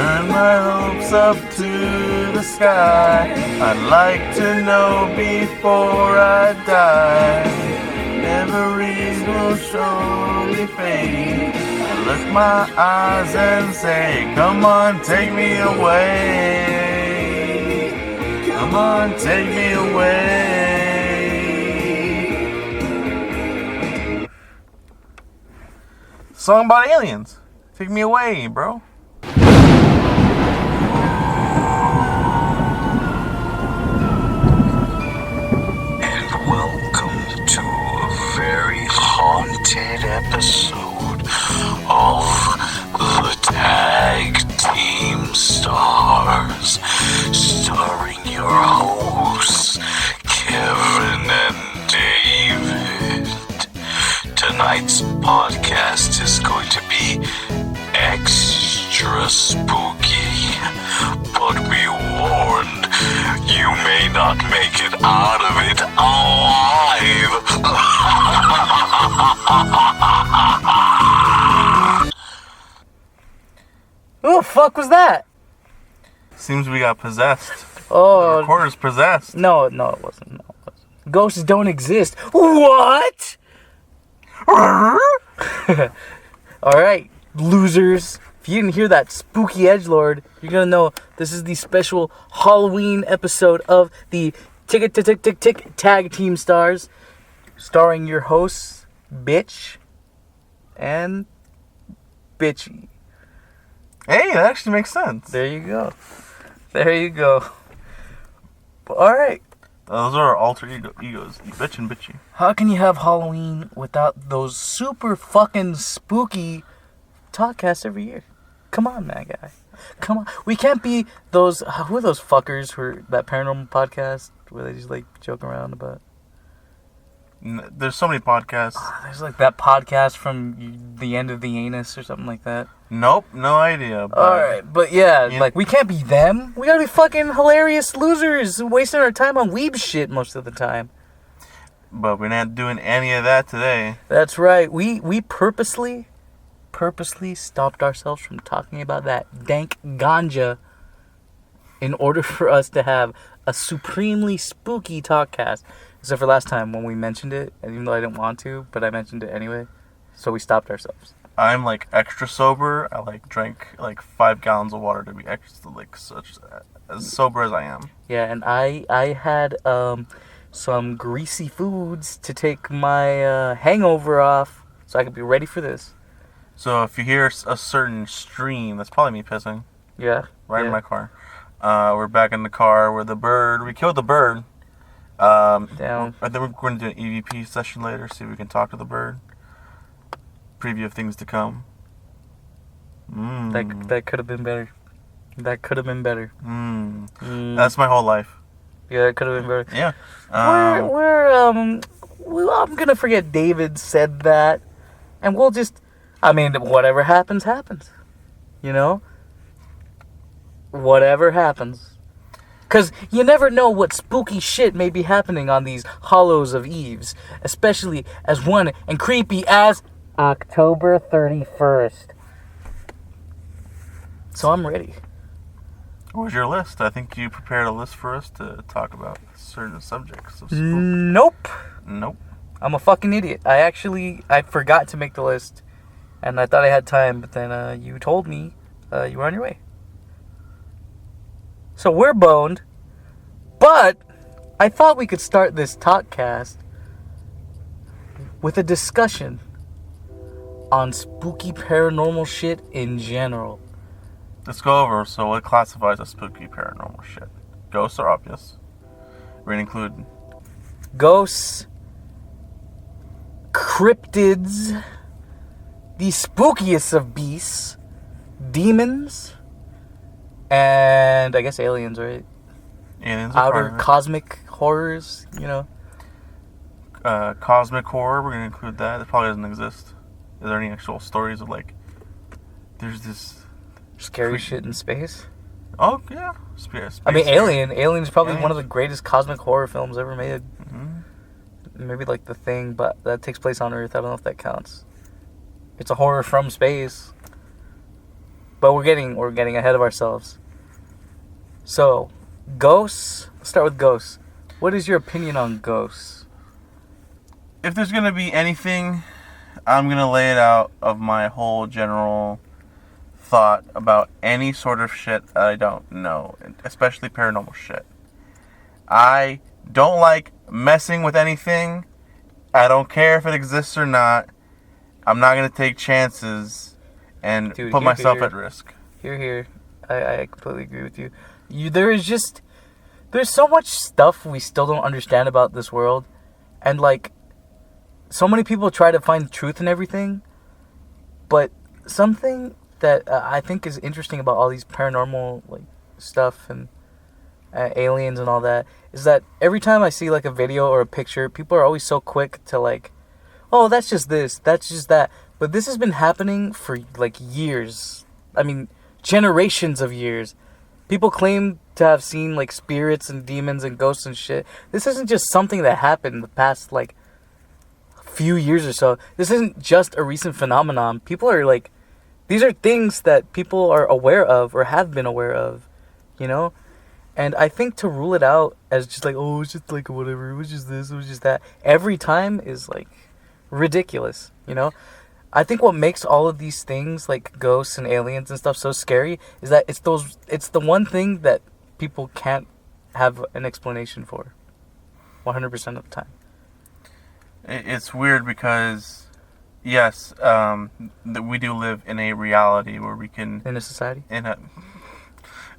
Turn my hopes up to the sky. I'd like to know before I die. Memories will surely fade. I look my eyes and say, come on, take me away. Come on, take me away. Song about aliens. Take me away, bro. And welcome to a very haunted episode of the Tag Teamstars, starring your hosts, Kevin and David. Tonight's podcast is going to be extra spooky, but be warned, you may not make it out of it alive. Who the fuck was that? Seems we got possessed. Oh, The recorder's possessed. no, it wasn't. Ghosts don't exist. What? Alright, losers. If you didn't hear that spooky edgelord, you're gonna know this is the special Halloween episode of the Tag Teamstars, starring your hosts, Bitch and Bitchy. Hey, that actually makes sense. There you go. Alright. Those are our alter egos, Bitch and Bitchy. How can you have Halloween without those super fucking spooky Talkcasts every year? Come on, man, guy. Come on. We can't be those... Who are those fuckers who are that paranormal podcast where they just, like, joke around about... There's so many podcasts. There's, like, that podcast from the end of the anus or something like that. Nope, no idea. Alright, but yeah, like, we can't be them. We gotta be fucking hilarious losers wasting our time on weeb shit most of the time. But we're not doing any of that today. That's right. We purposely stopped ourselves from talking about that dank ganja in order for us to have a supremely spooky talkcast. Except for last time when we mentioned it, and even though I didn't want to, but I mentioned it anyway. So we stopped ourselves. I'm like extra sober. I like drank like 5 gallons of water to be extra like such as sober as I am. Yeah, and I had some greasy foods to take my hangover off, so I could be ready for this. So if you hear a certain stream, that's probably me pissing. Yeah. In my car. We're back in the car with the bird. We killed the bird. Down. I think we're going to do an EVP session later, see if we can talk to the bird. Preview of things to come. That could have been better. That's my whole life. Yeah, it could have been better. Yeah. I'm gonna forget David said that, and we'll just, whatever happens, happens. You know? Whatever happens. Because you never know what spooky shit may be happening on these Hollows of Eves, especially as one and creepy as October 31st. So I'm ready. Where's your list? I think you prepared a list for us to talk about certain subjects of spook. Nope. Nope. I'm a fucking idiot. I forgot to make the list, and I thought I had time, but then you told me you were on your way. So we're boned, but I thought we could start this Talkcast with a discussion on spooky paranormal shit in general. Let's go over. So what classifies as spooky paranormal shit? Ghosts are obvious. We're going to include ghosts, cryptids, the spookiest of beasts, demons, and I guess aliens, right? aliens. Are Outer cosmic horrors, you know. Cosmic horror, we're going to include that. It probably doesn't exist. Is there any actual stories of like, there's this Scary shit in space? Oh, yeah. Space. Alien is probably one of the greatest cosmic horror films ever made. Mm-hmm. Maybe like The Thing, but that takes place on Earth. I don't know if that counts. It's a horror from space. But we're getting ahead of ourselves. So, ghosts. Let's start with ghosts. What is your opinion on ghosts? If there's gonna be anything, I'm gonna lay it out of my whole general thought about any sort of shit that I don't know, especially paranormal shit. I don't like messing with anything. I don't care if it exists or not. I'm not gonna take chances and put myself at risk. Here. I completely agree with you. There's so much stuff we still don't understand about this world, and like, so many people try to find truth in everything, but something that I think is interesting about all these paranormal like stuff and aliens and all that is that every time I see like a video or a picture, people are always so quick to like, oh, that's just this, that's just that. But this has been happening for like years. I mean, generations of years. People claim to have seen like spirits and demons and ghosts and shit. This isn't just something that happened in the past like few years or so. This isn't just a recent phenomenon. People are like, these are things that people are aware of or have been aware of, you know? And I think to rule it out as just like, oh, it's just like whatever, it was just this, it was just that, every time is like ridiculous, you know? I think what makes all of these things like ghosts and aliens and stuff so scary is that it's the one thing that people can't have an explanation for 100% of the time. It's weird because, yes, we do live in a reality where we can... In a society? We're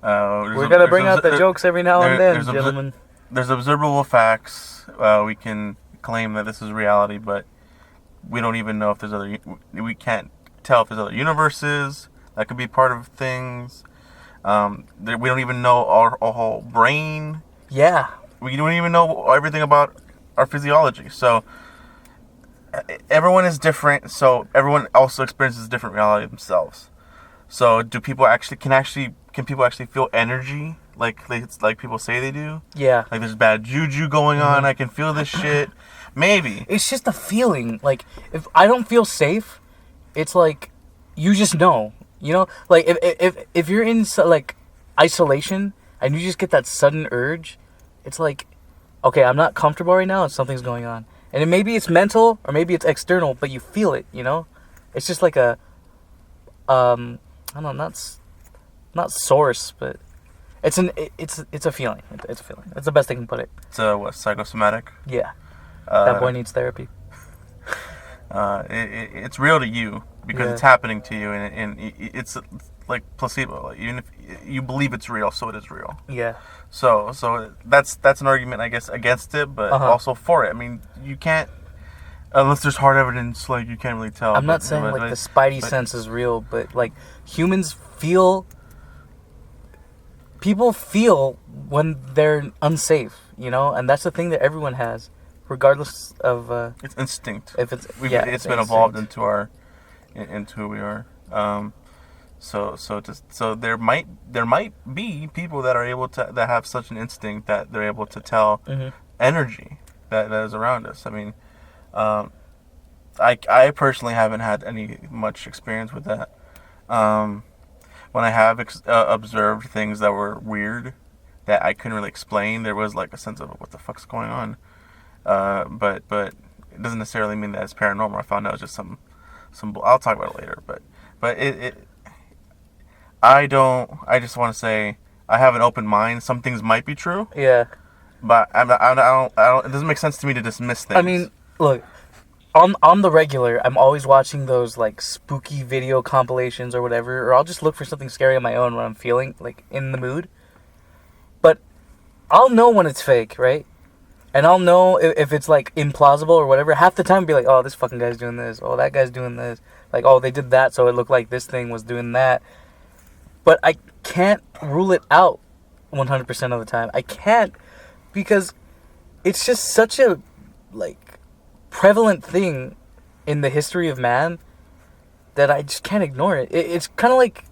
going to bring out the jokes every now and then, gentlemen. There's observable facts. We can claim that this is reality, but we don't even know if there's other... We can't tell if there's other universes that could be part of things. We don't even know our whole brain. Yeah. We don't even know everything about our physiology. So everyone is different. So everyone also experiences different reality themselves. So do people can people actually feel energy like people say they do? Yeah. Like there's bad juju going on. I can feel this shit. Maybe. It's just a feeling. Like, if I don't feel safe, it's like, you just know. You know? Like, if you're in, like, isolation, and you just get that sudden urge, it's like, okay, I'm not comfortable right now, and something's going on. And maybe it's mental, or maybe it's external, but you feel it, you know? It's just like a, I don't know, not source, but it's a feeling. It's a feeling. That's the best I can put it. It's what, psychosomatic? Yeah. That boy needs therapy. It's real to you because it's happening to you, and it's like placebo. Like, even if you believe it's real, so it is real. Yeah. So that's an argument, I guess, against it, but also for it. I mean, you can't, unless there's hard evidence, like, you can't really tell. I'm not saying like the spidey sense is real, but like humans feel. People feel when they're unsafe, you know, and that's the thing that everyone has. Regardless of it's instinct. If it's it's been evolved into who we are. So there might be people that are able to that have such an instinct that they're able to tell energy that is around us. I mean, I personally haven't had any much experience with that. When I have observed things that were weird that I couldn't really explain, there was like a sense of what the fuck's going on. But it doesn't necessarily mean that it's paranormal. I found out just some I'll talk about it later. But I just want to say I have an open mind. Some things might be true. Yeah. But I don't. It doesn't make sense to me to dismiss things. I mean, look, on the regular, I'm always watching those like spooky video compilations or whatever, or I'll just look for something scary on my own when I'm feeling like in the mood. But I'll know when it's fake, right? And I'll know if it's, like, implausible or whatever. Half the time, I'll be like, oh, this fucking guy's doing this. Oh, that guy's doing this. Like, oh, they did that, so it looked like this thing was doing that. But I can't rule it out 100% of the time. I can't, because it's just such a, like, prevalent thing in the history of man that I just can't ignore it. It's kind of like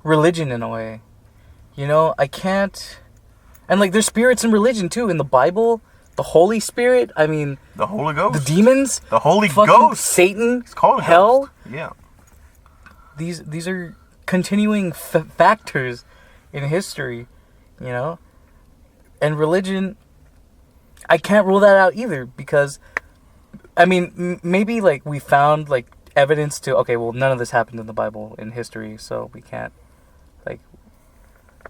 religion in a way. You know, I can't... And, like, there's spirits in religion, too. In the Bible... The Holy Spirit, I mean... The Holy Ghost. The demons. The Holy Ghost. Satan. It's called hell. Ghost. Yeah. These are continuing factors in history, you know? And religion, I can't rule that out either, because, I mean, maybe, like, we found, like, evidence to, okay, well, none of this happened in the Bible in history, so we can't, like,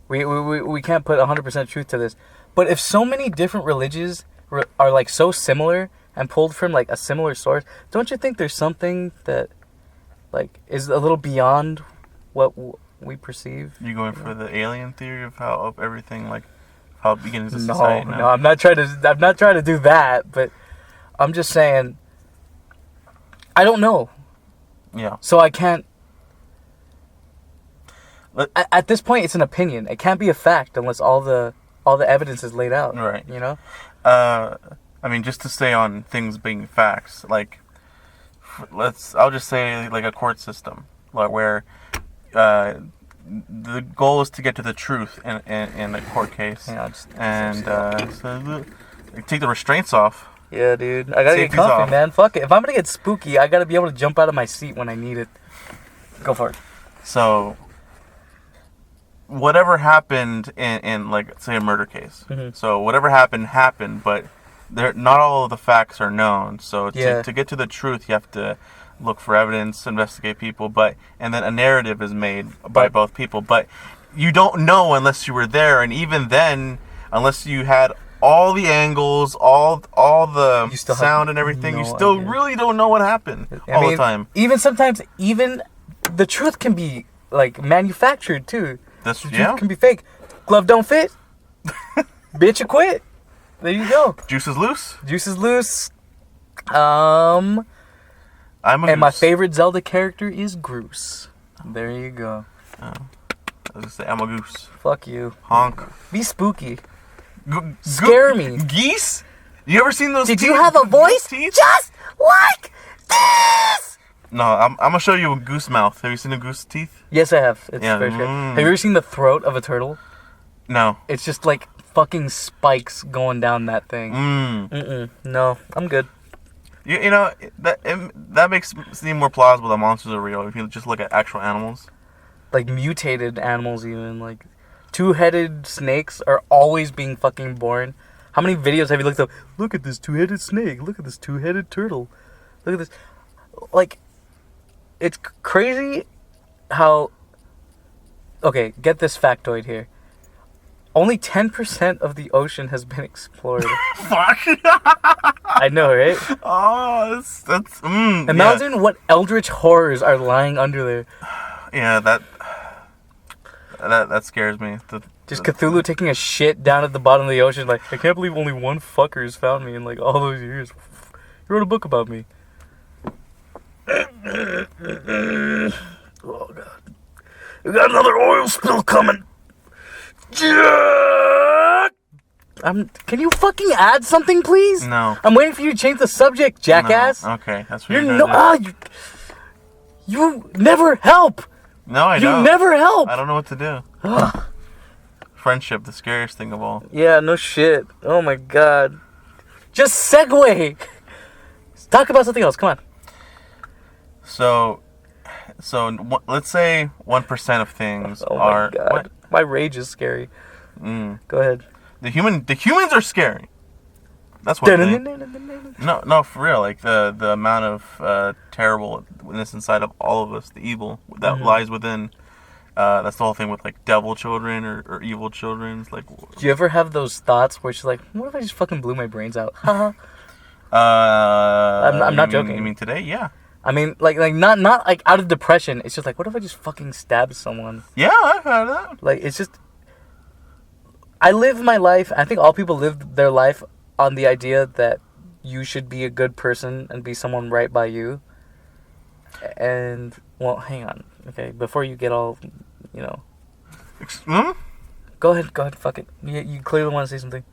we can't put 100% truth to this. But if so many different religions are, like, so similar and pulled from, like, a similar source, don't you think there's something that, like, is a little beyond what we perceive? You going for the alien theory of everything, like, how it begins as society? No, I'm not trying to do that, but I'm just saying, I don't know. Yeah. So I can't. At this point, it's an opinion. It can't be a fact unless all the evidence is laid out. Right. You know. I mean, just to stay on things being facts, like, I'll just say, like, a court system, like, where the goal is to get to the truth in a court case, so take the restraints off. Yeah, dude. I gotta get comfy, off. Man. Fuck it. If I'm gonna get spooky, I gotta be able to jump out of my seat when I need it. Go for it. So, whatever happened in like, say, a murder case. Mm-hmm. So, whatever happened, but not all of the facts are known. So, to get to the truth, you have to look for evidence, investigate people, and then a narrative is made by both people. But you don't know unless you were there, and even then, unless you had all the angles, all the sound and everything, you still really don't know what happened the time. Even sometimes, even the truth can be, like, manufactured too. The truth can be fake. Glove don't fit. Bitch, you quit. There you go. Juice is loose. Juice is loose. I'm a and Goose. My favorite Zelda character is Groose. There you go. I was gonna say, I'm a Goose. Fuck you. Honk. Be spooky. Scare me. Geese? You ever seen those Did teeth? You have a voice just like this? No, I'm gonna show you a goose mouth. Have you seen a goose teeth? Yes, I have. It's very good. Have you ever seen the throat of a turtle? No. It's just like fucking spikes going down that thing. No, I'm good. You know, that makes it seem more plausible that monsters are real if you just look at actual animals. Like mutated animals even, like two-headed snakes are always being fucking born. How many videos have you looked up? Look at this two-headed snake. Look at this two-headed turtle. Look at this. Like, it's crazy how... Okay, get this factoid here. Only 10% of the ocean has been explored. Fuck. I know, right? Oh, that's Imagine what eldritch horrors are lying under there. Yeah, that scares me. Just Cthulhu taking a shit down at the bottom of the ocean, like, I can't believe only one fucker has found me in, like, all those years. He wrote a book about me. Oh, God. We got another oil spill coming. Can you fucking add something, please? No. I'm waiting for you to change the subject, jackass. No. Okay, that's what you're doing. You never help. No, I don't. You never help. I don't know what to do. Friendship, the scariest thing of all. Yeah, no shit. Oh my God. Just segue. Talk about something else. Come on. So let's say 1% of things are. Oh my God. What? My rage is scary. Go ahead. The humans are scary. That's one thing. No, for real. Like the amount of terribleness inside of all of us, the evil that lies within. That's the whole thing with, like, devil children or evil children. It's like, do you ever have those thoughts where it's like, what if I just fucking blew my brains out? Haha. I'm not joking. You mean today? Yeah. I mean, like not like out of depression. It's just like, what if I just fucking stabbed someone? Yeah, I've had that. Like, it's just, I live my life. I think all people live their life on the idea that you should be a good person and be someone right by you. And, well, hang on. Okay, before you get all, you know. Go ahead, fuck it. You clearly want to say something.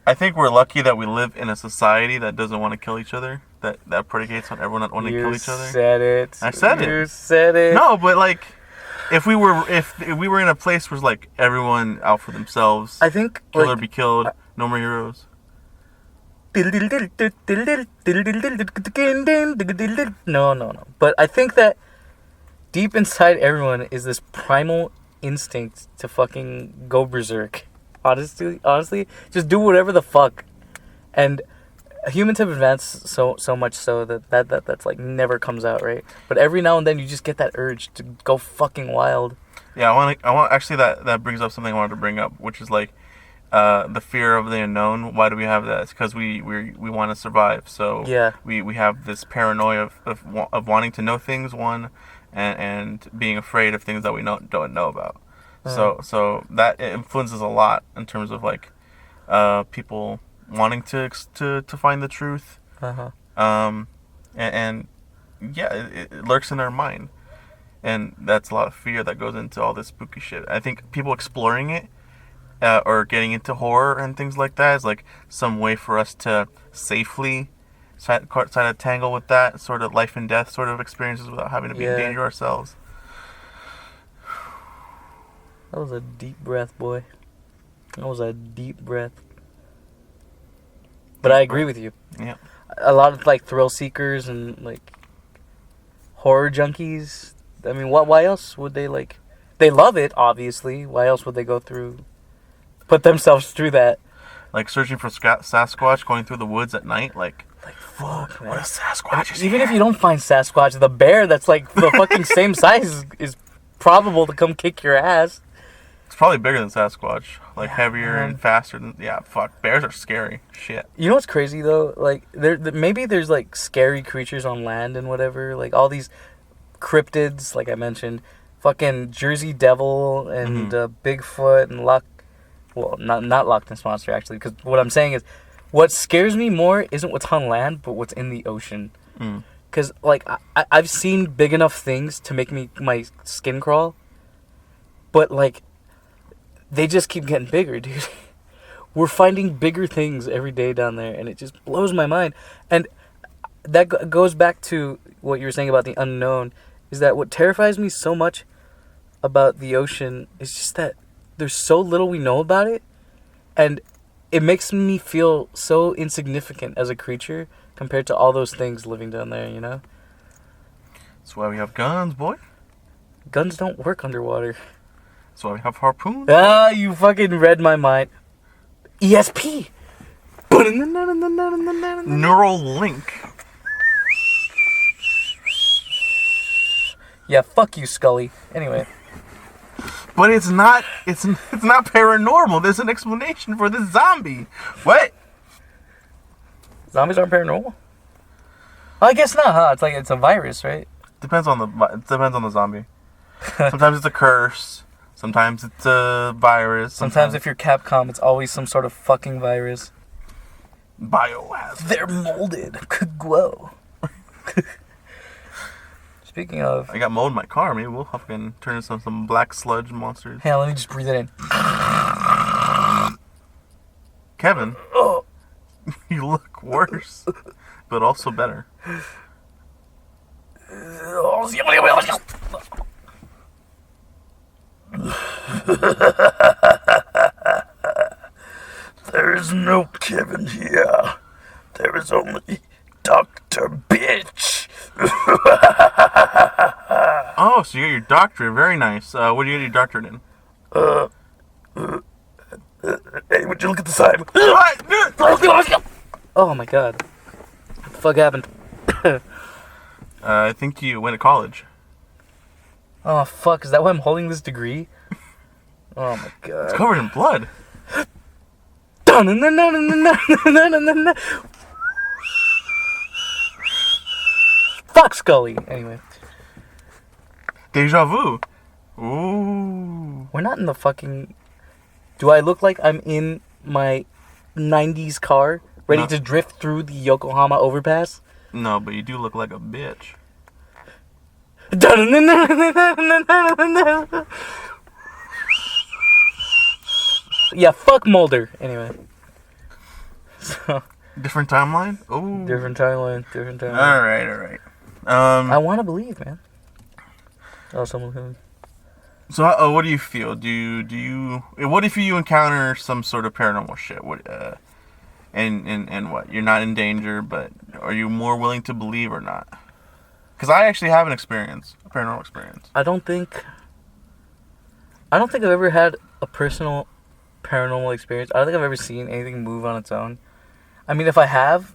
I think we're lucky that we live in a society that doesn't want to kill each other. That predicates on everyone not wanting to kill each other. You said it. I said it. You said it. No, but, like, if we were in a place where, like, everyone out for themselves, I think kill or be killed, no more heroes. No. But I think that deep inside everyone is this primal instinct to fucking go berserk. Honestly, just do whatever the fuck. And humans have advanced so much so that's like never comes out, right? But every now and then you just get that urge to go fucking wild. Yeah, I want actually that brings up something I wanted to bring up, which is like the fear of the unknown. Why do we have that? It's because we want to survive. So Yeah. we have this paranoia of wanting to know things, and being afraid of things that we don't know about. So that influences a lot in terms of like people wanting to find the truth. And yeah, it lurks in their mind, and that's a lot of fear that goes into all this spooky shit. I think people exploring it or getting into horror and things like that is like some way for us to safely try to tangle with that sort of life and death sort of experiences without having to be in danger ourselves. That was a deep breath, boy. That was a deep breath. But I agree with you. Yeah. A lot of like thrill seekers and like horror junkies. I mean, why else would they like? They love it, obviously. Why else would they put themselves through that? Like searching for Sasquatch, going through the woods at night, like fuck, man. What a Sasquatch is Even here? if you don't find Sasquatch, the bear that's like the fucking same size is probable to come kick your ass. It's probably bigger than Sasquatch, like heavier man. and faster than. Yeah, fuck. Bears are scary. Shit. You know what's crazy though? Like maybe there's like scary creatures on land and whatever. Like all these cryptids, like I mentioned, fucking Jersey Devil and Bigfoot and not Loch Ness Monster actually. Because what I'm saying is, what scares me more isn't what's on land, but what's in the ocean. Because like I've seen big enough things to make my skin crawl, but like. They just keep getting bigger, dude. We're finding bigger things every day down there, and it just blows my mind. And that goes back to what you were saying about the unknown, is that what terrifies me so much about the ocean is just that there's so little we know about it, and it makes me feel so insignificant as a creature compared to all those things living down there, you know? That's why we have guns, boy. Guns don't work underwater. That's why we have harpoons. Ah, you fucking read my mind. ESP. Neural link. Yeah, fuck you, Scully. Anyway. But it's not paranormal. There's an explanation for this zombie. What? Zombies aren't paranormal? I guess not, huh? It's like it's a virus, right? Depends on the zombie. Sometimes it's a curse. Sometimes it's a virus. Sometimes if you're Capcom, it's always some sort of fucking virus. Biohazard. They're molded. Could glow. Speaking of... I got mold in my car. Maybe we'll fucking turn into some black sludge monsters. Hey, let me just breathe it in. Kevin, Oh. you look worse, but also better. There is no Kevin here. There is only Dr. Bitch. Oh, so you got your doctorate. Very nice. What do you get your doctorate in? Hey, would you look at the sign? Oh my god. What the fuck happened? I think you went to college. Oh fuck, is that why I'm holding this degree? Oh my god. It's covered in blood. Fuck Scully. Anyway. Deja vu. Ooh. We're not in the fucking... Do I look like I'm in my 90s car, ready No. to drift through the Yokohama overpass? No, but you do look like a bitch. Yeah, fuck Mulder. Anyway. So, Different timeline? Ooh. different timeline. Alright. I want to believe, man. Oh, someone coming. So, what do you feel? Do you? What if you encounter some sort of paranormal shit? What? And what? You're not in danger, but are you more willing to believe or not? Because I actually have a paranormal experience. I don't think I've ever had a personal paranormal experience. I don't think I've ever seen anything move on its own. I mean, if I have,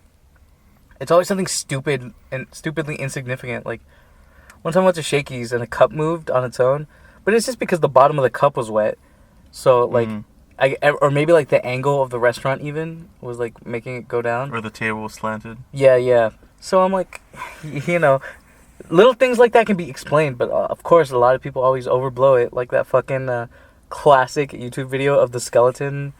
it's always something stupid and stupidly insignificant. Like, one time I went to Shakey's and a cup moved on its own, but it's just because the bottom of the cup was wet. So, like, or maybe, like, the angle of the restaurant even was, like, making it go down. Or the table was slanted. Yeah. So I'm like, you know, little things like that can be explained, but of course a lot of people always overblow it, like that fucking classic YouTube video of the skeleton.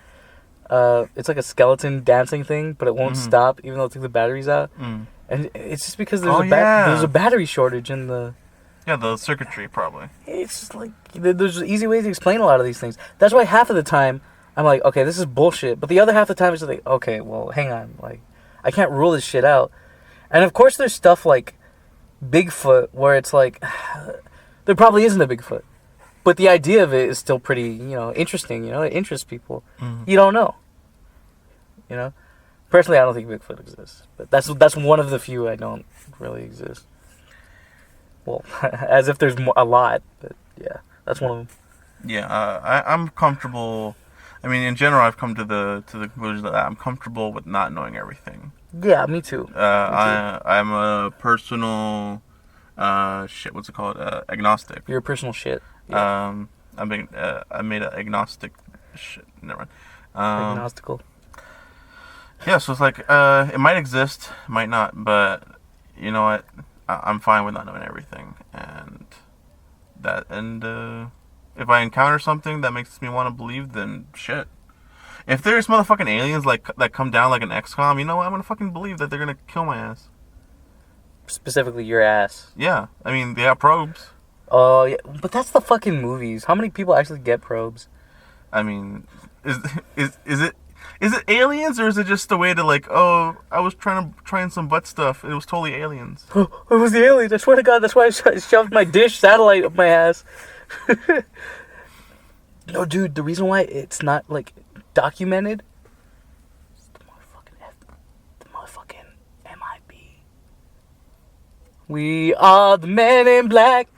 It's like a skeleton dancing thing, but it won't stop even though it took the batteries out. And it's just because there's a battery shortage in the... Yeah, the circuitry, probably. It's just like, there's easy ways to explain a lot of these things. That's why half of the time, I'm like, okay, this is bullshit. But the other half of the time, it's just like, okay, well, hang on. Like, I can't rule this shit out. And of course there's stuff like Bigfoot, where it's like, there probably isn't a Bigfoot. But the idea of it is still pretty, interesting, it interests people. You don't know. Personally, I don't think Bigfoot exists. But that's one of the few I don't really exist. Well, as if there's a lot, but yeah, that's one of them. Yeah, I'm comfortable. I mean, in general, I've come to the conclusion that I'm comfortable with not knowing everything. Yeah, me too. I'm a personal, what's it called? Agnostic. You're a personal shit. Yeah. I made an agnostic shit. Never mind. Agnostical. Yeah, so it's like, it might exist, might not, but you know what? I'm fine with not knowing everything, and if I encounter something that makes me want to believe, then shit. If there's motherfucking aliens that come down like an XCOM, you know what? I'm gonna fucking believe that they're gonna kill my ass. Specifically your ass. Yeah, I mean they have probes. Oh yeah, but that's the fucking movies. How many people actually get probes? I mean, is it aliens, or is it just a way to like, oh, I was trying some butt stuff. It was totally aliens. It was the aliens. I swear to God, that's why I shoved my dish satellite up my ass. No, dude, the reason why it's not like documented is the motherfucking MIB. We are the men in black.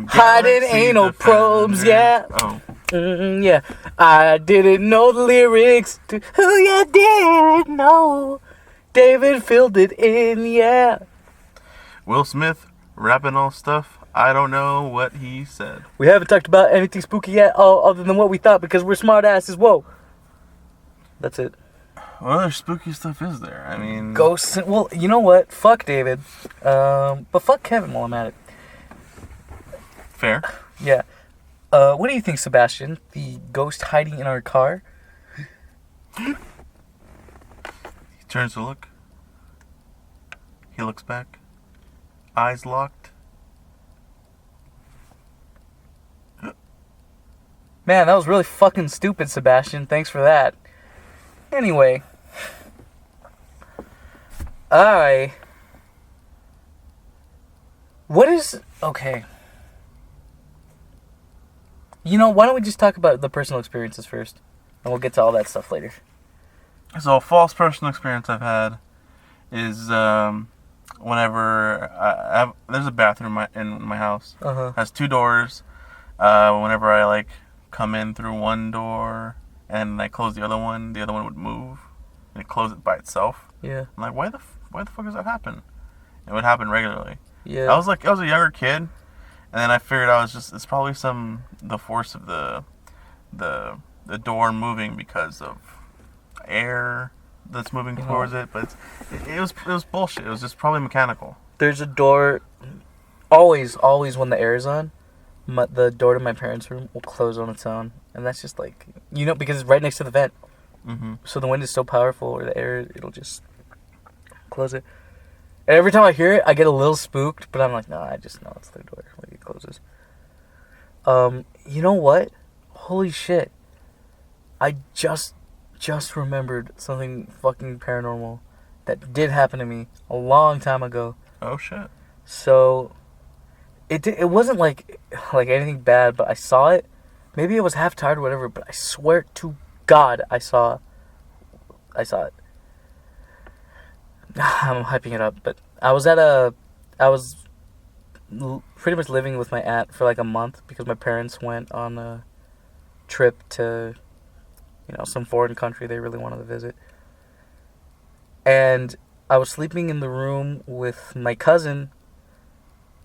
Hiding anal probes, yeah. Oh. Yeah, I didn't know the lyrics to Who You Didn't Know. David filled it in, yeah. Will Smith rapping all stuff. I don't know what he said. We haven't talked about anything spooky yet, other than what we thought, because we're smart asses. Whoa. That's it. What other spooky stuff is there? I mean, ghosts. Well, you know what? Fuck David. But fuck Kevin while I'm at it. Fair. Yeah. What do you think, Sebastian? The ghost hiding in our car? He turns to look. He looks back. Eyes locked. Man, that was really fucking stupid, Sebastian. Thanks for that. Anyway. Okay. Why don't we just talk about the personal experiences first? And we'll get to all that stuff later. So a false personal experience I've had is whenever there's a bathroom in my house. Uh-huh. It has two doors. Whenever I come in through one door and I close the other one would move and it close it by itself. Yeah. I'm like, why the fuck does that happen? It would happen regularly. Yeah. I was a younger kid, and then I figured it's probably the force of the door moving because of air that's moving towards it, but it was bullshit. It was just probably mechanical. There's a door, always when the air is on, the door to my parents' room will close on its own, and that's just because it's right next to the vent. Mm-hmm. So the wind is so powerful, or the air, it'll just close it. And every time I hear it, I get a little spooked, but I'm like, no, I just know it's their door when it closes. You know what? Holy shit. I just remembered something fucking paranormal that did happen to me a long time ago. Oh shit. So it wasn't like anything bad, but I saw it. Maybe I was half tired or whatever, but I swear to God I saw it. I'm hyping it up, but I was pretty much living with my aunt for like a month because my parents went on a trip to, some foreign country they really wanted to visit. And I was sleeping in the room with my cousin,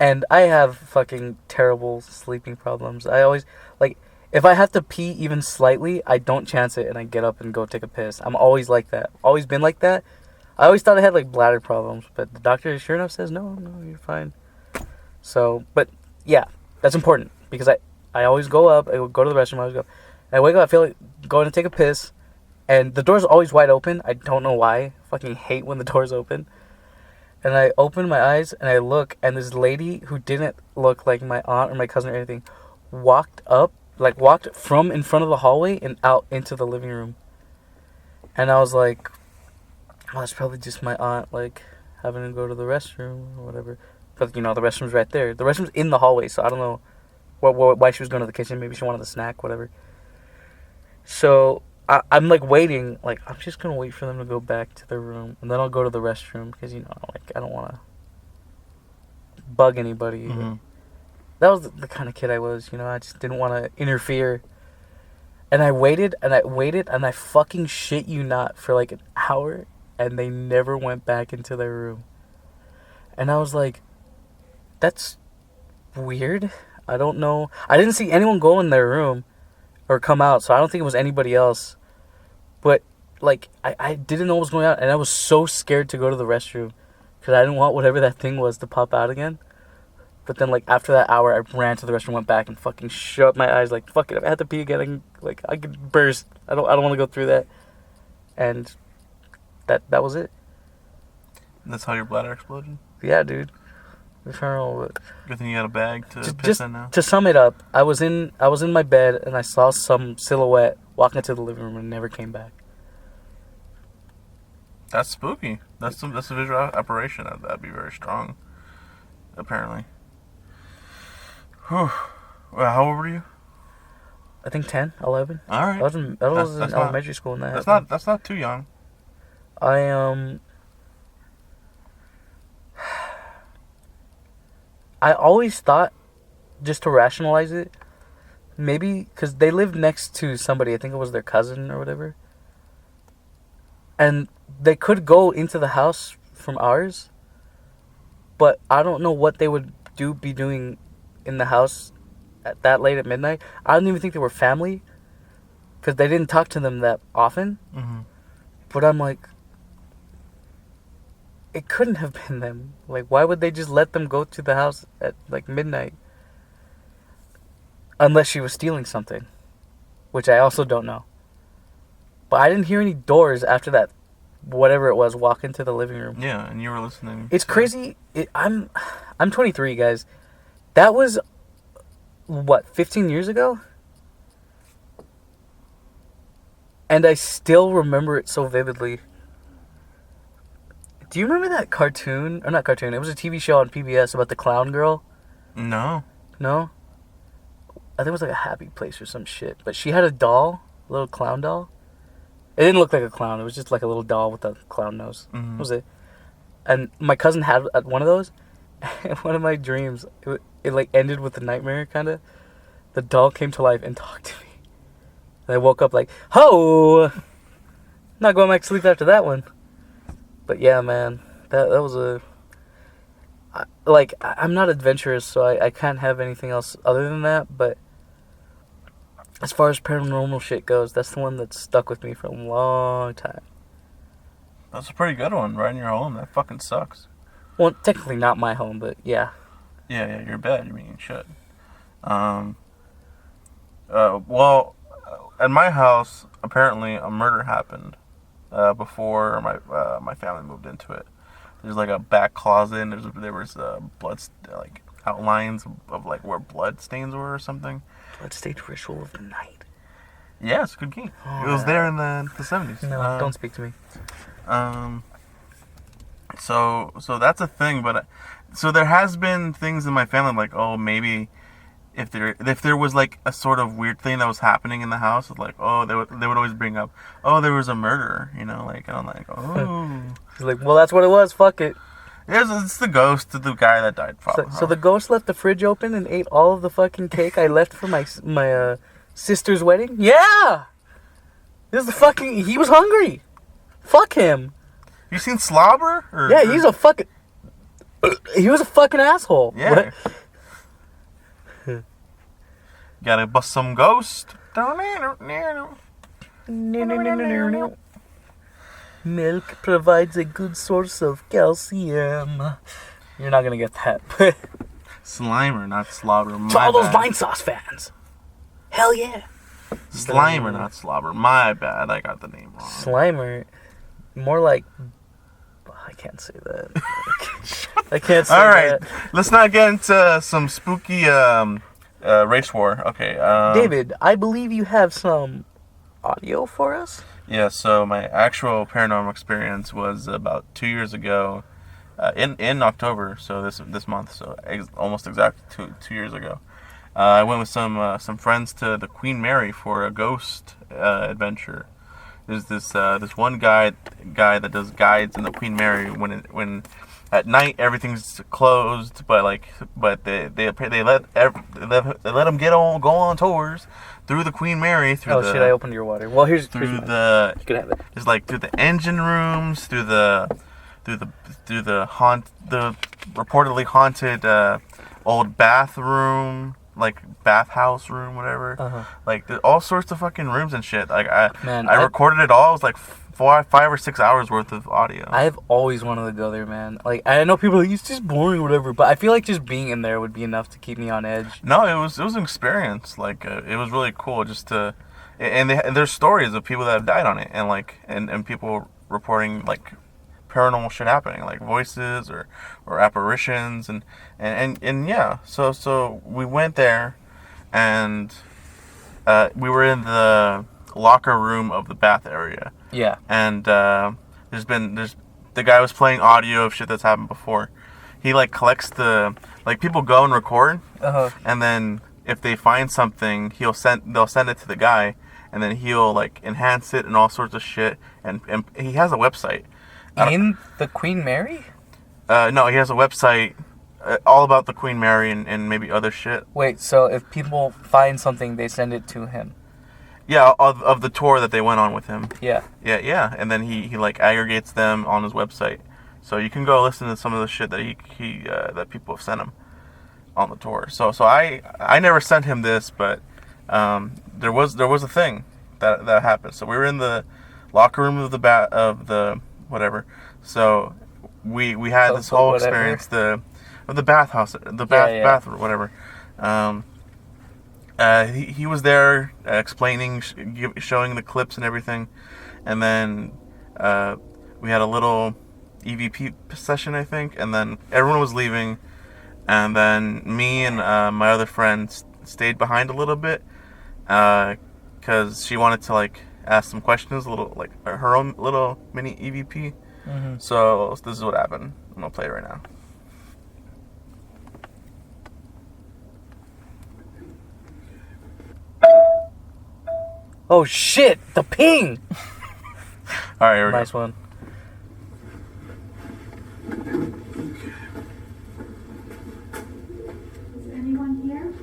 and I have fucking terrible sleeping problems. I always, like, if I have to pee even slightly, I don't chance it and I get up and go take a piss. I'm always like that. Always been like that. I always thought I had, like, bladder problems, but the doctor sure enough says, no, you're fine. So, but, yeah, that's important, because I always go up, I go to the restroom, I always go, and I wake up, I feel like going to take a piss, and the door's always wide open. I don't know why. I fucking hate when the door's open. And I open my eyes, and I look, and this lady who didn't look like my aunt or my cousin or anything walked from in front of the hallway and out into the living room. And I was like, oh, that's probably just my aunt, like, having to go to the restroom or whatever. But, the restroom's right there. The restroom's in the hallway, so I don't know why she was going to the kitchen. Maybe she wanted a snack, whatever. So I'm, like, waiting. Like, I'm just going to wait for them to go back to their room. And then I'll go to the restroom because, I don't want to bug anybody. Mm-hmm. That was the kind of kid I was, I just didn't want to interfere. And I waited, and I fucking shit you not for, like, an hour. And they never went back into their room. And I was like, that's weird. I don't know. I didn't see anyone go in their room or come out, so I don't think it was anybody else. But, like, I didn't know what was going on, and I was so scared to go to the restroom because I didn't want whatever that thing was to pop out again. But then, like, after that hour, I ran to the restroom, went back, and fucking shut my eyes, like, fuck it, if I had to pee again, I could burst. I don't want to go through that. And that was it. That's how your bladder exploded? Yeah, dude. Good thing you got a bag to piss in now. To sum it up, I was in my bed and I saw some silhouette walking into the living room and never came back. That's spooky. That's a visual apparition. That'd be very strong. Apparently. Whew. Well, how old were you? I think 10, 11. All right. I was in elementary school in that. That's not too young. I always thought, just to rationalize it, maybe because they lived next to somebody, I think it was their cousin or whatever, and they could go into the house from ours, but I don't know what they would be doing in the house at that late at midnight. I don't even think they were family, because they didn't talk to them that often. Mm-hmm. But I'm like, it couldn't have been them. Like, why would they just let them go to the house at, like, midnight? Unless she was stealing something. Which I also don't know. But I didn't hear any doors after that, whatever it was, walk into the living room. Yeah, and you were listening. It's crazy. I'm 23, guys. That was, 15 years ago? And I still remember it so vividly. Do you remember that cartoon? Or not cartoon, it was a TV show on PBS about the clown girl. No. No? I think it was like a Happy Place or some shit. But she had a doll, a little clown doll. It didn't look like a clown. It was just like a little doll with a clown nose. Mm-hmm. That was it. And my cousin had one of those. And one of my dreams, it like ended with a nightmare, kind of. The doll came to life and talked to me. And I woke up like, ho! Not going back to sleep after that one. But yeah, man, that was I'm not adventurous, so I can't have anything else other than that, but as far as paranormal shit goes, that's the one that stuck with me for a long time. That's a pretty good one, right in your home. That fucking sucks. Well, technically not my home, but yeah. Yeah, your bed, you mean you should. Well, at my house, apparently a murder happened before my family moved into it. There's like a back closet, and there was blood like outlines of like where blood stains were or something. Blood-stained ritual of the night. Yeah, it's a good game. It was there in the 70s. No, don't speak to me. So that's a thing, but so there has been things in my family like, oh, maybe if there was like a sort of weird thing that was happening in the house, like, oh, they would always bring up, oh, there was a murder, like, and I'm like, oh. He's like, well, that's what it was. Fuck it. It's the ghost of the guy that died. So the ghost left the fridge open and ate all of the fucking cake I left for my sister's wedding? Yeah! He was hungry. Fuck him. You seen Slobber? Yeah, he was a fucking asshole. Yeah. Gotta bust some ghost. Milk provides a good source of calcium. You're not gonna get that. Slimer, not Slobber. To all those Vine Sauce fans. Hell yeah. Slimer, not Slobber. My bad. I got the name wrong. Slimer. More like... I can't say that. I can't say that. All right. that. Let's not get into some spooky race war. Okay. David, I believe you have some audio for us? Yeah, so my actual paranormal experience was about 2 years ago, in October, so this month, so almost exactly two years ago. I went with some friends to the Queen Mary for a ghost adventure. There's this one guy that does guides in the Queen Mary when at night everything's closed, but they let them go on tours through the Queen Mary. Shit! I opened your water. Well, here's the. You can have it. It's like through the engine rooms, through the reportedly haunted old bathroom, like bathhouse room, whatever. Uh-huh. Like there's all sorts of fucking rooms and shit. Like I recorded it all. It was like 5 or 6 hours worth of audio. I've always wanted to go there, man. Like I know people are like, it's just boring or whatever, but I feel like just being in there would be enough to keep me on edge. No, it was an experience. Like it was really cool just to, and there's stories of people that have died on it, and and people reporting like paranormal shit happening, like voices or apparitions, and yeah. So we went there, and we were in the locker room of the bath area. Yeah. And the guy was playing audio of shit that's happened before. He collects people go and record, and then if they find something, they'll send it to the guy, and then he'll enhance it and all sorts of shit. And he has a website. In the Queen Mary? No, he has a website all about the Queen Mary and maybe other shit. Wait, so if people find something, they send it to him? Yeah, of the tour that they went on with him. Yeah. Yeah, and then he aggregates them on his website, so you can go listen to some of the shit that he that people have sent him on the tour. So I never sent him this, but there was a thing that happened. So we were in the locker room of the whatever. So we had this whole experience of the bathhouse, bath or whatever. He was there explaining, showing the clips and everything, and then we had a little EVP session, I think, and then everyone was leaving, and then me and my other friend stayed behind a little bit because she wanted to ask some questions, a little her own little mini EVP. Mm-hmm. So this is what happened. I'm gonna play it right now. Oh shit! The ping. All right, here we go. Nice one. Is anyone here?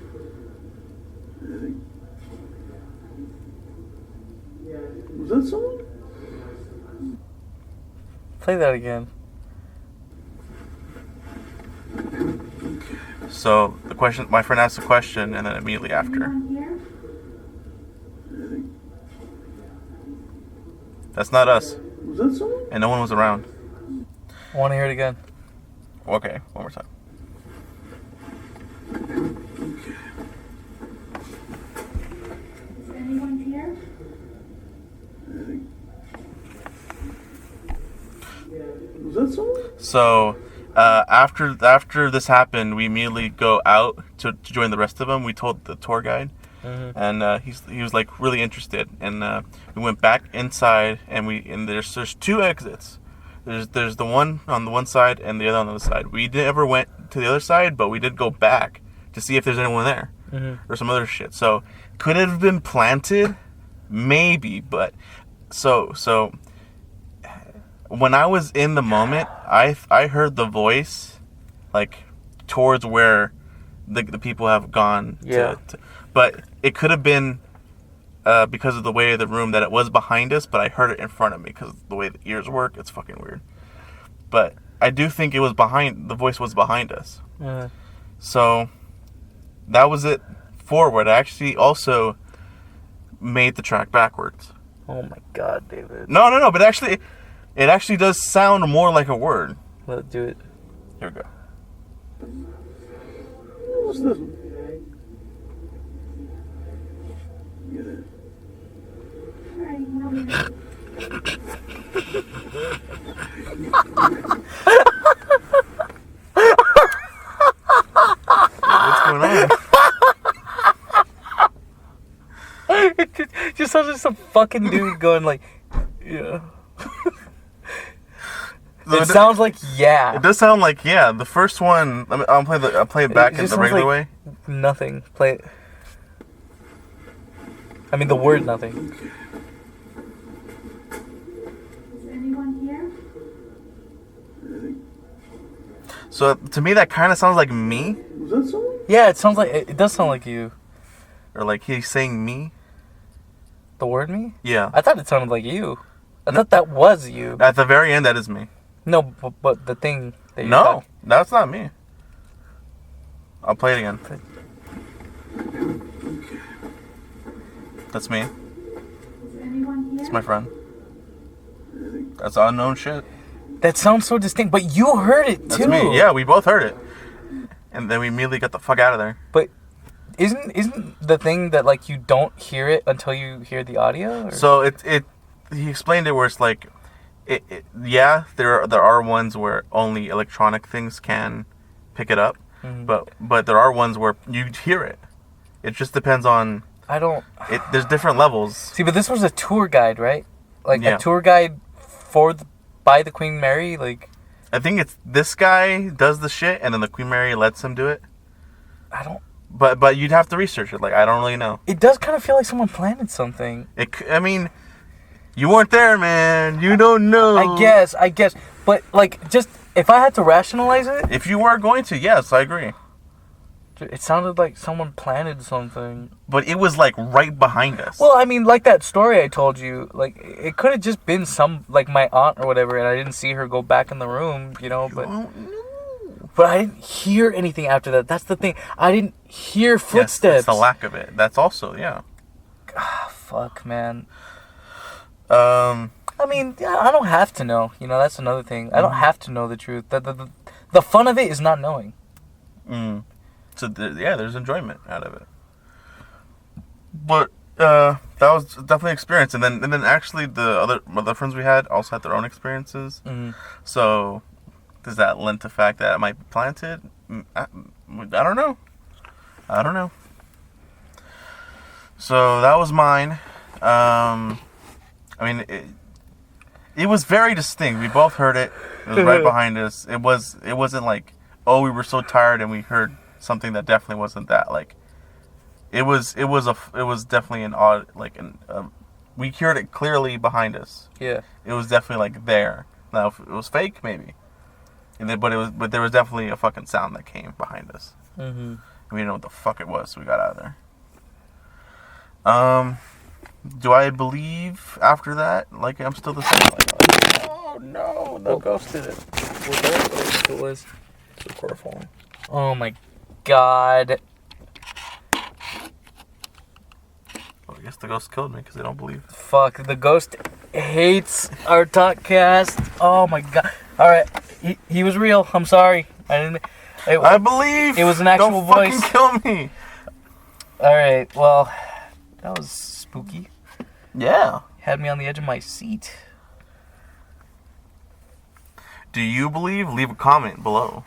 Was that someone? Play that again. So the question, my friend asked a question, and then immediately after. Anyone here? That's not us. Was that someone? And no one was around. I want to hear it again. Okay, one more time. Is anyone here? Was that someone? So after this happened, we immediately go out to join the rest of them. We told the tour guide, and he was really interested, and we went back inside, and there's 2 exits. There's the one on the one side and the other on the other side. We never went to the other side, but we did go back to see if there's anyone there or some other shit. So could it have been planted? Maybe, but so when I was in the moment, I heard the voice, like, towards where the people have gone. Yeah. But it could have been because of the way of the room that it was behind us, but I heard it in front of me because of the way the ears work. It's fucking weird. But I do think it was the voice was behind us. So that was it forward. I actually also made the track backwards. Oh my god, David. No, but it actually does sound more like a word. Let's do it. Here we go. What's this? Alright, well, yeah. What's going on? It just sounds like some fucking dude going like, yeah. It sounds like yeah. It does sound like yeah. The first one, I'll play it back in the regular way. Nothing. Play it. I mean the word nothing. Is anyone here? So to me, that kind of sounds like me, Was that someone? Yeah, it sounds like it does sound like you. or like he's saying me. The word me? Yeah. I thought it sounded like you. I thought that was you. At the very end, that is me. No, but the thing that you No, that's not me. I'll play it again. That's me. Is anyone here? It's my friend. That's unknown shit. That sounds so distinct, but you heard it too. That's me. Yeah, we both heard it. And then we immediately got the fuck out of there. But isn't the thing that like you don't hear it until you hear the audio? Or? So he explained it where it's like, yeah, there are ones where only electronic things can pick it up, but there are ones where you hear it. It just depends on. I don't. There's different levels. See, but this was a tour guide, right? Like Yeah. a tour guide by the Queen Mary, like. I think it's this guy does the shit, and then the Queen Mary lets him do it. I don't. But you'd have to research it. Like, I don't really know. It does kind of feel like someone planted something. I mean, you weren't there, man. You don't know. I guess. But like, just if I had to rationalize it, If you were going to, yes, I agree. it sounded like someone planted something. But it was like right behind us. Well, I mean, like that story I told you, like it could have just been like my aunt or whatever, and I didn't see her go back in the room, you know. But I didn't hear anything after that. That's the thing. I didn't hear footsteps. Yes, it's the lack of it. That's also, yeah. Fuck, man. Um, I mean, yeah, I don't have to know. You know, that's another thing. I don't have to know the truth. The fun of it is not knowing. So there's enjoyment out of it. But that was definitely an experience, and then actually the other friends we had also had their own experiences. So does that lend to the fact that it might be planted? I don't know. So that was mine. I mean, it was very distinct. We both heard it. It was right behind us. It wasn't like, oh, we were so tired and we heard something that definitely wasn't that. Like, it was definitely an odd, like, we heard it clearly behind us. Yeah. It was definitely like there. Now, if it was fake, maybe. But there was definitely a fucking sound that came behind us. And we didn't know what the fuck it was, so we got out of there. Do I believe after that? Like, I'm still the same? Like, oh no, the ghost did it. It was. Oh my god. Well, I guess the ghost killed me because they don't believe. Fuck, the ghost hates our Talkcast. Oh my god. Alright, he was real. I'm sorry. I believe. It was an actual don't voice. Fucking kill me. Alright, well, that was spooky. Yeah. Had me on the edge of my seat. Do you believe? Leave a comment below.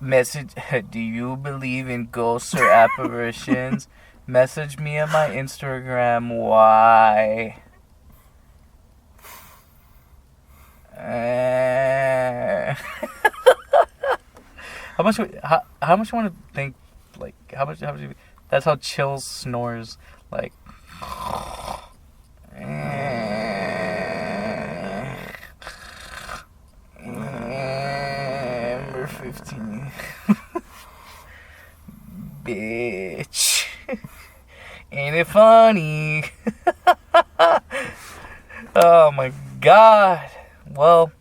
Message, do you believe in ghosts or apparitions? Message me on my Instagram. Why? How much you want to think? Like how much you? That's how Chills snores. Like. 15. Bitch. Ain't it funny? Oh my god. Well,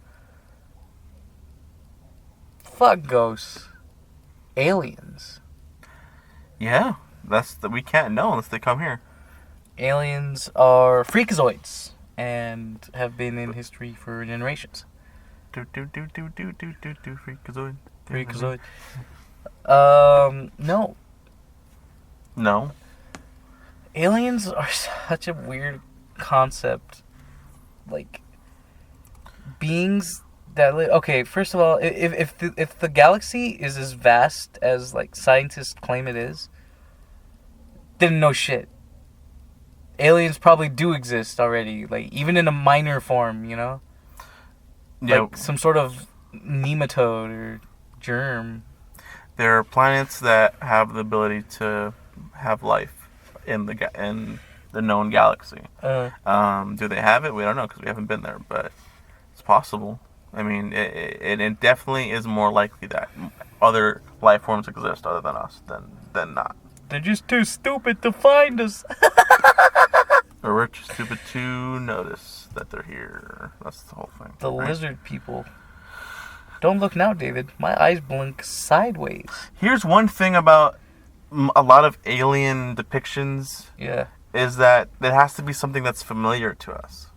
fuck ghosts. Aliens. Yeah, we can't know unless they come here. Aliens are freakazoids and have been in history for generations. Freakazoid. Freakazoid. No. No. Aliens are such a weird concept. Like, beings that okay, first of all, if the galaxy is as vast as like scientists claim it is, then no shit. Aliens probably do exist already, like even in a minor form, you know? Yeah. Like some sort of nematode or germ. There are planets that have the ability to have life in the known galaxy. Do they have it? We don't know because we haven't been there, but it's possible. I mean, it definitely is more likely that other life forms exist other than us than not. They're just too stupid to find us. Or we're too stupid to notice that they're here. That's the whole thing. The right? lizard people. Don't look now, David. My eyes blink sideways. Here's one thing about a lot of alien depictions. Yeah. Is that it has to be something that's familiar to us,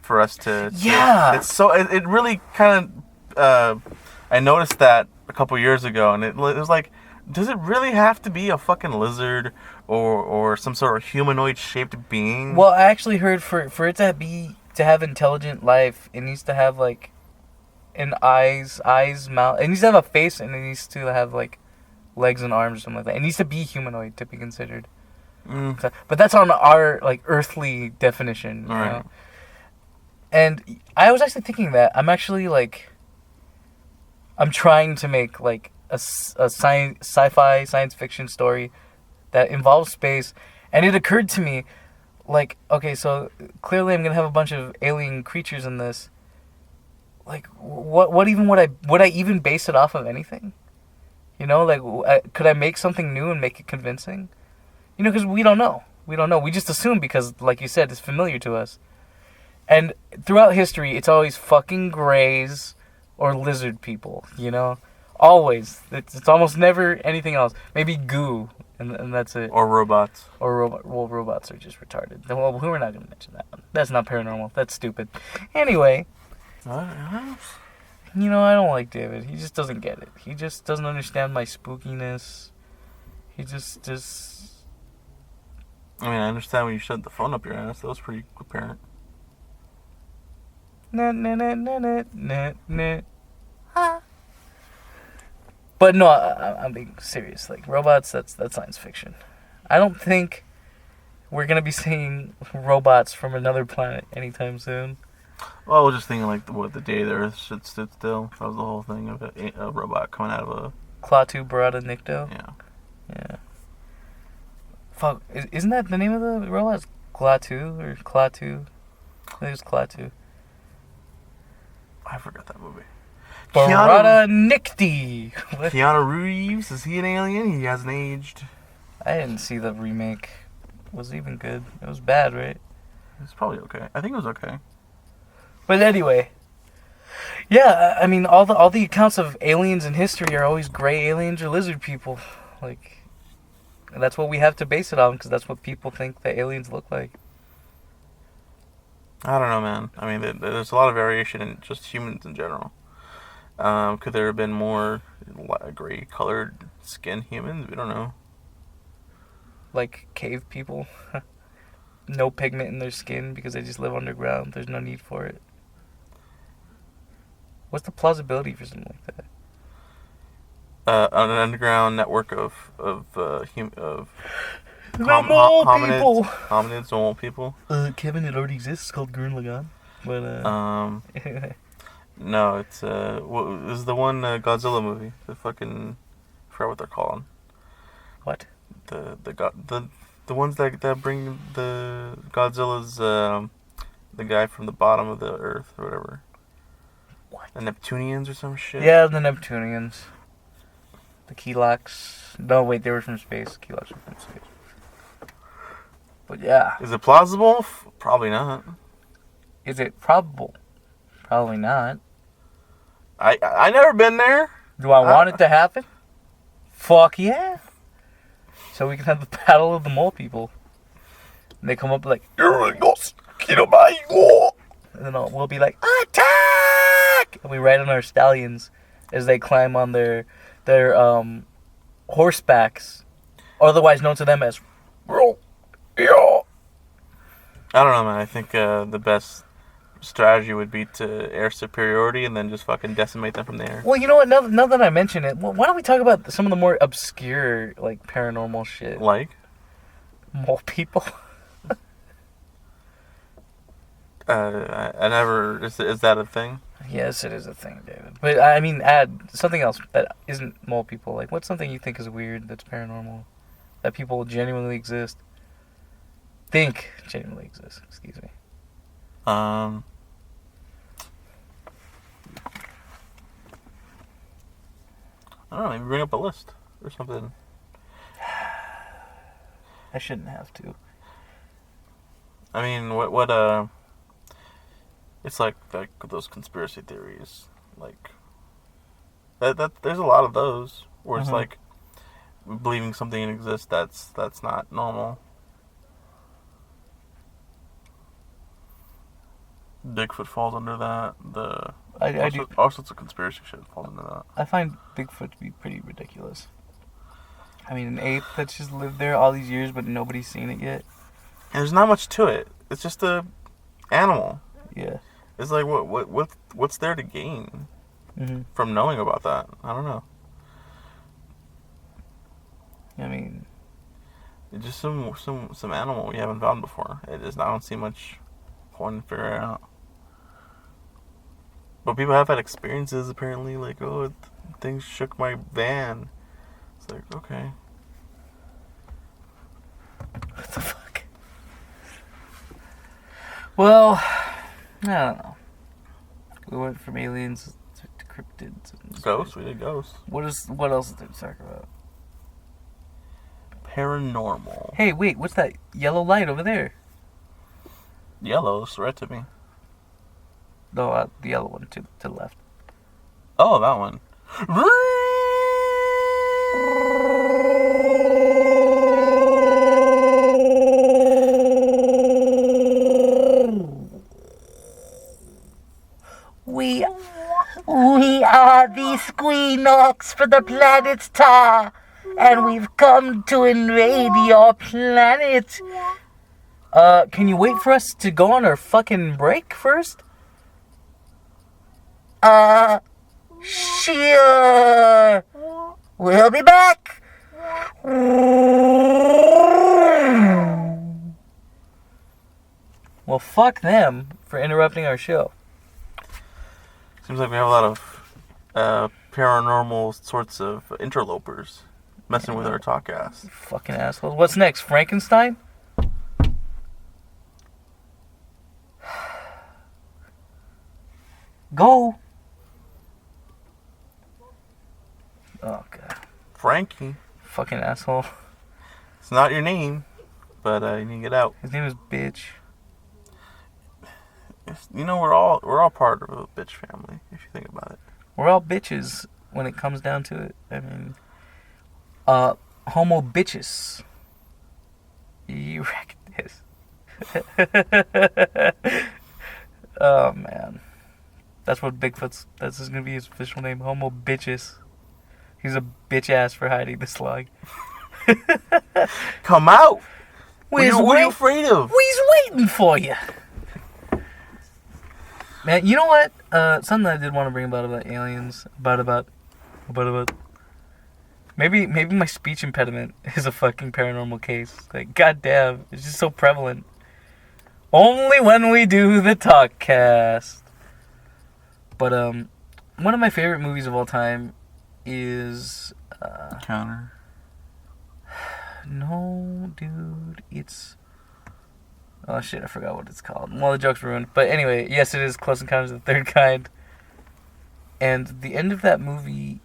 for us to. Yeah. It's so it really kind of. I noticed that a couple years ago, and it was like, does it really have to be a fucking lizard or some sort of humanoid shaped being? Well, I actually heard for it to have intelligent life, it needs to have like an eyes, mouth. It needs to have a face, and it needs to have like legs and arms or something like that. It needs to be humanoid to be considered. Mm. But that's on our like earthly definition, you Right. know? And I was actually thinking that I'm actually like I'm trying to make like a sci-fi science fiction story that involves space, and it occurred to me like, okay, so clearly I'm gonna have a bunch of alien creatures in this. Like, what even would I even base it off of anything? You know, like could I make something new and make it convincing? You know, because we don't know. We just assume because, like you said, it's familiar to us. And throughout history, it's always fucking greys or lizard people, you know? Always. It's almost never anything else. Maybe goo, and that's it. Or robots. Or robots are just retarded. Well, we're not going to mention that one. That's not paranormal. That's stupid. Anyway, you know, I don't like David. He just doesn't get it. He just doesn't understand my spookiness. He just... I mean, I understand when you shut the phone up your ass. That was pretty apparent. But no, I'm being serious. Like, robots, that's science fiction. I don't think we're going to be seeing robots from another planet anytime soon. Well, I was just thinking, like, the day the Earth stood still. That was the whole thing of a robot coming out of a... Klaatu Barada Nikto? Yeah. Yeah. Fuck, isn't that the name of the robot? It's Klaatu or Klaatu? I think it's Klaatu. I forgot that movie. Barada Nikti! Keanu Reeves, is he an alien? He hasn't aged. I didn't see the remake. Was it even good? It was bad, right? It's probably okay. I think it was okay. But anyway, yeah, I mean, all the accounts of aliens in history are always gray aliens or lizard people. Like, that's what we have to base it on, because that's what people think the aliens look like. I don't know, man. I mean, there's a lot of variation in just humans in general. Could there have been more gray-colored skin humans? We don't know. Like cave people. No pigment in their skin because they just live underground. There's no need for it. What's the plausibility for something like that? An underground network of The mole people! Hominids, mole people. Kevin, it already exists. It's called Gurren Lagann. But, No, it's, this is the one Godzilla movie. The fucking... I forgot what they're called. What? The ones that bring the Godzilla's, the guy from the bottom of the earth or whatever. What? The Neptunians or some shit? Yeah, the Neptunians. The Keylocks. No, wait, they were from space. Keylocks were from space. But yeah. Is it plausible? Probably not. Is it probable? Probably not. I never been there. Do I want it to happen? Fuck yeah. So we can have the battle of the mole people. And they come up like, and then we'll be like, attack! And we ride on our stallions as they climb on their horsebacks, otherwise known to them as I don't know, man. I think the best strategy would be to air superiority and then just fucking decimate them from the air. Well, you know what? Now that I mention it, why don't we talk about some of the more obscure, like, paranormal shit? Like? Mole people. I never... Is that a thing? Yes, it is a thing, David. But, I mean, add something else that isn't mole people. Like, what's something you think is weird that's paranormal? That people genuinely exist? Think genuinely exist. Excuse me. I don't know, maybe bring up a list or something. I shouldn't have to. I mean, it's like those conspiracy theories, like that there's a lot of those where it's like believing something exists that's not normal. Bigfoot falls under that. All sorts of conspiracy shit falls under that. I find Bigfoot to be pretty ridiculous. I mean, an ape that's just lived there all these years, but nobody's seen it yet. And there's not much to it. It's just a animal. Yeah. It's like what's there to gain from knowing about that? I don't know. I mean, it's just some animal we haven't found before. I don't see much point in figuring it out. But people have had experiences apparently, like, oh, things shook my van. It's like, okay. what the fuck? Well, I don't know. We went from aliens to cryptids. Ghosts? We did ghosts. What else is there to talk about? Paranormal. Hey, wait, what's that yellow light over there? Yellow, it's red to me. No, the yellow one to the left. Oh, that one. We are the Squeenox for the planet Star, and we've come to invade your planet. Can you wait for us to go on our fucking break first? Sure. We'll be back. Well, fuck them for interrupting our show. Seems like we have a lot of paranormal sorts of interlopers messing with our Talkcast. Fucking assholes. What's next? Frankenstein? Go. Oh, God. Frankie. Fucking asshole. It's not your name, but you need to get out. His name is Bitch. You know, we're all part of a bitch family, if you think about it. We're all bitches when it comes down to it. I mean, homo bitches. You reckon this? Oh, man. That's gonna be his official name, homo bitches. He's a bitch ass for hiding the slug. Come out! What We's are you afraid of? We's waiting for you. Man, you know what? Something I did want to bring about aliens. About. Maybe my speech impediment is a fucking paranormal case. Like, goddamn, it's just so prevalent. Only when we do the Talkcast. But one of my favorite movies of all time is Counter. No, dude, it's... Oh, shit, I forgot what it's called. Well, the joke's ruined. But anyway, yes, it is Close Encounters of the Third Kind. And the end of that movie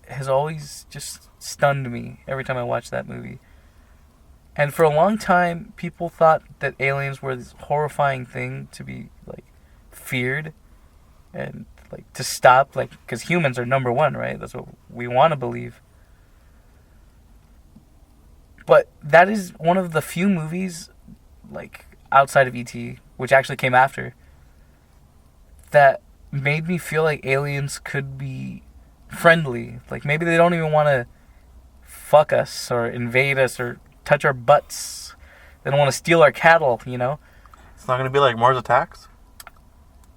has always just stunned me every time I watch that movie. And for a long time, people thought that aliens were this horrifying thing to be, like, feared and, like, to stop, like, because humans are number one, right? That's what we want to believe. But that is one of the few movies, like, outside of E.T., which actually came after, that made me feel like aliens could be friendly. Like, maybe they don't even want to fuck us or invade us or touch our butts. They don't want to steal our cattle, you know? It's not going to be like Mars Attacks?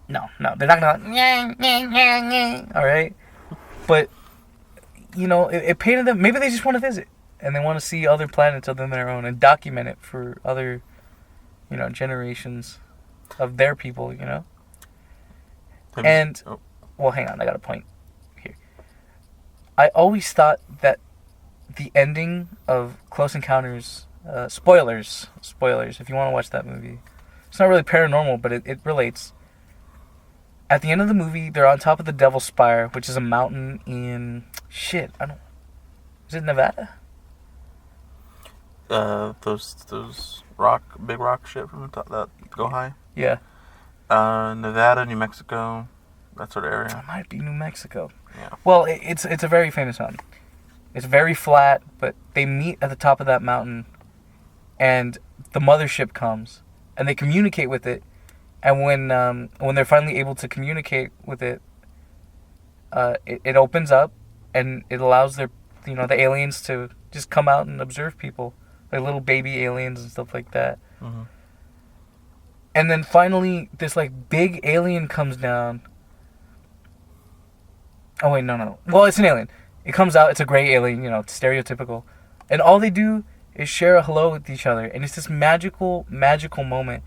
No, they're not gonna. All right, but you know, it painted them. Maybe they just want to visit and they want to see other planets other than their own and document it for other, you know, generations of their people. You know. Well, hang on, I got a point here. I always thought that the ending of Close Encounters, spoilers, if you want to watch that movie, it's not really paranormal, but it relates. At the end of the movie, they're on top of the Devil's Spire, which is a mountain in... Is it Nevada? Those big rock shit from the top that go high? Yeah. Nevada, New Mexico, that sort of area. It might be New Mexico. Yeah. Well, it's a very famous mountain. It's very flat, but they meet at the top of that mountain, and the mothership comes, and they communicate with it. And when they're finally able to communicate with it, it opens up, and it allows the aliens to just come out and observe people, like little baby aliens and stuff like that. Mm-hmm. And then finally, this like big alien comes down. Oh wait, no. Well, it's an alien. It comes out. It's a gray alien. You know, it's stereotypical. And all they do is share a hello with each other, and it's this magical moment.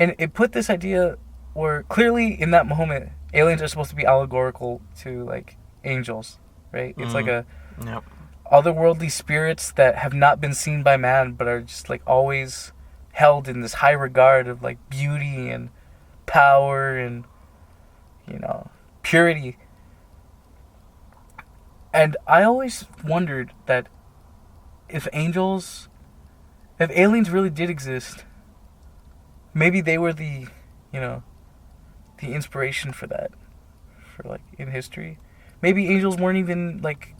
And it put this idea where clearly in that moment, aliens are supposed to be allegorical to like angels, right? It's like a otherworldly spirits that have not been seen by man, but are just like always held in this high regard of like beauty and power and, you know, purity. And I always wondered that if aliens really did exist, maybe they were the inspiration for that, for like in history. Maybe angels weren't even like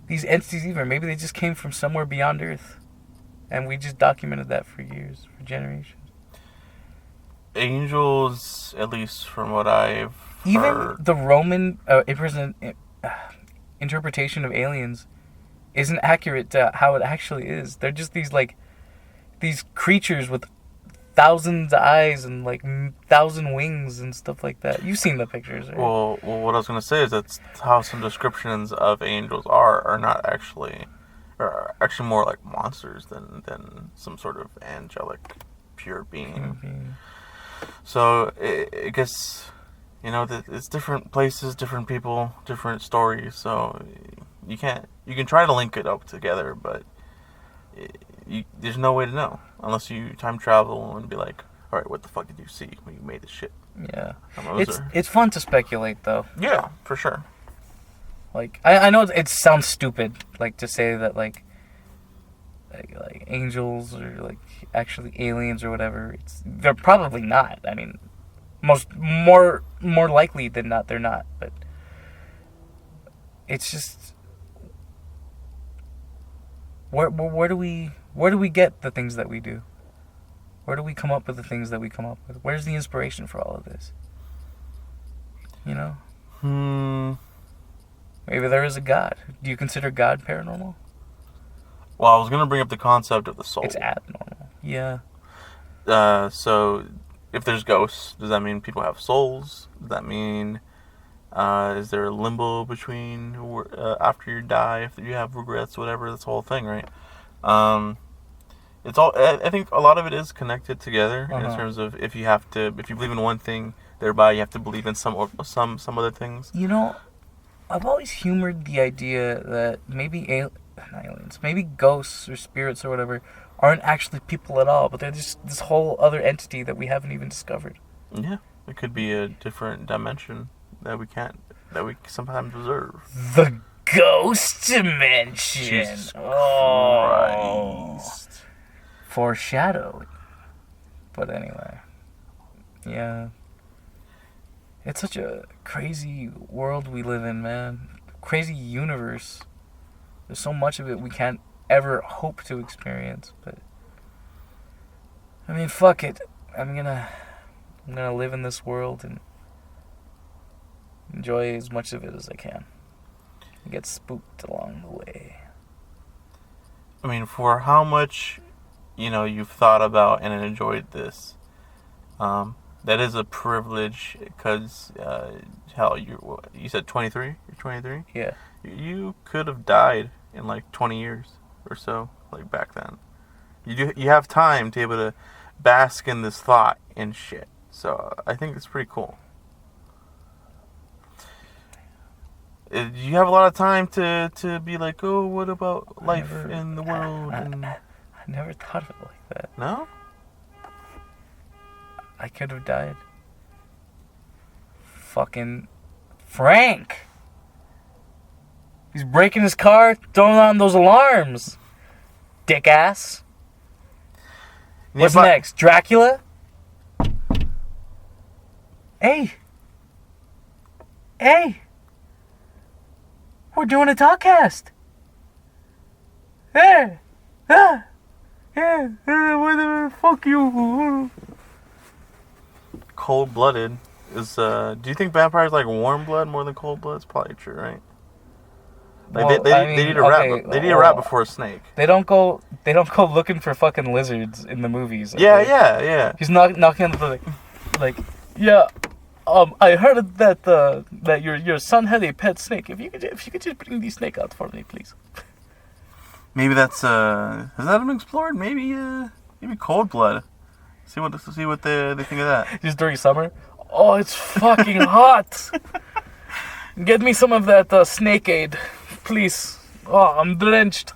these entities either. Maybe they just came from somewhere beyond Earth, and we just documented that for years, for generations. Angels, at least from what I've even heard, the Roman interpretation of aliens isn't accurate to how it actually is. They're just these creatures with thousands of eyes and like 1,000 wings and stuff like that. You've seen the pictures, right? Well, what I was gonna say is that's how some descriptions of angels are not actually, are actually more like monsters than some sort of angelic pure being. Mm-hmm. So I guess, you know, it's different places, different people, different stories. So you can try to link it up together, but there's no way to know unless you time travel and be like, all right, what the fuck did you see when you made this shit? Yeah, it's fun to speculate though. Yeah, for sure. Like I know it sounds stupid, like to say that like angels or like actually aliens or whatever. They're probably not. I mean, more likely than not, they're not. But it's just where do we get the things that we do? Where do we come up with the things that we come up with? Where's the inspiration for all of this? You know? Maybe there is a God. Do you consider God paranormal? Well, I was gonna bring up the concept of the soul. It's abnormal. Yeah. So if there's ghosts, does that mean people have souls? Does that mean is there a limbo between after you die, if you have regrets, whatever? This whole thing, right? It's all. I think a lot of it is connected together in terms of if you believe in one thing, thereby you have to believe in some other things. You know, I've always humored the idea that maybe aliens, maybe ghosts or spirits or whatever, aren't actually people at all, but they're just this whole other entity that we haven't even discovered. Yeah, it could be a different dimension that we can't that we sometimes observe. The ghost dimension. Jesus Oh. Christ. Foreshadowing. But anyway. Yeah. It's such a crazy world we live in, man. Crazy universe. There's so much of it we can't ever hope to experience, but I mean, fuck it. I'm gonna live in this world and enjoy as much of it as I can. And get spooked along the way. I mean, for how much, you've thought about and enjoyed this, that is a privilege, because, hell, you said 23? You're 23? Yeah. You could have died in like 20 years or so, like back then. You have time to be able to bask in this thought and shit. So I think it's pretty cool. You have a lot of time to be like, oh, what about life in the world? I never thought of it like that. No? I could have died. Fucking Frank! He's breaking his car, throwing on those alarms. Dick ass. What's next? Dracula? Hey! We're doing a Talkcast! Hey! Whatever, fuck you! Cold-blooded is, do you think vampires like warm blood more than cold blood? It's probably true, right? Like they need a rat. They need a rat before a snake. They don't go looking for fucking lizards in the movies. Okay? Yeah. He's knocking on the door, like, yeah. I heard that your son had a pet snake. If you could just bring the snake out for me, please. Maybe that's has that been explored? Maybe cold blood. See what they think of that. Just during summer. Oh, it's fucking hot. Get me some of that snake aid, please. Oh, I'm drenched.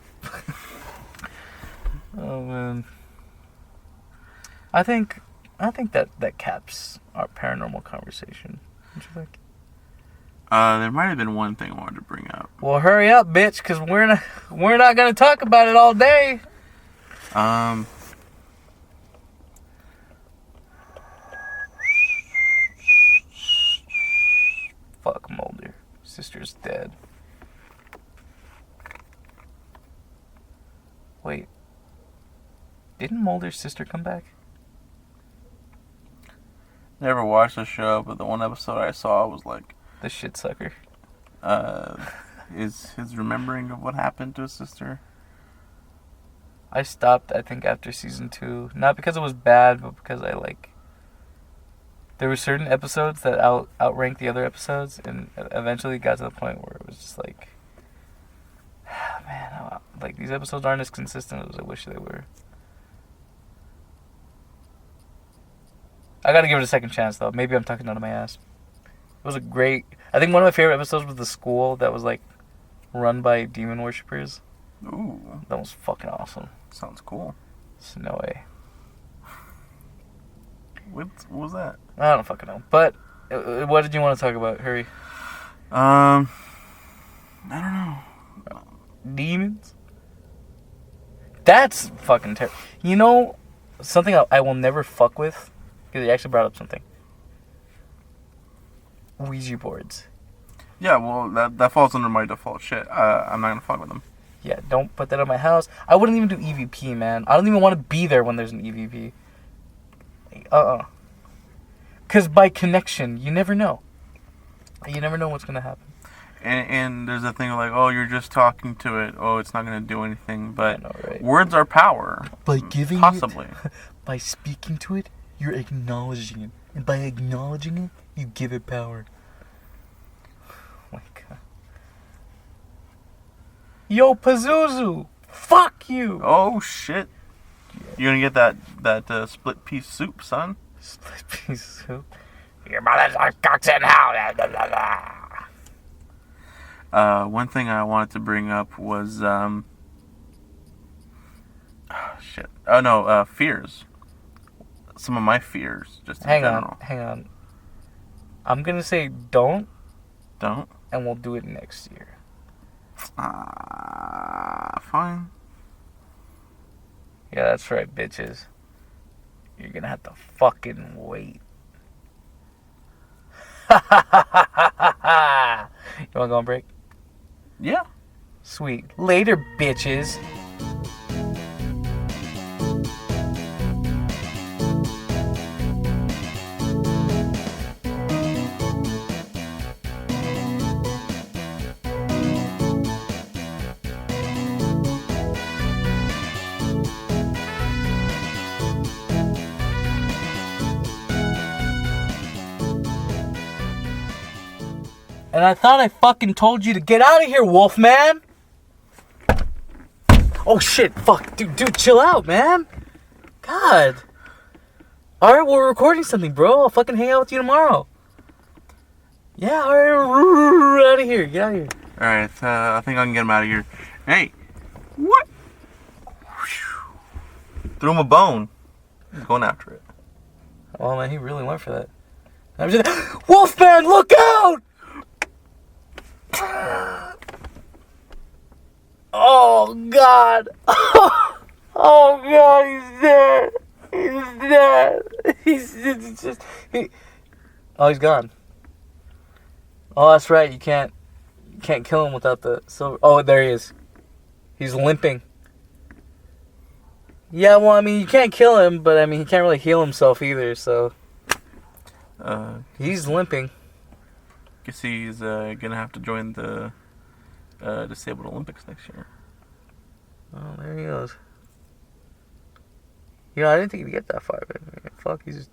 Oh man. I think that caps our paranormal conversation. Don't you think? There might have been one thing I wanted to bring up. Well, hurry up, bitch, because we're not gonna talk about it all day. Fuck Mulder. Sister's dead. Wait. Didn't Mulder's sister come back? Never watched the show, but the one episode I saw was like The shit sucker. is his remembering of what happened to his sister. I stopped, I think, after season 2. Not because it was bad, but because there were certain episodes that outranked the other episodes, and eventually got to the point where it was just like, man, like, these episodes aren't as consistent as I wish they were. I gotta give it a second chance, though. Maybe I'm talking out of my ass. It was I think one of my favorite episodes was the school that was, like, run by demon worshippers. Ooh. That was fucking awesome. Sounds cool. There's no way. What was that? I don't fucking know. But, what did you want to talk about? Hurry. I don't know. Demons? That's fucking terrible. You know, something I will never fuck with, because you actually brought up something. Ouija boards. Yeah, well, that falls under my default shit. I'm not gonna fuck with them. Yeah, don't put that in my house. I wouldn't even do EVP, man. I don't even want to be there when there's an EVP. Because by connection, you never know. You never know what's going to happen. And there's a thing like, oh, you're just talking to it. Oh, it's not going to do anything. But I know, right? Words are power. By giving possibly. By speaking to it, you're acknowledging it. And by acknowledging it, you give it power. Oh my god. Yo, Pazuzu! Fuck you! Oh, shit. You're going to get that split piece soup, son. Split piece soup? Your mother's like cocks in hell! One thing I wanted to bring up was, fears. Some of my fears, just in general. Hang on. I'm gonna say don't, Don't. and we'll do it next year. Fine. Yeah, that's right, bitches. You're gonna have to fucking wait. You wanna go on break? Yeah. Sweet. Later, bitches. And I thought I fucking told you to get out of here, Wolfman! Oh shit, fuck. Dude, chill out, man. God. Alright, we're recording something, bro. I'll fucking hang out with you tomorrow. Yeah, alright, out of here. Get out of here. Alright, I think I can get him out of here. Hey! What? Threw him a bone. He's going after it. Oh man, he really went for that. I'm just, Wolfman, look out! Oh god! Oh god, he's dead! He's dead! He's just Oh, he's gone. Oh, that's right. You can't kill him without the silver. Oh, there he is. He's limping. Yeah, well, I mean, you can't kill him, but I mean, he can't really heal himself either. So he's limping. Guess he's gonna have to join the disabled Olympics next year. Oh, there he goes. You know, I didn't think he'd get that far, but fuck, he's just...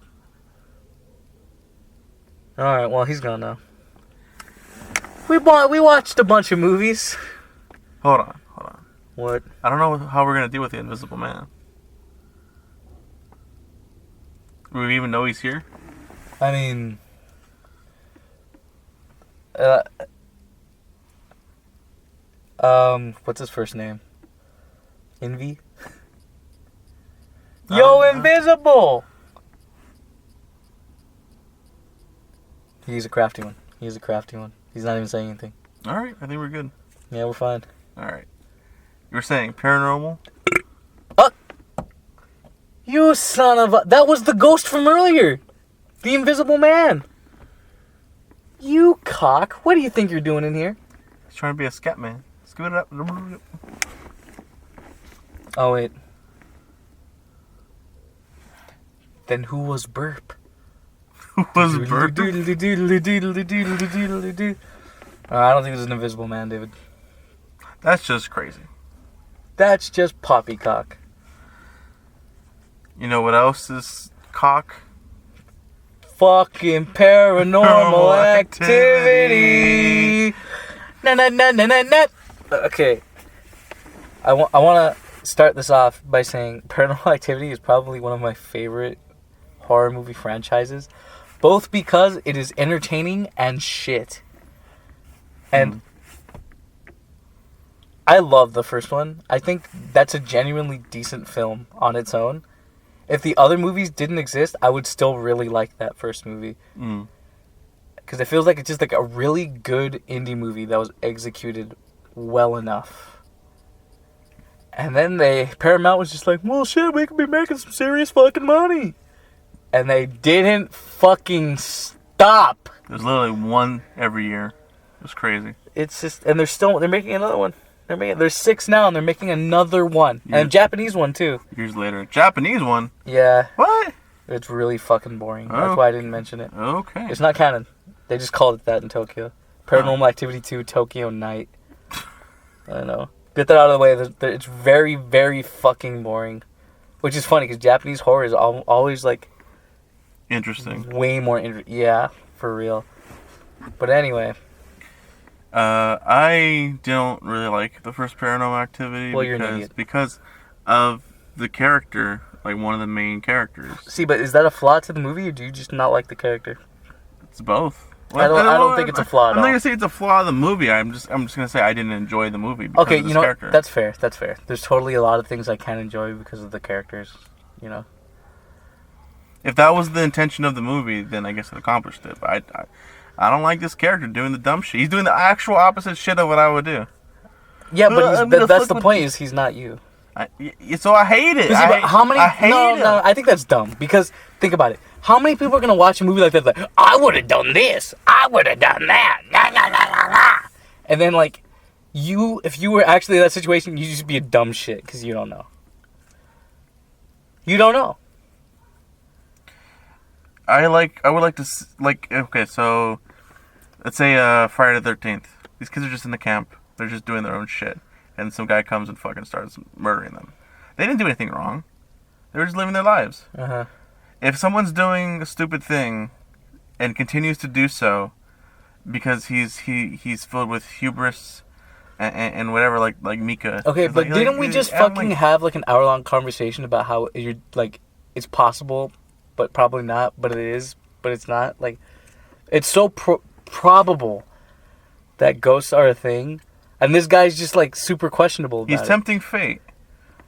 Alright, well, he's gone now. We watched a bunch of movies. Hold on. What? I don't know how we're gonna deal with the Invisible Man. Do we even know he's here? I mean... what's his first name? Envy? Yo, Invisible! He's a crafty one. He's not even saying anything. Alright, I think we're good. Yeah, we're fine. Alright. You were saying paranormal? You son of a... That was the ghost from earlier! The Invisible Man! You cock. What do you think you're doing in here? He's trying to be a scat man. Scoot it up. Oh, wait. Then who was Burp? Who was Burp? I don't think it was an Invisible Man, David. That's just crazy. That's just poppycock. You know what else is cock? Fucking Paranormal Activity. Na. Okay. I want to start this off by saying Paranormal Activity is probably one of my favorite horror movie franchises, both because it is entertaining and shit. And I love the first one. I think that's a genuinely decent film on its own. If the other movies didn't exist, I would still really like that first movie. Because it feels like it's just like a really good indie movie that was executed well enough. And then Paramount was just like, well, shit, we could be making some serious fucking money. And they didn't fucking stop. There's literally one every year. It was crazy. It's just, and they're making another one. There's 6 now, and they're making another one. And a Japanese one, too. Years later. Japanese one? Yeah. What? It's really fucking boring. That's why I didn't mention it. Okay. It's not canon. They just called it that in Tokyo. Paranormal Activity 2 Tokyo Night. I don't know. Get that out of the way. It's very, very fucking boring. Which is funny, because Japanese horror is always, like... Interesting. Way more yeah, for real. But anyway... I don't really like the first Paranormal Activity. Well, you're an idiot. Because of the character, like one of the main characters. See, but is that a flaw to the movie, or do you just not like the character? It's both. Well, I don't think it's a flaw at all. I'm not gonna say it's a flaw of the movie. I'm just gonna say I didn't enjoy the movie because of this character. That's fair. There's totally a lot of things I can enjoy because of the characters. You know. If that was the intention of the movie, then I guess it accomplished it. But I don't like this character doing the dumb shit. He's doing the actual opposite shit of what I would do. Yeah, but I'm gonna that's fuck the with point. Is he's not you. So I hate it. But how many? I hate no, him. no. I think that's dumb because think about it. How many people are gonna watch a movie like that? Like, I would have done this. I would have done that. Nah, nah, nah, nah, nah. And then like, if you were actually in that situation, you'd just be a dumb shit because you don't know. You don't know. I would like to okay, so let's say Friday the 13th. These kids are just in the camp. They're just doing their own shit, and some guy comes and fucking starts murdering them. They didn't do anything wrong. They were just living their lives. If someone's doing a stupid thing and continues to do so because he's filled with hubris and whatever, like Mika. Okay, but didn't we just fucking have like an hour-long conversation about how you're like it's possible, but probably not, but it is, but it's not. Like, it's so probable that ghosts are a thing, and this guy's just like super questionable about He's it. tempting fate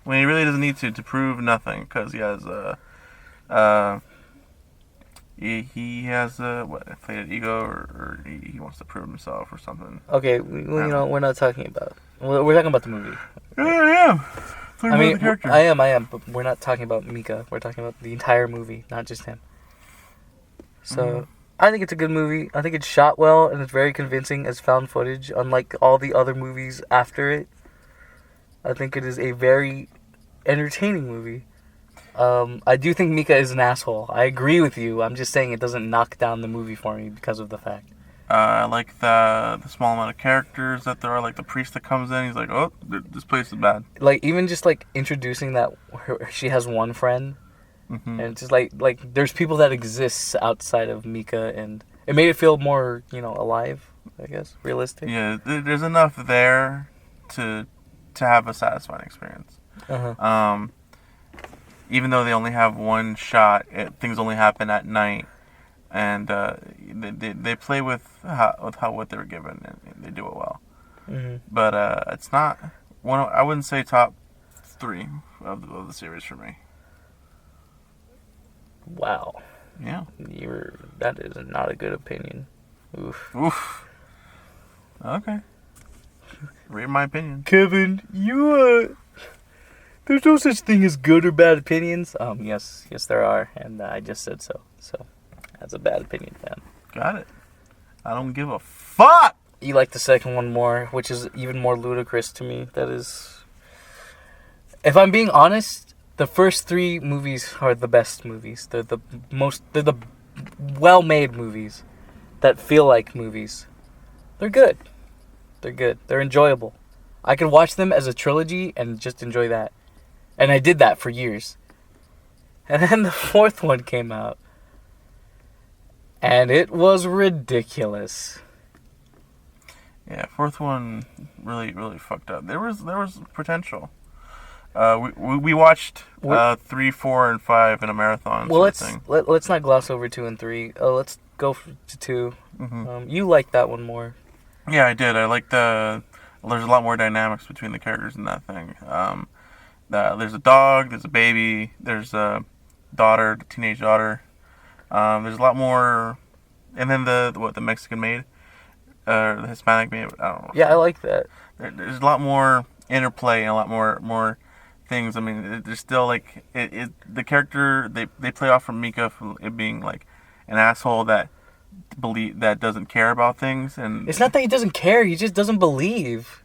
when he really doesn't need to prove nothing because he has he has what, inflated ego or he wants to prove himself or something. Okay, we're not talking about. We're talking about the movie. Yeah, I am. I mean, I am, but we're not talking about Mika. We're talking about the entire movie, not just him. So, I think it's a good movie. I think it's shot well, and it's very convincing as found footage, unlike all the other movies after it. I think it is a very entertaining movie. I do think Mika is an asshole. I agree with you. I'm just saying it doesn't knock down the movie for me because of the fact. I like the small amount of characters that there are, like the priest that comes in. He's like, oh, this place is bad. Like, even just, like, introducing that she has one friend. Mm-hmm. And it's just, like, there's people that exist outside of Mika. And it made it feel more, alive, I guess. Realistic. Yeah, there's enough there to have a satisfying experience. Even though they only have one shot, things only happen at night. And they play with what they were given, and they do it well. But it's not one. I wouldn't say top 3 of the series for me. Wow. Yeah. That is not a good opinion. Oof. Okay. Read my opinion. Kevin, there's no such thing as good or bad opinions. Yes there are, and I just said so. So. That's a bad opinion, man. Got it. I don't give a fuck! You like the second one more, which is even more ludicrous to me. That is... If I'm being honest, the first 3 movies are the best movies. They're the well-made movies that feel like movies. They're good. They're enjoyable. I could watch them as a trilogy and just enjoy that. And I did that for years. And then the 4th one came out. And it was ridiculous. Yeah, 4th one really fucked up. There was potential. We watched 3, 4, and 5 in a marathon. Well, let's not gloss over 2 and 3. Let's go to 2. You liked that one more. Yeah, I did. I liked there's a lot more dynamics between the characters in that thing. There's a dog. There's a baby. There's a daughter, the teenage daughter. There's a lot more, and then the Mexican maid, the Hispanic maid. I don't know. Yeah, I like that. There's a lot more interplay and a lot more things. I mean, there's still like the character they play off from Mika from it being like an asshole that doesn't care about things, and it's not that he doesn't care. He just doesn't believe.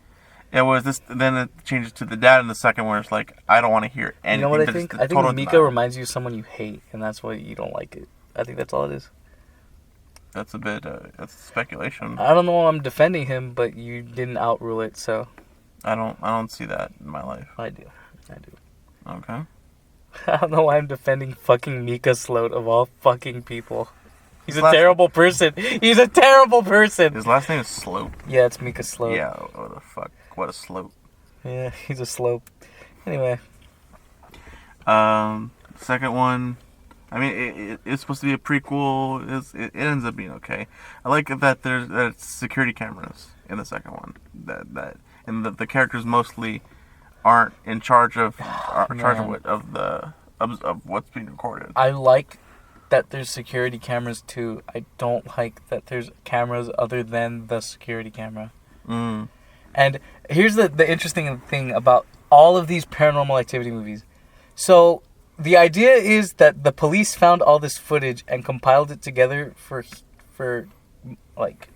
It was this. Then it changes to the dad in the second one. It's like I don't want to hear anything. You know what I think? I think Mika reminds you of someone you hate, and that's why you don't like it. I think that's all it is. That's a bit. That's speculation. I don't know why I'm defending him, but you didn't outrule it, so. I don't see that in my life. I do. Okay. I don't know why I'm defending fucking Mika Sloat of all fucking people. He's a terrible person. He's a terrible person. His last name is Sloat. Yeah, it's Mika Sloat. Yeah. What the fuck? What a slope. Yeah, he's a slope. Anyway. Second one. I mean, it's supposed to be a prequel. It ends up being okay. I like that there's security cameras in the second one. And the characters mostly aren't in charge of what's being recorded. I like that there's security cameras too. I don't like that there's cameras other than the security camera. Mm. And here's the interesting thing about all of these Paranormal Activity movies. So the idea is that the police found all this footage and compiled it together for like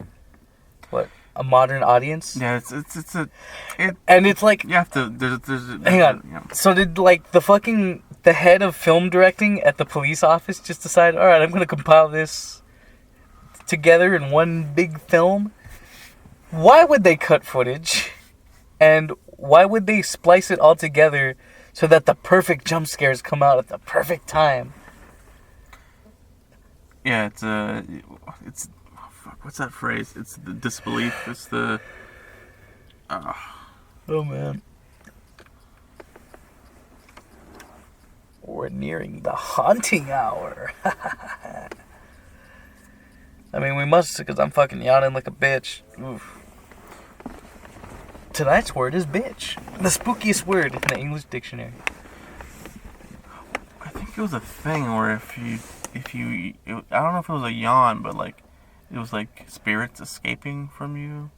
what, a modern audience. Yeah, And it's like, you have to. There's hang on. Yeah. So did like the head of film directing at the police office just decide, all right, I'm gonna compile this together in one big film? Why would they cut footage? And why would they splice it all together so that the perfect jump scares come out at the perfect time? Yeah, it's oh, fuck, what's that phrase? It's the disbelief. It's the. Oh man. We're nearing the haunting hour. I mean, we must, because I'm fucking yawning like a bitch. Oof. Tonight's word is bitch. The spookiest word in the English dictionary. I think it was a thing where if you, I don't know if it was a yawn, but like, it was like spirits escaping from you.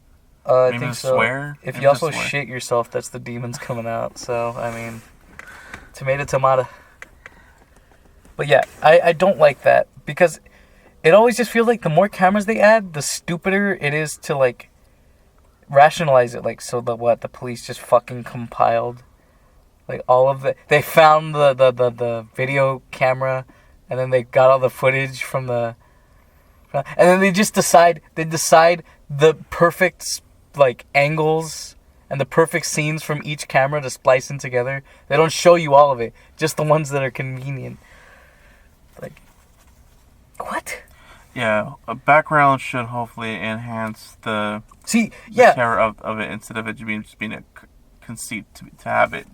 I Maybe think a so. swear? If Maybe you a also swear. shit yourself, that's the demons coming out. So, I mean, tomato. But yeah, I don't like that because it always just feels like the more cameras they add, the stupider it is to like rationalize it. Like, so the police just fucking compiled like all of they found the video camera, and then they got all the footage from the, and then they decide the perfect like angles and the perfect scenes from each camera to splice in together. They don't show you all of it, just the ones that are convenient. Like, what? Yeah, a background should hopefully enhance the terror of it instead of it just being a conceit to have it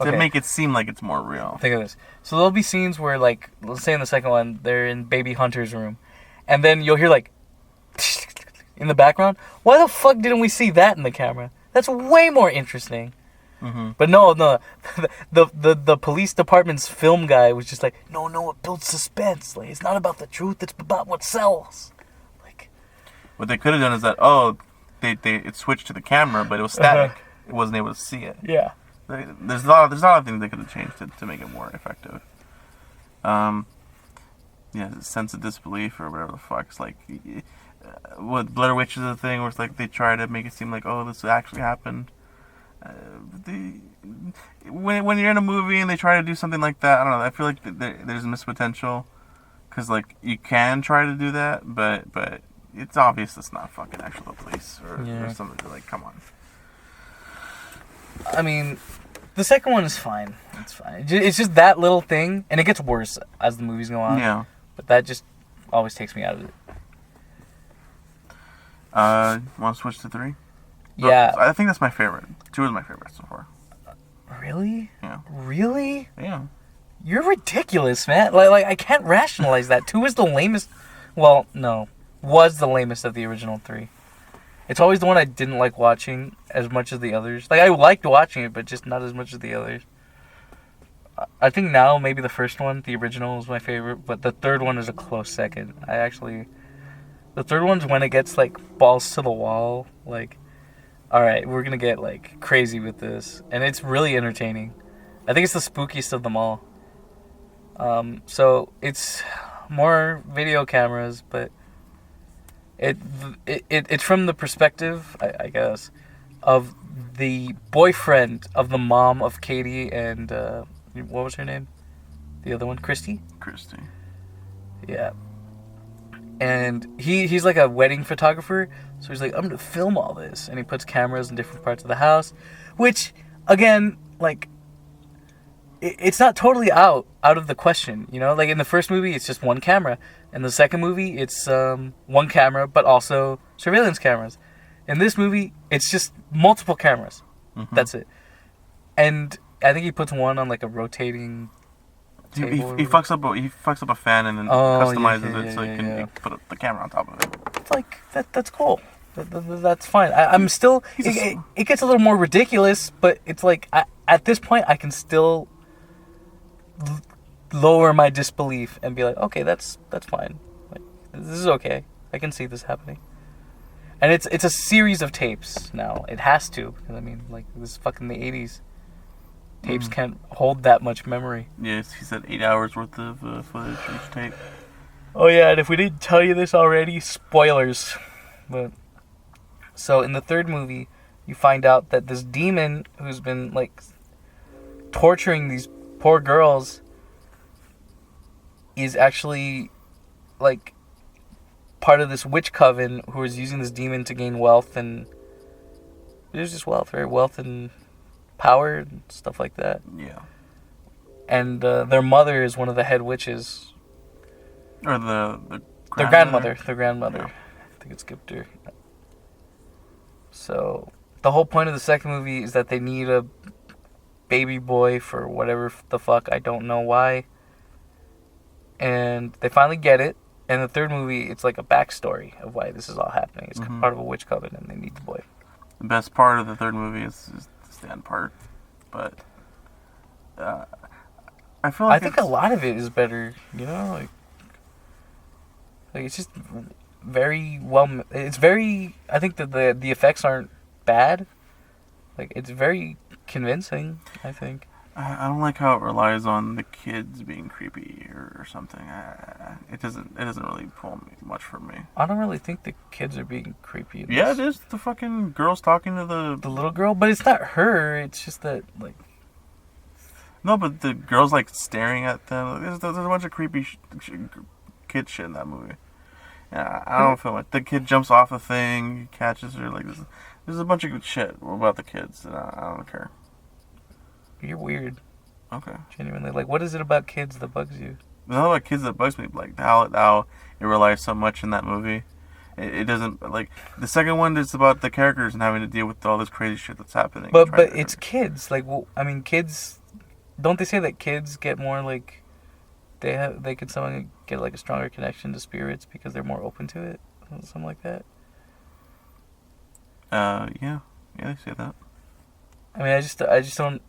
to make it seem like it's more real. Think of this. So there'll be scenes where, like, let's say in the second one, they're in Baby Hunter's room, and then you'll hear like in the background. Why the fuck didn't we see that in the camera? That's way more interesting. Mm-hmm. But no, the police department's film guy was just like, no, it builds suspense. Like, it's not about the truth; it's about what sells. Like, what they could have done is that it switched to the camera, but it was static. It wasn't able to see it. yeah. There's a lot of things they could have changed to make it more effective. The sense of disbelief or whatever the fuck. It's like, what Blair Witch is a thing where it's like they try to make it seem like, oh, this actually happened. When you're in a movie and they try to do something like that, I don't know. I feel like there's missed potential because like you can try to do that, but it's obvious it's not fucking actual police or something. Like, come on. I mean, the second one is fine. It's fine. It's just that little thing, and it gets worse as the movies go on. Yeah. But that just always takes me out of it. Want to switch to 3? Yeah. I think that's my favorite. 2 is my favorite so far. Really? Yeah. Really? Yeah. You're ridiculous, man. Like I can't rationalize that. 2 is the lamest. Well, no, was the lamest of the original 3. It's always the one I didn't like watching as much as the others. Like, I liked watching it, but just not as much as the others. I think now maybe the first one, the original, is my favorite, but the third one is a close second. The third one's when it gets like balls to the wall. Like, all right, we're gonna get like crazy with this, and it's really entertaining. I think it's the spookiest of them all. So it's more video cameras, but it's from the perspective, I guess, of the boyfriend of the mom of Katie and what was her name? The other one, Christy. Yeah. And he's like a wedding photographer, so he's like, I'm gonna film all this, and he puts cameras in different parts of the house, which again, like, it's not totally out of the question, you know. Like in the first movie, it's just one camera. In the second movie, it's one camera, but also surveillance cameras. In this movie, it's just multiple cameras. Mm-hmm. That's it. And I think he puts one on like a rotating table. He fucks up a fan and then customizes it so he can put the camera on top of it. It's like that's cool. That's fine. I'm still. It gets a little more ridiculous, but it's like at this point I can still lower my disbelief and be like, okay, that's fine. Like, this is okay. I can see this happening. And it's a series of tapes now. It has to. Because, I mean, like, this is fucking the 80s. Tapes can't hold that much memory. Yes, he said 8 hours worth of footage each tape. Oh, yeah, and if we didn't tell you this already, spoilers. But so, in the third movie, you find out that this demon who's been, like, torturing these poor girls is actually, like, part of this witch coven who is using this demon to gain wealth, and there's just wealth, right? Wealth and power and stuff like that. Yeah. And their mother is one of the head witches. Or the Their grandmother. Yeah. I think it skipped her. So the whole point of the second movie is that they need a baby boy for whatever the fuck. I don't know why. And they finally get it. And the third movie, it's like a backstory of why this is all happening. It's part of a witch coven, and they need the boy. The best part of the third movie is the stand part, but I feel like I think a lot of it is better, you know, like it's just very well. It's very. I think that the effects aren't bad. Like, it's very convincing, I think. I don't like how it relies on the kids being creepy or something. It doesn't really pull me much for me. I don't really think the kids are being creepy. Yeah, it is. The fucking girl's talking to the little girl, but it's not her. It's just that, like... No, but the girl's, like, staring at them. There's a bunch of creepy kid shit in that movie. Yeah, I don't feel like... The kid jumps off a thing, catches her, like... There's a bunch of good shit about the kids, and I don't care. You're weird. Okay. Genuinely. Like, what is it about kids that bugs you? There's not about kids that bugs me. Like, how it relies so much in that movie. It doesn't, like... The second one is about the characters and having to deal with all this crazy shit that's happening. But it's kids. Like, well, I mean, kids... Don't they say that kids get more, like... They can somehow get, like, a stronger connection to spirits because they're more open to it? Something like that? Yeah. Yeah, they say that. I mean, I just don't...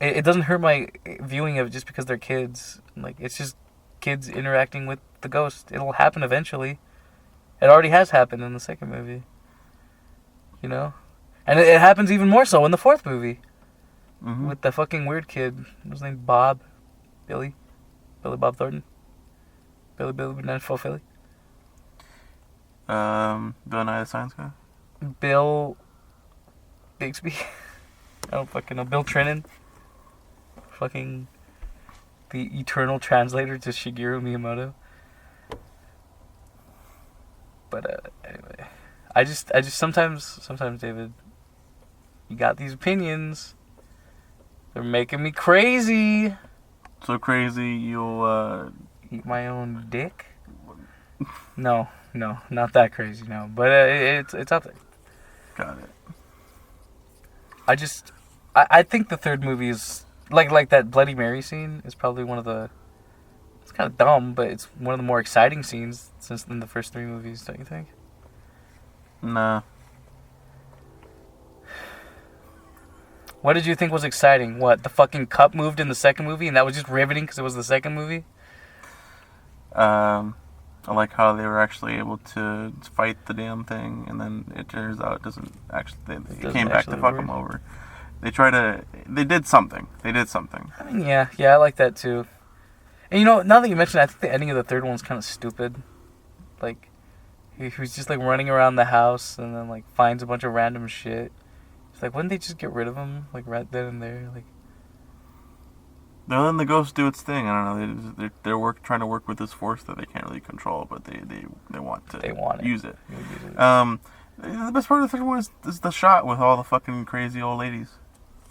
It doesn't hurt my viewing of it just because they're kids. Like, it's just kids interacting with the ghost. It'll happen eventually. It already has happened in the second movie. You know? And it happens even more so in the fourth movie. Mm-hmm. With the fucking weird kid. What was his name? Bob? Billy Bob Thornton? Billy Banana Philly? Bill Nye the Science Guy? Bill Bixby? I don't fucking know. Bill Trinan? Fucking the eternal translator to Shigeru Miyamoto. But anyway, I just sometimes David, you got these opinions. They're making me crazy. So crazy you'll Eat my own dick? No, not that crazy. No, but it's out there. Got it. I think the third movie is. Like that Bloody Mary scene is probably one of the... It's kind of dumb, but it's one of the more exciting scenes since in the first three movies, don't you think? Nah. What did you think was exciting? What, the fucking cup moved in the second movie and that was just riveting because it was the second movie? I like how they were actually able to fight the damn thing, and then it turns out it doesn't actually... It came back to fuck them over. They did something. I mean, yeah, I like that too. And you know, now that you mention it, I think the ending of the third one's kind of stupid. Like, he was just like running around the house and then like finds a bunch of random shit. It's like, wouldn't they just get rid of him like right then and there? Like, they're letting the ghost do its thing. I don't know. They're trying to work with this force that they can't really control, but they want to use it. The best part of the third one is the shot with all the fucking crazy old ladies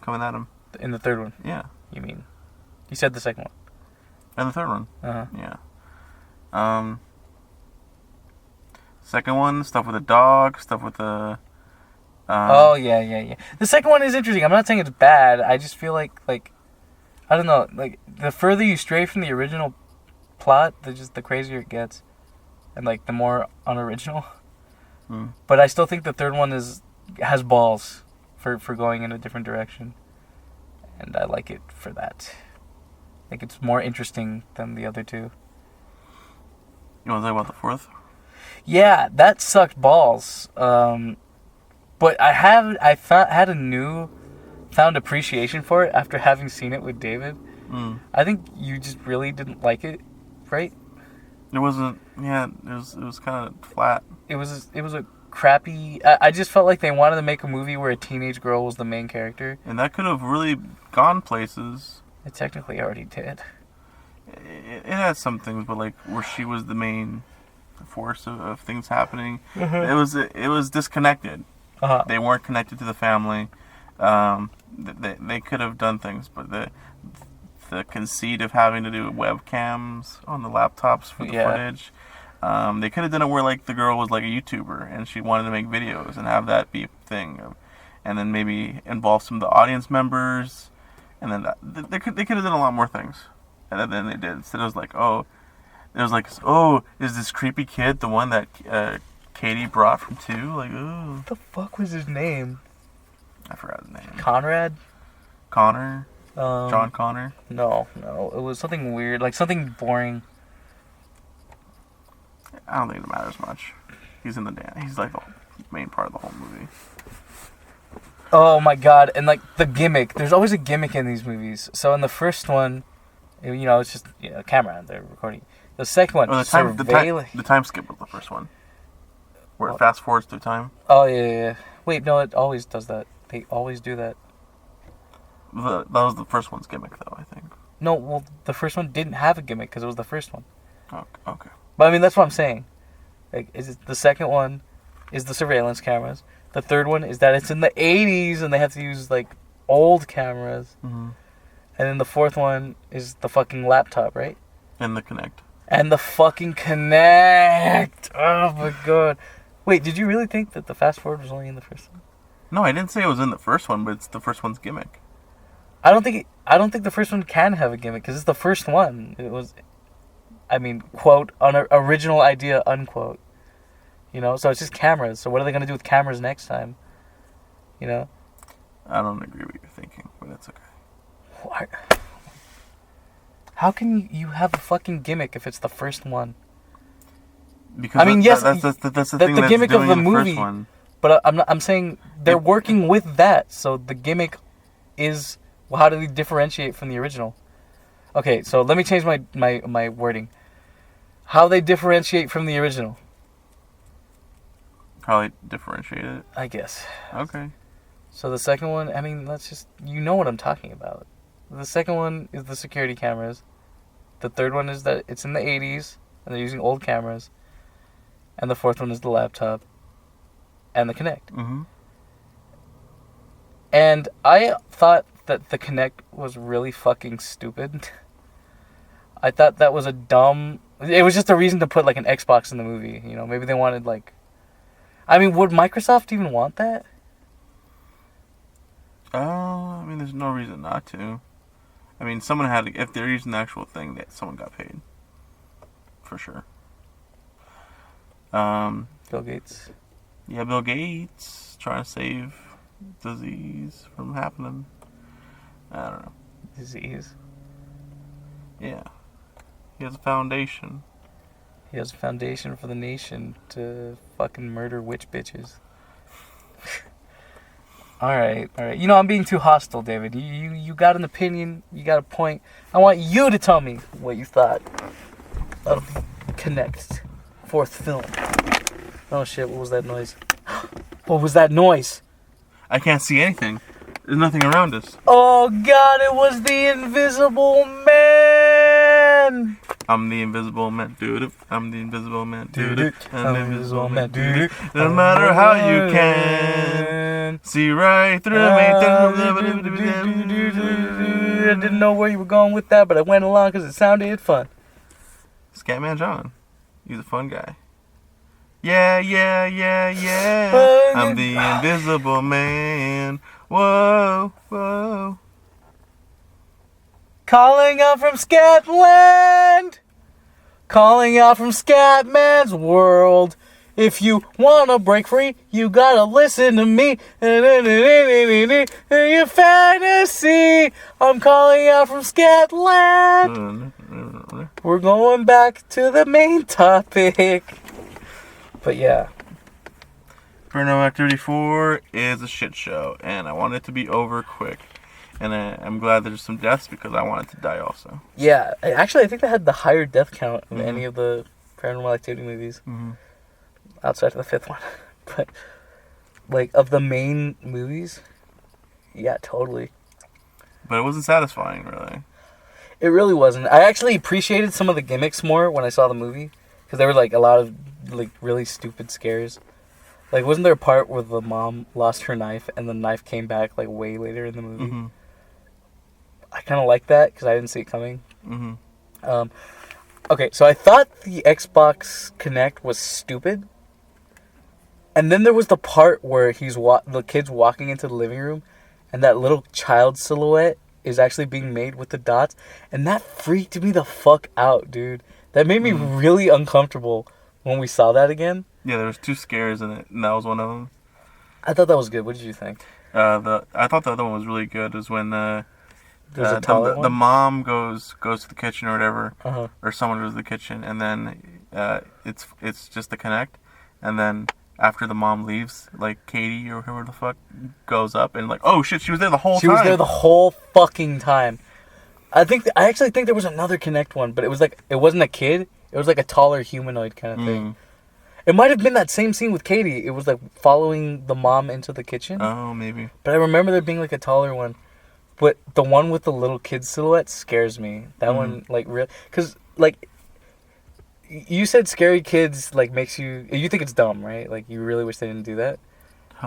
coming at him. In the third one? Yeah. You mean? You said the second one. And the third one. Uh-huh. Yeah. Second one, stuff with the dog, stuff with the... oh, yeah. The second one is interesting. I'm not saying it's bad. I just feel like, I don't know, like, the further you stray from the original plot, the crazier it gets. And, like, the more unoriginal. Mm. But I still think the third one has balls for going in a different direction. And I like it for that. Like, it's more interesting than the other two. You want to talk about the fourth? Yeah, that sucked balls. But I had a found appreciation for it after having seen it with David. I think you just really didn't like it, right? It wasn't. Yeah, it was kind of flat. It was a crappy. I just felt like they wanted to make a movie where a teenage girl was the main character. And that could have really gone places. It technically already did. It had some things, but like where she was the main force of things happening, it was disconnected. They weren't connected to the family. They could have done things, but the conceit of having to do webcams on the laptops for the footage. They could have done it where like the girl was like a YouTuber and she wanted to make videos and have that be a thing, and then maybe involve some of the audience members, and then they could have done a lot more things, and then they did. Instead, it was like, is this creepy kid the one that Katie brought from 2? Like, oh, What the fuck was his name? I forgot his name. Conrad? Connor. John Connor. No, it was something weird, like something boring. I don't think it matters much. He's in the dance. He's like the main part of the whole movie. Oh my god, and like the gimmick. There's always a gimmick in these movies. So in the first one, it's just a camera they're recording. The second one, the time skip was the first one. Where it fast forwards through time. Oh yeah. Wait, no, it always does that. They always do that. That was the first one's gimmick, though, I think. No, well, the first one didn't have a gimmick because it was the first one. Okay. But I mean, that's what I'm saying. Like, the second one is the surveillance cameras. The third one is that it's in the 80s and they have to use like old cameras. Mm-hmm. And then the fourth one is the fucking laptop, right? And the Kinect. And the fucking Kinect. Oh my god. Wait, did you really think that the fast forward was only in the first one? No, I didn't say it was in the first one, but it's the first one's gimmick. I don't think the first one can have a gimmick because it's the first one. It was, quote, an original idea, unquote. So it's just cameras. So what are they gonna do with cameras next time? I don't agree with your thinking, but that's okay. What? How can you have a fucking gimmick if it's the first one? Because that's the thing the that's gimmick doing of the in movie. First one. But I'm saying they're working with that. So the gimmick is, well, how do they differentiate from the original? Okay, so let me change my wording. How they differentiate from the original? How they differentiate it? I guess. Okay. So the second one, let's just, what I'm talking about. The second one is the security cameras. The third one is that it's in the 80s and they're using old cameras. And the fourth one is the laptop and the Kinect. Mm-hmm. And I thought that the Kinect was really fucking stupid. I thought that was it was just a reason to put like an Xbox in the movie. Maybe they wanted like, would Microsoft even want that? There's no reason not to. Someone had to, if they're using the actual thing, that someone got paid. For sure. Bill Gates. Yeah, Bill Gates trying to save disease from happening. I don't know. Disease. Yeah. He has a foundation. He has a foundation for the nation to fucking murder witch bitches. Alright. I'm being too hostile, David. You got an opinion, you got a point. I want you to tell me what you thought of Kinect, fourth film. Oh shit, what was that noise? What was that noise? I can't see anything. There's nothing around us. Oh god, it was the Invisible Man! I'm the Invisible Man, dude. I'm the Invisible Man, dude. I'm the Invisible Man, dude. No matter how you can see right through me. I didn't know where you were going with that, but I went along because it sounded fun. Scatman John. He's a fun guy. Yeah. I'm the Invisible Man. Whoa. Calling out from Scatland. Calling out from Scatman's world. If you wanna break free, you gotta listen to me. Your fantasy. I'm calling out from Scatland. We're going back to the main topic. But yeah. Paranormal Activity 4 is a shit show, and I want it to be over quick. And I'm glad there's some deaths because I want it to die also. Yeah, actually, I think they had the higher death count of any of the Paranormal Activity movies. Outside of the fifth one. But, like, of the main movies, yeah, totally. But it wasn't satisfying, really. It really wasn't. I actually appreciated some of the gimmicks more when I saw the movie. Because there were, like, a lot of, like, really stupid scares. Like, wasn't there a part where the mom lost her knife and the knife came back, like, way later in the movie? I kind of like that because I didn't see it coming. Okay, so I thought the Xbox Kinect was stupid. And then there was the part where the kid's walking into the living room and that little child silhouette is actually being made with the dots. And that freaked me the fuck out, dude. That made me really uncomfortable when we saw that again. Yeah, there was 2 scares in it, and that was one of them. I thought that was good. What did you think? I thought the other one was really good. It was when There's a taller one? the mom goes to the kitchen or whatever, or someone goes to the kitchen, and then it's just the Kinect, and then after the mom leaves, like Katie or whoever the fuck goes up and like, oh shit, she was there the whole time. She was there the whole fucking time. I actually think there was another Kinect one, but it wasn't a kid. It was like a taller humanoid kind of thing. It might have been that same scene with Katie. It was like following the mom into the kitchen. Oh, maybe. But I remember there being like a taller one. But the one with the little kid silhouette scares me. That one, like, real, because like you said, scary kids like makes you think it's dumb, right? Like you really wish they didn't do that.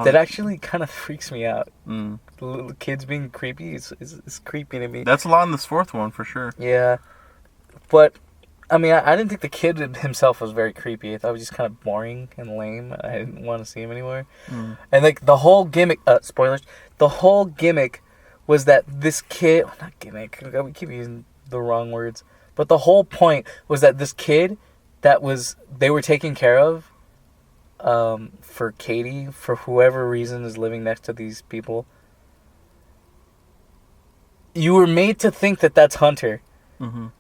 That actually kind of freaks me out. The little kids being creepy is creepy to me. That's a lot in this fourth one for sure. Yeah, but I mean, I didn't think the kid himself was very creepy. I thought it was just kind of boring and lame. I didn't want to see him anymore. And like the whole gimmick, spoilers. The whole gimmick was that this kid, not gimmick. We keep using the wrong words. But the whole point was that this kid they were taking care of, for Katie, for whoever reason is living next to these people. You were made to think that that's Hunter.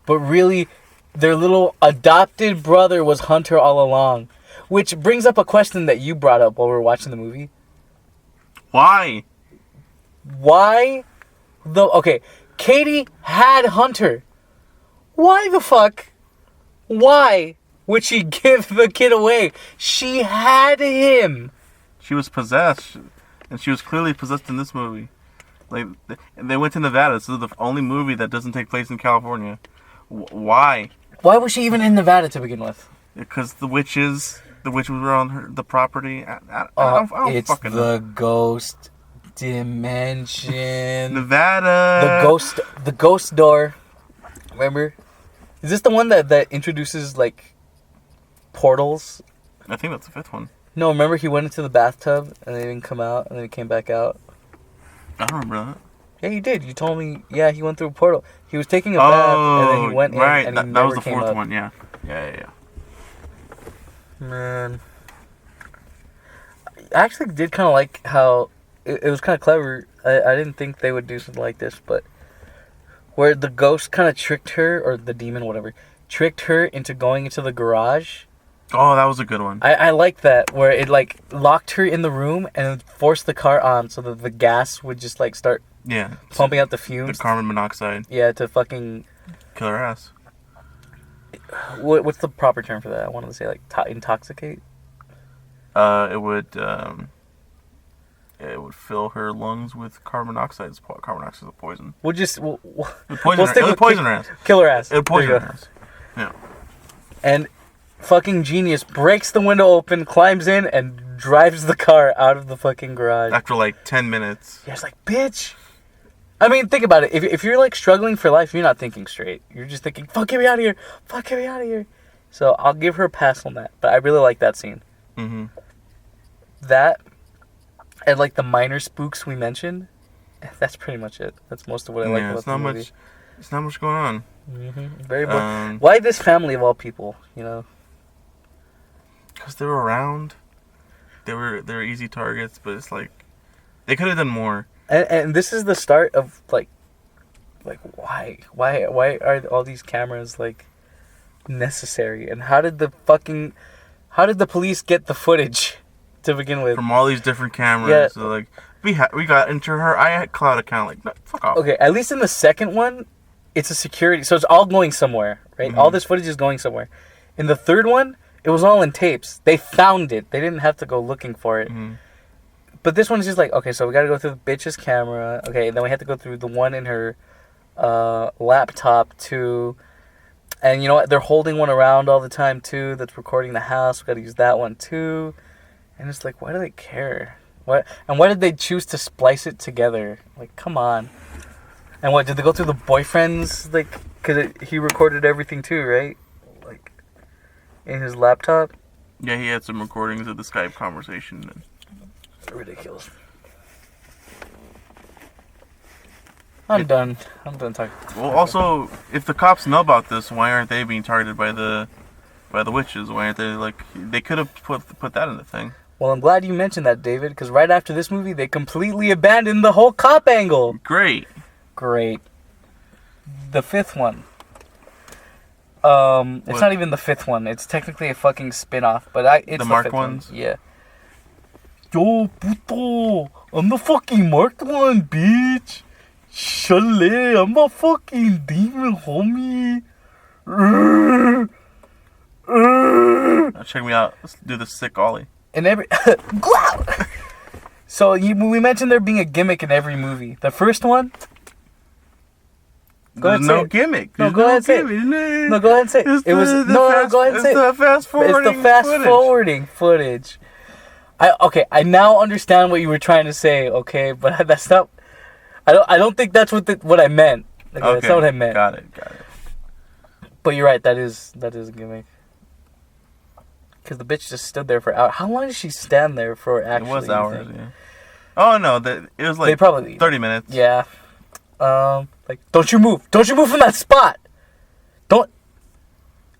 But really, their little adopted brother was Hunter all along. Which brings up a question that you brought up while we were watching the movie. Why? Okay, Katie had Hunter. Why the fuck? Why would she give the kid away? She had him. She was possessed, and she was clearly possessed in this movie. Like, they went to Nevada. This is the only movie that doesn't take place in California. Why? Why was she even in Nevada to begin with? Because the witches were on the property. I don't it's fucking the know. ghost dimension. Nevada. The ghost door. Remember? Is this the one that introduces like portals? I think that's the fifth one. No, remember he went into the bathtub and they didn't come out and then he came back out? I don't remember that. Yeah, you did. You told me, yeah, he went through a portal. He was taking a bath and then he went in and he that never was the came fourth up. one, yeah. Yeah. Man. I actually did kind of like how it was kind of clever. I didn't think they would do something like this, but where the ghost kind of tricked her, or the demon, whatever, tricked her into going into the garage. Oh, that was a good one. I like that, where it like locked her in the room and forced the car on so that the gas would just like start pumping out the fumes. The carbon monoxide. Yeah, to fucking kill her ass. What's the proper term for that? I wanted to say like intoxicate. It would fill her lungs with carbon monoxide. Carbon monoxide is a poison. We'll poison her ass. Kill her ass. It would poison her ass. Yeah. And fucking genius breaks the window open, climbs in, and drives the car out of the fucking garage. After like 10 minutes. Yeah, it's like, bitch. I mean, think about it. If you're like struggling for life, you're not thinking straight. You're just thinking, fuck, get me out of here. Fuck, get me out of here. So I'll give her a pass on that. But I really like that scene. Mm-hmm. That, and like the minor spooks we mentioned, that's pretty much it. That's most of what I like about the movie. It's not much going on. Mm-hmm. Very boring. Why this family of all people, you know? because they were around. They were easy targets, but it's like they could have done more. And this is the start of like why are all these cameras like necessary? And how did the police get the footage to begin with? From all these different cameras. Yeah. So like we got into her iCloud account. Like, no, fuck off. Okay, at least in the second one, it's a security, so it's all going somewhere, right? Mm-hmm. All this footage is going somewhere. In the third one, it was all in tapes. They found it. They didn't have to go looking for it. Mm-hmm. But this one is just like, okay, so we got to go through the bitch's camera. Okay, then we have to go through the one in her laptop too. And you know what? They're holding one around all the time too that's recording the house. We got to use that one too. And it's like, why do they care? What? And why did they choose to splice it together? Like, come on. And what, did they go through the boyfriend's, like, because he recorded everything too, right? Like, in his laptop? Yeah, he had some recordings of the Skype conversation. Ridiculous. I'm done talking. Well, also, if the cops know about this, why aren't they being targeted by the witches? Why aren't they, like, they could have put that in the thing. Well, I'm glad you mentioned that, David, because right after this movie, they completely abandoned the whole cop angle. Great. The fifth one. It's not even the fifth one. It's technically a fucking spin-off, but it's the marked fifth ones? One. Yeah. Yo, puto, I'm the fucking marked one, bitch. Chalet, I'm a fucking demon, homie. Now check me out. Let's do the sick ollie. In every So we mentioned there being a gimmick in every movie. The first one. Go There's ahead, no say gimmick. No, There's go ahead and say it. gimmick. No, go ahead and say it. It's It was the no. Go ahead and say It's it. the fast forwarding. It's the fast forwarding footage. I now understand what you were trying to say. Okay, but that's not. I don't think that's what I meant. Okay, that's not what I meant. Got it. But you're right. That is a gimmick. Because the bitch just stood there for hours. How long did she stand there for? Actually, It was hours. Yeah. Oh no, it was like They probably 30 minutes. Yeah. Like, don't you move from that spot. Do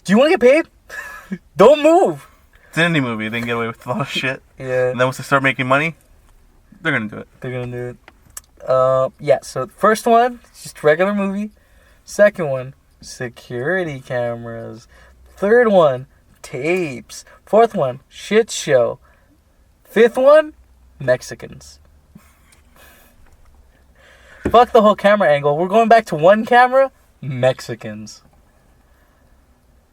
you want to get paid? Don't move. It's an indie movie. They can get away with a lot of shit. Yeah. And then once they start making money, they're gonna do it. They're gonna do it. Yeah. So first one, just regular movie. Second one, security cameras. Third one, tapes. Fourth one, shit show. Fifth one, Mexicans. Fuck the whole camera angle. We're going back to one camera, Mexicans.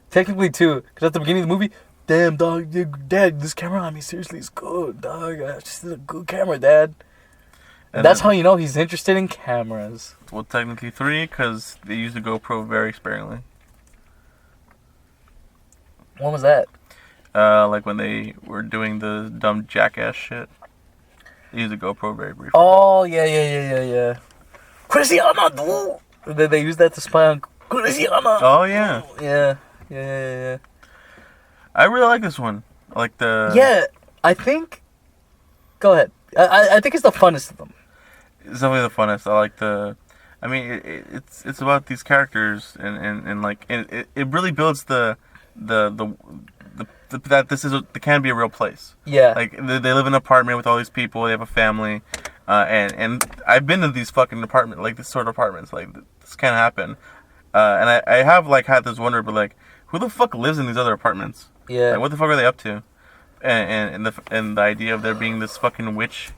Technically two, because at the beginning of the movie, damn dog, dad, this camera on me seriously is good, dog. This is a good camera, dad. And that's how you know he's interested in cameras. Well, technically 3, because they used the GoPro very sparingly. When was that? Like when they were doing the dumb jackass shit. They used the GoPro very briefly. Oh, yeah. Cristiano, dude! Did they use that to spy on Cristiano? Oh, yeah. Yeah. I really like this one. I like the... Yeah, I think... Go ahead. I think it's the funnest of them. It's definitely the funnest. I like the... I mean, it's about these characters and like... It really builds that this can be a real place. Yeah. Like, they live in an apartment with all these people. They have a family. And I've been to these fucking apartments, like, this sort of apartments. Like, this can't happen. And I have, like, had this wonder, but, like, who the fuck lives in these other apartments? Yeah. Like, what the fuck are they up to? And the idea of there being this fucking witch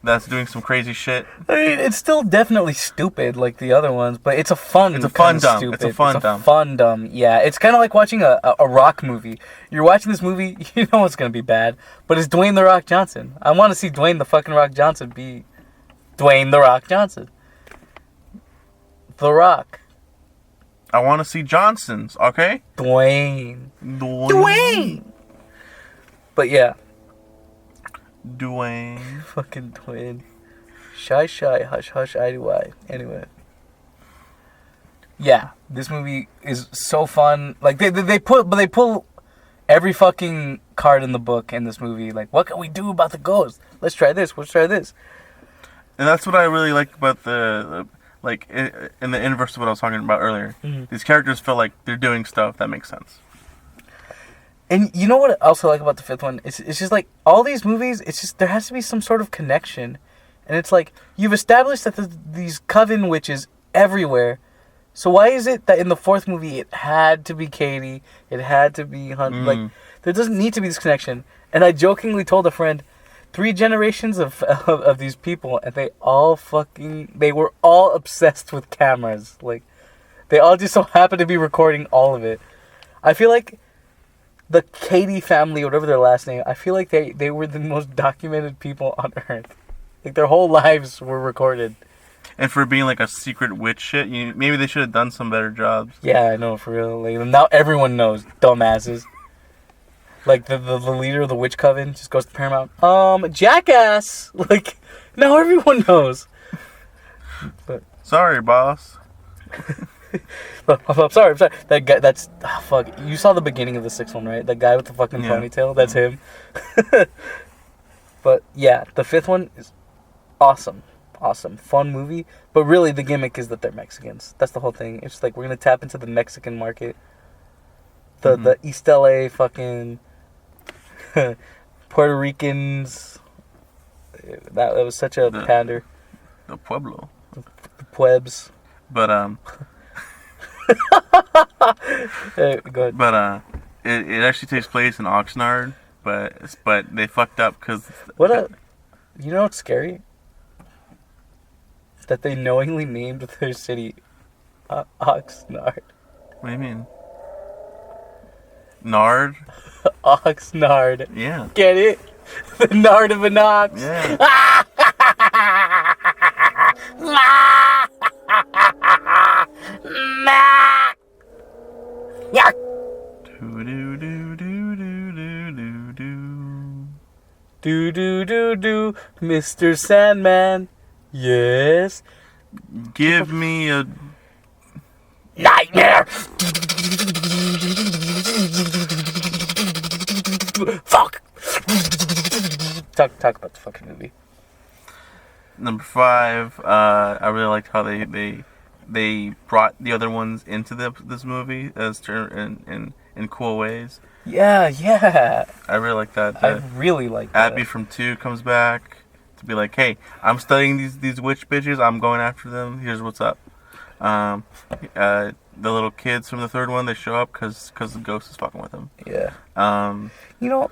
that's doing some crazy shit. I mean, it's still definitely stupid like the other ones, but it's a fun dumb. stupid. It's a fun dumb. Yeah, it's kind of like watching a rock movie. You're watching this movie, you know it's going to be bad, but it's Dwayne The Rock Johnson. I want to see Dwayne The fucking Rock Johnson be Dwayne The Rock Johnson. The Rock. I want to see Johnsons, okay? Dwayne. But yeah. Dwayne. Fucking Dwayne. Shy, hush, hush, I do I. Anyway. Yeah, this movie is so fun. Like, they pull every fucking card in the book in this movie. Like, what can we do about the ghost? Let's try this. And that's what I really like about like, in the inverse of what I was talking about earlier. Mm-hmm. These characters feel like they're doing stuff that makes sense. And you know what I also like about the fifth one? It's just like all these movies, it's just there has to be some sort of connection. And it's like you've established that these coven witches everywhere. So why is it that in the fourth movie it had to be Katie, it had to be Hunt? Like there doesn't need to be this connection. And I jokingly told a friend, 3 generations of these people, and they were all obsessed with cameras. Like they all just so happen to be recording all of it. I feel like the Katie family, whatever their last name, I feel like they were the most documented people on Earth. Like their whole lives were recorded. And for being like a secret witch shit, maybe they should have done some better jobs. Yeah, I know, for real. Like, now everyone knows, dumbasses. Like the leader of the witch coven just goes to Paramount. Jackass. Like now everyone knows. But Sorry, boss. I'm sorry. That guy. That's fuck. You saw the beginning of the sixth one, right? That guy with the fucking ponytail. That's him. But yeah, the fifth one is awesome, fun movie. But really, the gimmick is that they're Mexicans. That's the whole thing. It's like we're gonna tap into the Mexican market. The East LA fucking Puerto Ricans. That was such a pander. The Pueblo. The Puebs. But Go ahead. But it actually takes place in Oxnard, but they fucked up because you know what's scary? That they knowingly named their city Oxnard. What do you mean? Nard? Oxnard. Yeah. Get it? The Nard of an ox. Yeah. Do, Mr. Sandman. Yes. Give me a Nightmare! Fuck! Talk about the fucking movie. Number 5. I really liked how they brought the other ones into this movie in cool ways. Yeah. I really like that. I really like that. Abby from 2 comes back to be like, hey, I'm studying these witch bitches. I'm going after them. Here's what's up. The little kids from the third one, they show up because the ghost is fucking with them. Yeah. You know,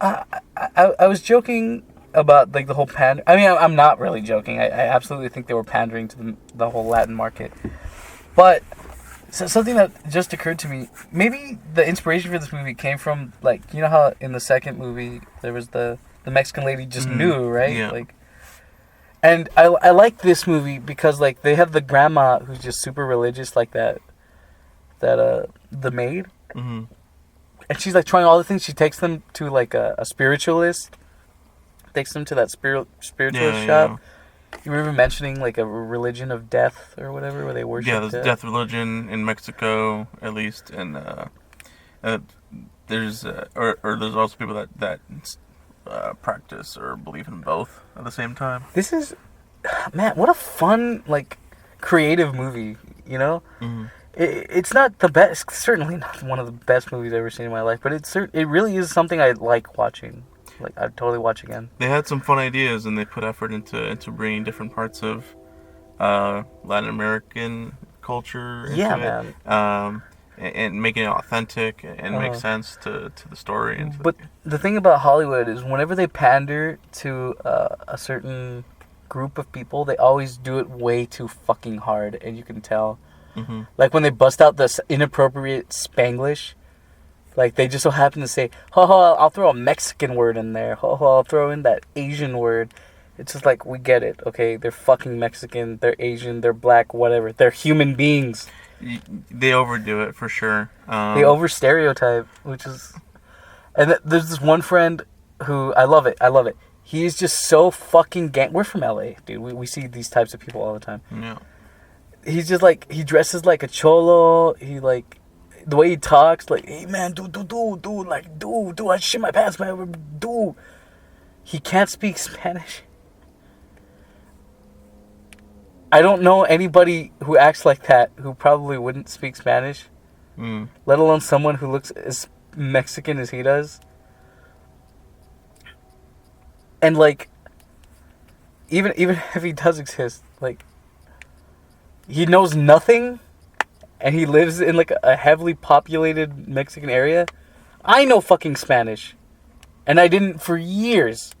I was joking about like the whole pander. I mean, I'm not really joking. I absolutely think they were pandering to the whole Latin market. But something that just occurred to me, maybe the inspiration for this movie came from, like, you know how in the second movie there was the Mexican lady just knew, right? Yeah. Like, and I like this movie because, like, they have the grandma who's just super religious, like the maid. Mm-hmm. And she's like trying all the things. She takes them to like a spiritualist. Takes them to that spiritualist shop. Yeah. You were even mentioning like a religion of death or whatever, where they worship. Yeah, there's death religion in Mexico, at least, and there's also people that practice or believe in both at the same time. This is, man, what a fun, like, creative movie. You know. Mm-hmm. It's not the best, certainly not one of the best movies I've ever seen in my life, but it really is something I like watching. Like, I'd totally watch again. They had some fun ideas, and they put effort into bringing different parts of Latin American culture into it. Man. And making it authentic and make sense to the story. But the thing about Hollywood is whenever they pander to a certain group of people, they always do it way too fucking hard, and you can tell. Mm-hmm. Like when they bust out this inappropriate Spanglish, like they just so happen to say, I'll throw a Mexican word in there. I'll throw in that Asian word. It's just like, we get it, okay? They're fucking Mexican, they're Asian, they're black, whatever. They're human beings. They overdo it for sure. They over stereotype, which is... And there's this one friend who, I love it. He's just so fucking We're from LA, dude. We see these types of people all the time. Yeah. He's just like, he dresses like a cholo. He like, the way he talks, like, hey man, dude, I shit my pants, man, dude. He can't speak Spanish. I don't know anybody who acts like that who probably wouldn't speak Spanish. Let alone someone who looks as Mexican as he does. And like, even if he does exist, like, he knows nothing, and he lives in like a heavily populated Mexican area. I know fucking Spanish, and I didn't for years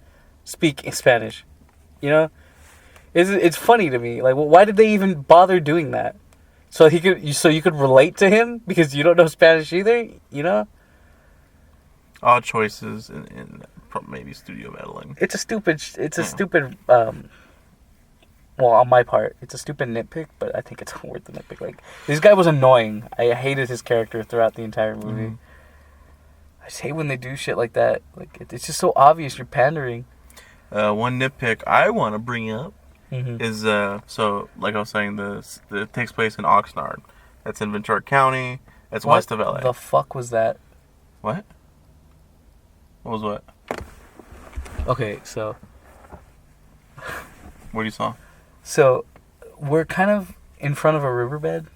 speak Spanish. You know, it's funny to me. Like, well, why did they even bother doing that? So you could relate to him because you don't know Spanish either. You know, Odd choices in maybe studio meddling. it's a stupid. Well, on my part, it's a stupid nitpick, but I think it's worth the nitpick. Like, this guy was annoying. I hated his character throughout the entire movie. I just hate when they do shit like that. Like, it's just so obvious you're pandering. One nitpick I want to bring up is so like I was saying, it takes place in Oxnard. That's in Ventura County. That's west of LA. What the fuck was that? What? What was what? Okay, so What you saw? So, we're kind of in front of a riverbed.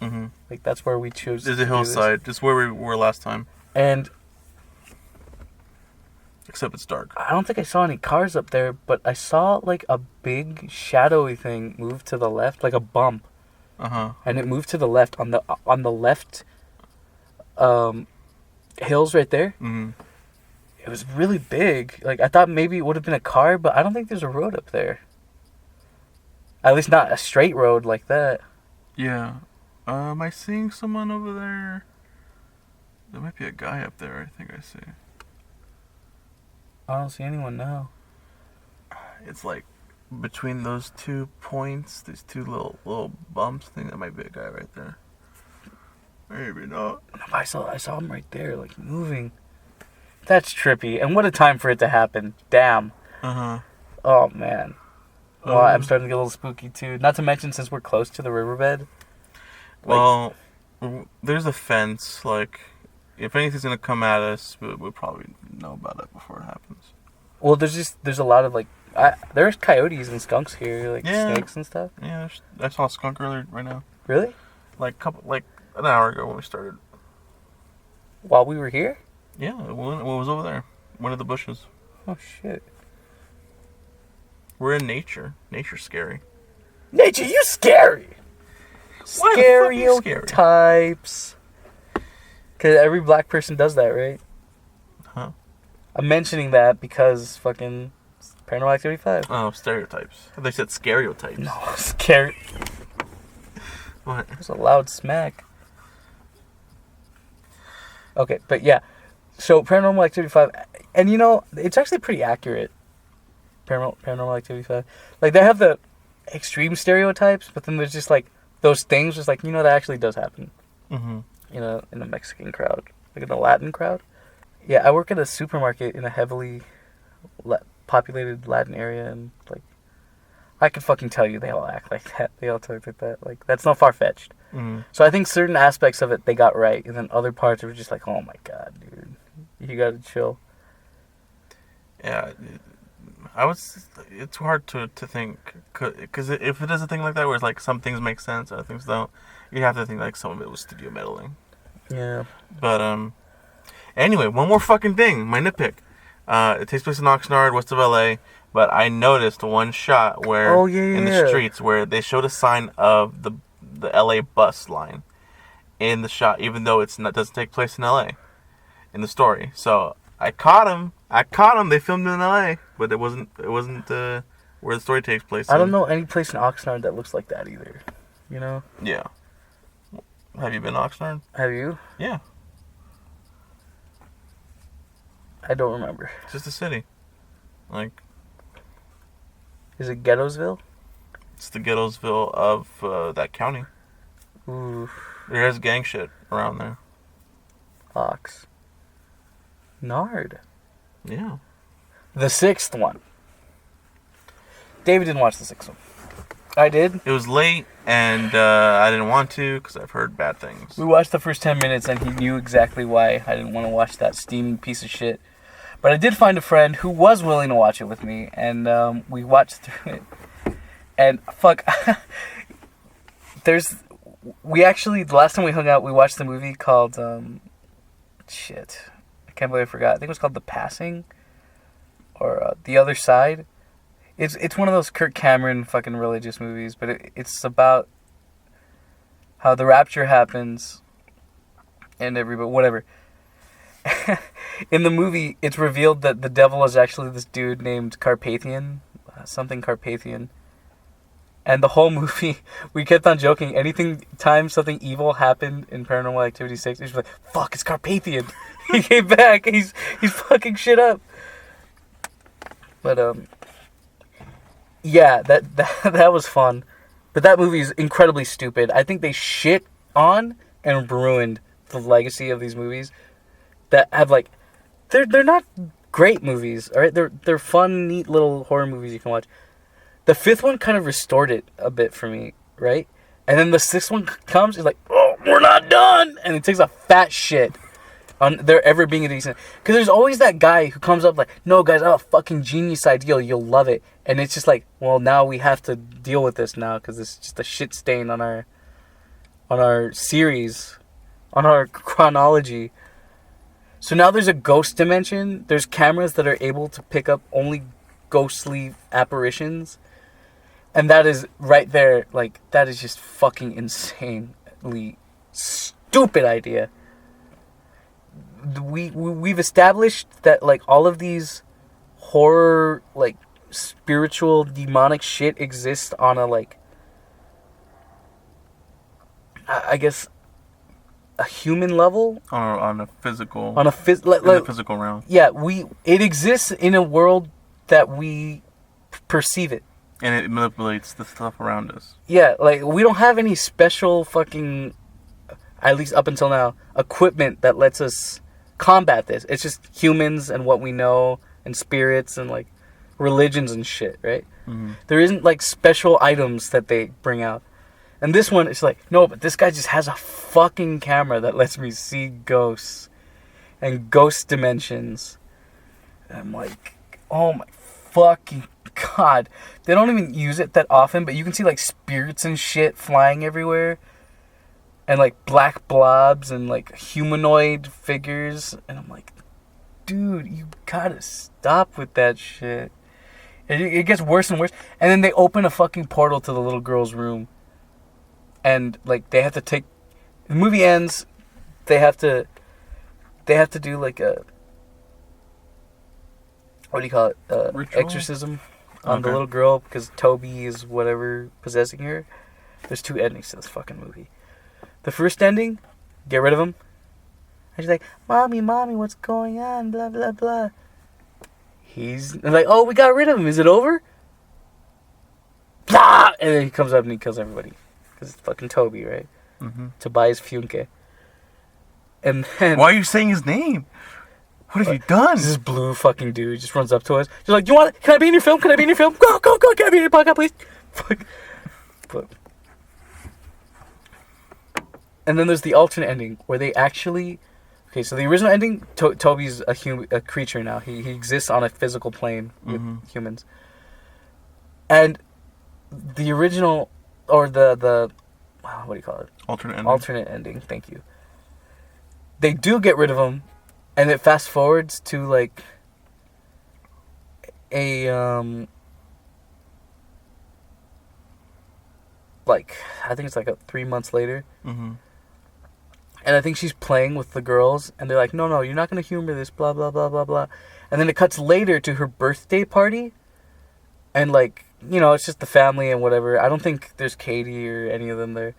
Mm-hmm. Like, that's where we chose There's to a do hillside. Just where we were last time. And Except it's dark. I don't think I saw any cars up there, but I saw, like, a big shadowy thing move to the left, like a bump. Uh-huh. And it moved to the left, on the left hills right there. Mm-hmm. It was really big. Like, I thought maybe it would have been a car, but I don't think there's a road up there. At least not a straight road like that. Yeah. Am I seeing someone over there? There might be a guy up there, I think I see. I don't see anyone now. It's like between those 2 points, these two little bumps. I think that might be a guy right there. Maybe not. I saw him right there, like, moving. That's trippy. And what a time for it to happen. Damn. Uh-huh. Oh, man. Well, I'm starting to get a little spooky, too. Not to mention, since we're close to the riverbed. Well, there's a fence. Like, if anything's going to come at us, we'll probably know about it before it happens. Well, there's a lot of, like, there's coyotes and skunks here, like, snakes and stuff. Yeah, I saw a skunk earlier right now. Really? Like an hour ago when we started. While we were here? Yeah, what was over there? One of the bushes. Oh, shit. We're in nature. Nature's scary. Nature, you scary! Why the fuck are you scary? Stereotypes. Because every black person does that, right? Huh? I'm mentioning that because fucking Paranormal Activity 5. Oh, stereotypes. They said stereotypes. No, scary. What? It was a loud smack. Okay, but yeah. So, Paranormal Activity 5, and you know, it's actually pretty accurate. Paranormal Activity 5. Like, they have the extreme stereotypes, but then there's just, like, those things, just like, you know, that actually does happen. Mm-hmm. You know, in the Mexican crowd. Like, in the Latin crowd. Yeah, I work at a supermarket in a heavily populated Latin area, and, like, I could fucking tell you they all act like that. They all talk like that. Like, that's not far-fetched. Mm-hmm. So I think certain aspects of it they got right, and then other parts were just like, oh my god, dude, you gotta chill. Yeah, it's hard to think, because if it is a thing like that where it's like some things make sense, other things don't, you have to think like some of it was studio meddling. Yeah. But anyway, one more fucking thing, my nitpick. It takes place in Oxnard, west of LA, but I noticed one shot where in the streets where they showed a sign of the LA bus line in the shot, even though doesn't take place in LA in the story. So I caught him. They filmed it in LA, but it wasn't where the story takes place. I don't know any place in Oxnard that looks like that either. You know? Yeah. Have you been to Oxnard? Have you? Yeah. I don't remember. It's just a city. Like, is it Ghettosville? it's the Ghettosville of that county. Ooh. There's gang shit around there. Ox. Nard. Yeah. The sixth one. David didn't watch the sixth one. I did. It was late, and I didn't want to because I've heard bad things. We watched the first 10 minutes, and he knew exactly why I didn't want to watch that steaming piece of shit. But I did find a friend who was willing to watch it with me, and we watched through it. And fuck, the last time we hung out, we watched the movie called shit. I can't believe I forgot. I think it was called The Passing, or The Other Side. It's one of those Kirk Cameron fucking religious movies, but it's about how the rapture happens, and everybody, whatever. In the movie, it's revealed that the devil is actually this dude named Carpathian, something Carpathian. And the whole movie, we kept on joking. Time something evil happened in Paranormal Activity 6, he's like, fuck, it's Carpathian. He came back. He's fucking shit up. But, yeah, that was fun. But that movie is incredibly stupid. I think they shit on and ruined the legacy of these movies that have, like, they're not great movies, all right? They're fun, neat little horror movies you can watch. The fifth one kind of restored it a bit for me, right? And then the sixth one comes, it's like, oh, we're not done! And it takes a fat shit on there ever being a decent... Because there's always that guy who comes up like, no, guys, I have a fucking genius idea, you'll love it. And it's just like, well, now we have to deal with this now, because it's just a shit stain on our series, on our chronology. So now there's a ghost dimension. There's cameras that are able to pick up only ghostly apparitions. And that is right there, like, that is just fucking insanely stupid idea. We've established that, like, all of these horror, like, spiritual, demonic shit exists on a, like, I guess, a human level? On a physical... On a the physical realm. Yeah, it exists in a world that we perceive it. And it manipulates the stuff around us. Yeah, like, we don't have any special fucking, at least up until now, equipment that lets us combat this. It's just humans and what we know, and spirits, and, like, religions and shit, right? Mm-hmm. There isn't, like, special items that they bring out. And this one, it's like, no, but this guy just has a fucking camera that lets me see ghosts and ghost dimensions. And I'm like, oh my fucking God. They don't even use it that often, but you can see, like, spirits and shit flying everywhere. And, like, black blobs and, like, humanoid figures. And I'm like, dude, you gotta stop with that shit. It gets worse and worse. And then they open a fucking portal to the little girl's room. And, like, they have to take... The movie ends, they have to do, like, a... What do you call it? Ritual? Exorcism on the little girl, because Toby is whatever possessing her. There's two endings to this fucking movie. The first ending, get rid of him. And she's like, Mommy, what's going on? Blah, blah, blah. He's like, oh, we got rid of him. Is it over? Blah! And then he comes up and he kills everybody. Because it's fucking Toby, right? Mm-hmm. Tobias Funke. And then... Why are you saying his name? What have you done? This blue fucking dude just runs up to us. He's like, can I be in your film? Can I be in your film? Go. Can I be in your podcast, please? Fuck. But... And then there's the alternate ending where they actually... Okay, so the original ending, Toby's a creature now. He exists on a physical plane with humans. And the original... Or the what do you call it? Alternate ending, thank you. They do get rid of him, and it fast forwards to, like, a, like, I think it's like 3 months later. Mm-hmm. And I think she's playing with the girls, and they're like, no, you're not going to humor this, blah, blah, blah, blah, blah. And then it cuts later to her birthday party, and, like, you know, it's just the family and whatever. I don't think there's Katie or any of them there.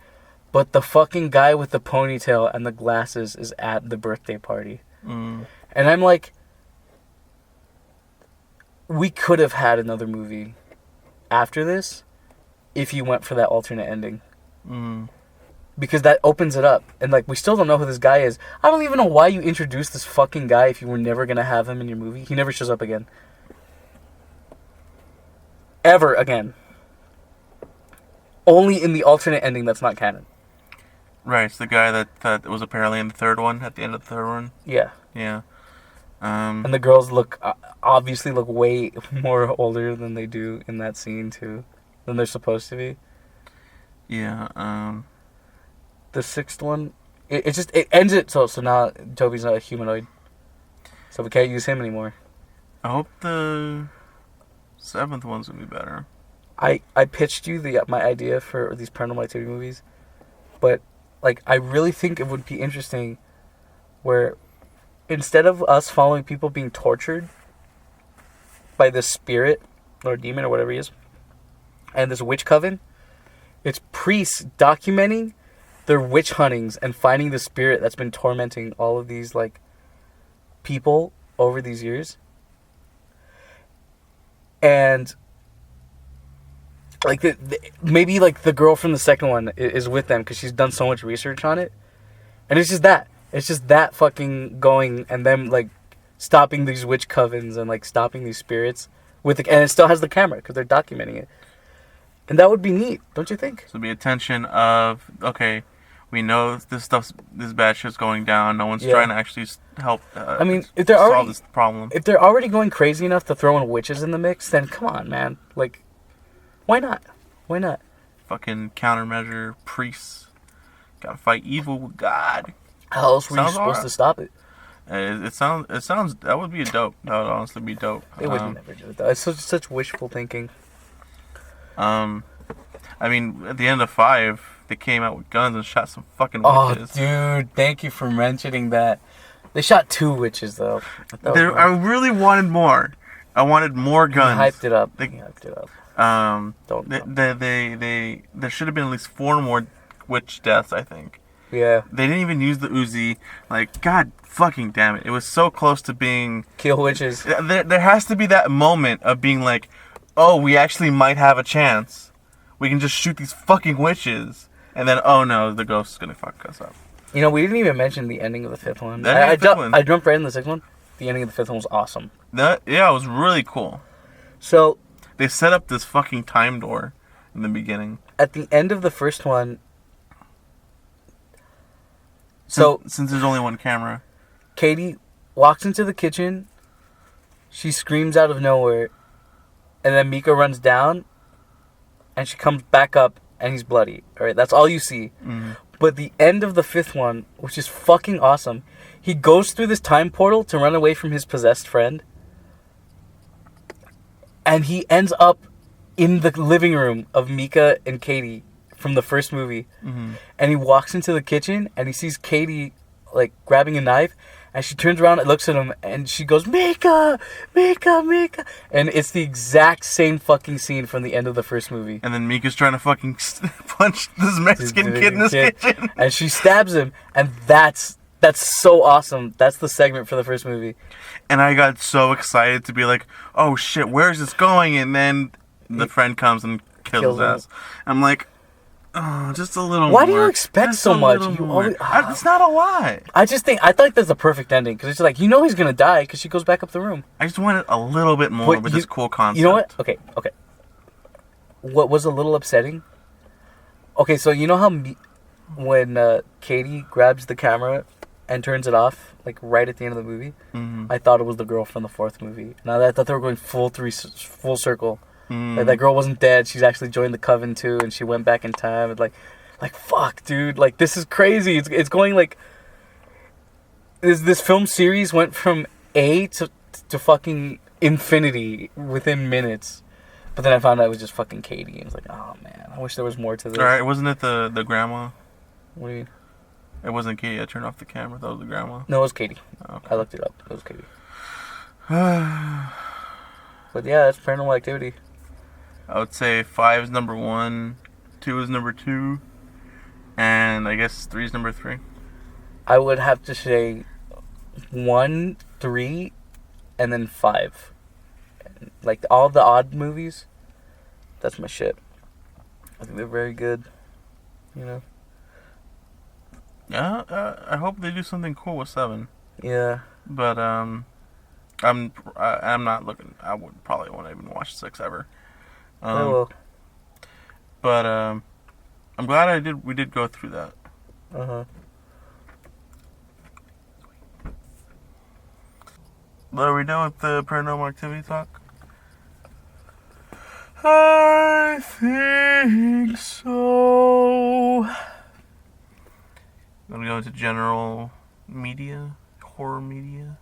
But the fucking guy with the ponytail and the glasses is at the birthday party. Mm. And I'm like, we could have had another movie after this if you went for that alternate ending. Mm. Because that opens it up. And, like, we still don't know who this guy is. I don't even know why you introduced this fucking guy if you were never going to have him in your movie. He never shows up again. Ever again. Only in the alternate ending that's not canon. Right, it's the guy that was apparently in the third one, at the end of the third one. Yeah. Yeah. And the girls obviously look way more older than they do in that scene, too. Than they're supposed to be. Yeah, The sixth one, it ends it so now Toby's not a humanoid, so we can't use him anymore. I hope the 7th one's gonna be better. I pitched you my idea for these Paranormal Activity movies, but like I really think it would be interesting where instead of us following people being tortured by this spirit or demon or whatever he is, and this witch coven, it's priests documenting their witch huntings and finding the spirit that's been tormenting all of these like people over these years. And like maybe like the girl from the second one is with them because she's done so much research on it, and it's just that fucking going and them like stopping these witch covens and like stopping these spirits with and it still has the camera because they're documenting it, and that would be neat, don't you think? So it'd be a tension of, okay, we know this bad shit's going down. No one's trying to actually help. I mean, if they're solve this problem. If they're already going crazy enough to throw in witches in the mix, then come on, man. Like, why not? Why not? Fucking countermeasure priests. Gotta fight evil with God. How else were you supposed to stop it? It sounds. That would be dope. That would honestly be dope. They would never do it though. It's such wishful thinking. I mean, at the end of 5. They came out with guns and shot some fucking witches. Oh, dude, thank you for mentioning that. They shot 2 witches, though. I really wanted more. I wanted more guns. Hyped it up. There should have been at least 4 more witch deaths, I think. Yeah. They didn't even use the Uzi. Like, god fucking damn it. It was so close to being... Kill witches. There has to be that moment of being like, oh, we actually might have a chance. We can just shoot these fucking witches. And then, oh no, the ghost is going to fuck us up. You know, we didn't even mention the ending of the 5th one. I jumped right in the 6th one. The ending of the 5th one was awesome. Yeah, it was really cool. So... They set up this fucking time door in the beginning. At the end of the first one... Since there's only one camera. Katie walks into the kitchen. She screams out of nowhere. And then Mika runs down. And she comes back up. And he's bloody. Alright, that's all you see. Mm-hmm. But the end of the 5th one, which is fucking awesome, he goes through this time portal to run away from his possessed friend. And he ends up in the living room of Mika and Katie from the first movie. Mm-hmm. And he walks into the kitchen and he sees Katie like grabbing a knife. And she turns around and looks at him and she goes, Mika! Mika! Mika! And it's the exact same fucking scene from the end of the first movie. And then Mika's trying to fucking punch this Mexican kid in his kitchen. And she stabs him. And that's so awesome. That's the segment for the first movie. And I got so excited to be like, oh shit, where's this going? And then the friend comes and kills his ass. I'm like, oh, just a little more. Why do you expect so much? It's not a lot. I thought that's the perfect ending. Because it's like, you know he's going to die because she goes back up the room. I just wanted a little bit more with this cool concept. You know what? Okay. What was a little upsetting? Okay, so you know how when Katie grabs the camera and turns it off, like right at the end of the movie, I thought it was the girl from the 4th movie. Now I thought they were going full circle. Like, that girl wasn't dead. She's actually joined the coven too, and she went back in time. And like fuck, dude. Like, this is crazy. It's going like this film series went from A to fucking infinity within minutes. But then I found out it was just fucking Katie, and it's like, oh man, I wish there was more to this. All right, wasn't it the grandma? What do you mean? It wasn't Katie. I turned off the camera. That was the grandma. No, it was Katie. Oh, okay. I looked it up. It was Katie. But yeah, that's Paranormal Activity. I would say 5 is number 1, 2 is number 2, and I guess 3 is number 3. I would have to say 1, 3, and then 5. Like all the odd movies, that's my shit. I think they're very good. You know. Yeah, I hope they do something cool with 7. Yeah. But I'm not looking. I would probably won't even watch 6 ever. I will. But I'm glad we did go through that. But are we done with the Paranormal Activity talk? I think so. Want to go into general media, horror media?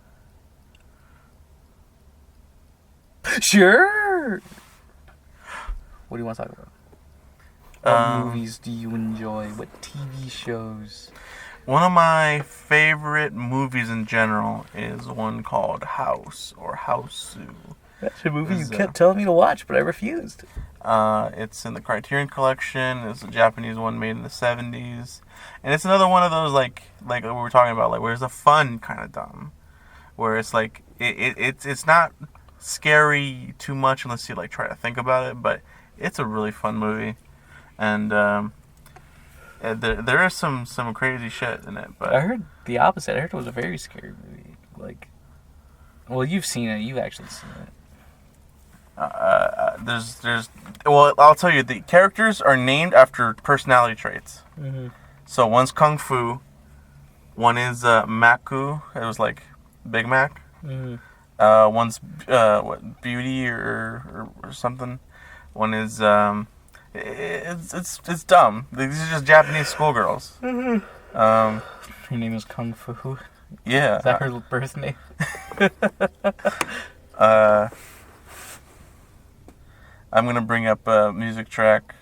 Sure. What do you want to talk about? What Um, movies do you enjoy? What TV shows? One of my favorite movies in general is one called House or Houseu. That's a movie you Is, kept telling me to watch, but I refused. It's in the Criterion Collection. It's a Japanese one made in the 70s. And it's another one of those, like we were talking about, like, where it's a fun kind of dumb. Where it's, like, it's not scary too much unless you, like, try to think about it. But it's a really fun movie. And, there is some crazy shit in it. But I heard the opposite. I heard it was a very scary movie. Like, well, you've seen it. You've actually seen it. Well, I'll tell you, the characters are named after personality traits. Mm-hmm. So one's Kung Fu, one is Maku, it was like Big Mac. Mm-hmm. One's Beauty or something. One is it's dumb. These are just Japanese schoolgirls. Mm-hmm. Her name is Kung Fu. Yeah. Is that her birth name? I'm gonna bring up a music track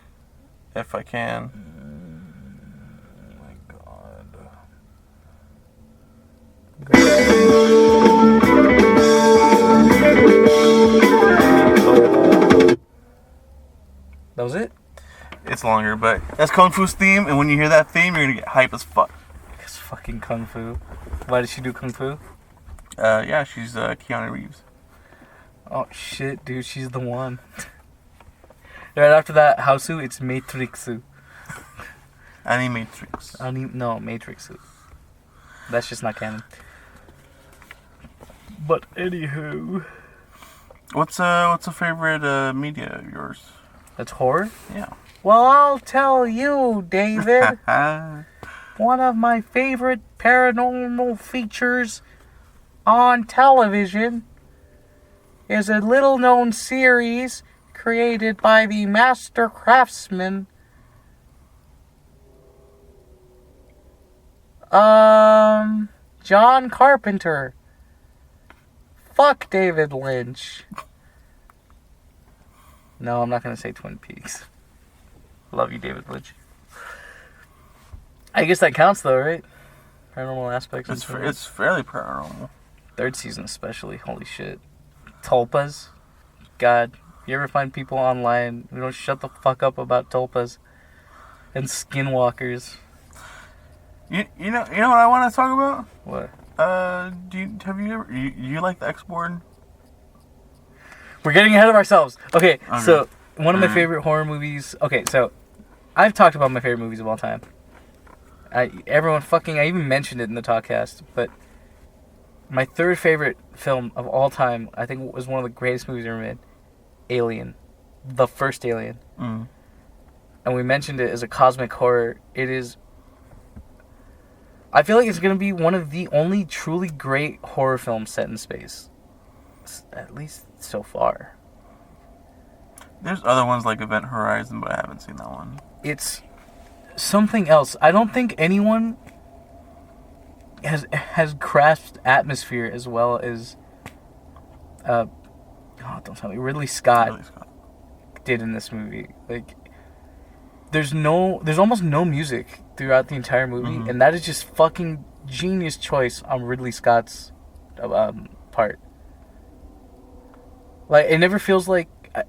if I can. Oh my god. That was it? It's longer, but that's Kung Fu's theme, and when you hear that theme, you're gonna get hype as fuck. It's fucking Kung Fu. Why did she do Kung Fu? Yeah, she's Keanu Reeves. Oh shit, dude, she's the one. Right after that, Houseu, it's Matrixu. Animatrix. No, Matrixu. That's just not canon. But anywho, What's a favorite media of yours? that's horror? Yeah. Well, I'll tell you, David. One of my favorite paranormal features on television is a little-known series created by the master craftsman, John Carpenter. Fuck David Lynch. No, I'm not gonna say Twin Peaks. Love you, David Lynch. I guess that counts, though, right? Paranormal aspects. It's fairly paranormal. Third season, especially. Holy shit. Tulpas. God. You ever find people online who don't shut the fuck up about tulpas and skinwalkers? You know what I want to talk about? What? Have you ever you like the X-Board? We're getting ahead of ourselves. Okay, Okay. so one of my favorite horror movies. Okay, so I've talked about my favorite movies of all time. I even mentioned it in the Talkcast, but my third favorite film of all time, I think, was one of the greatest movies ever made. Alien. The first Alien. Mm. And we mentioned it as a cosmic horror. It is... I feel like it's going to be one of the only truly great horror films set in space. At least so far. There's other ones like Event Horizon, but I haven't seen that one. It's something else. I don't think anyone has grasped atmosphere as well as don't tell me, Ridley Scott did in this movie. Like, there's almost no music throughout the entire movie, and that is just fucking genius choice on Ridley Scott's part. Like, it never feels like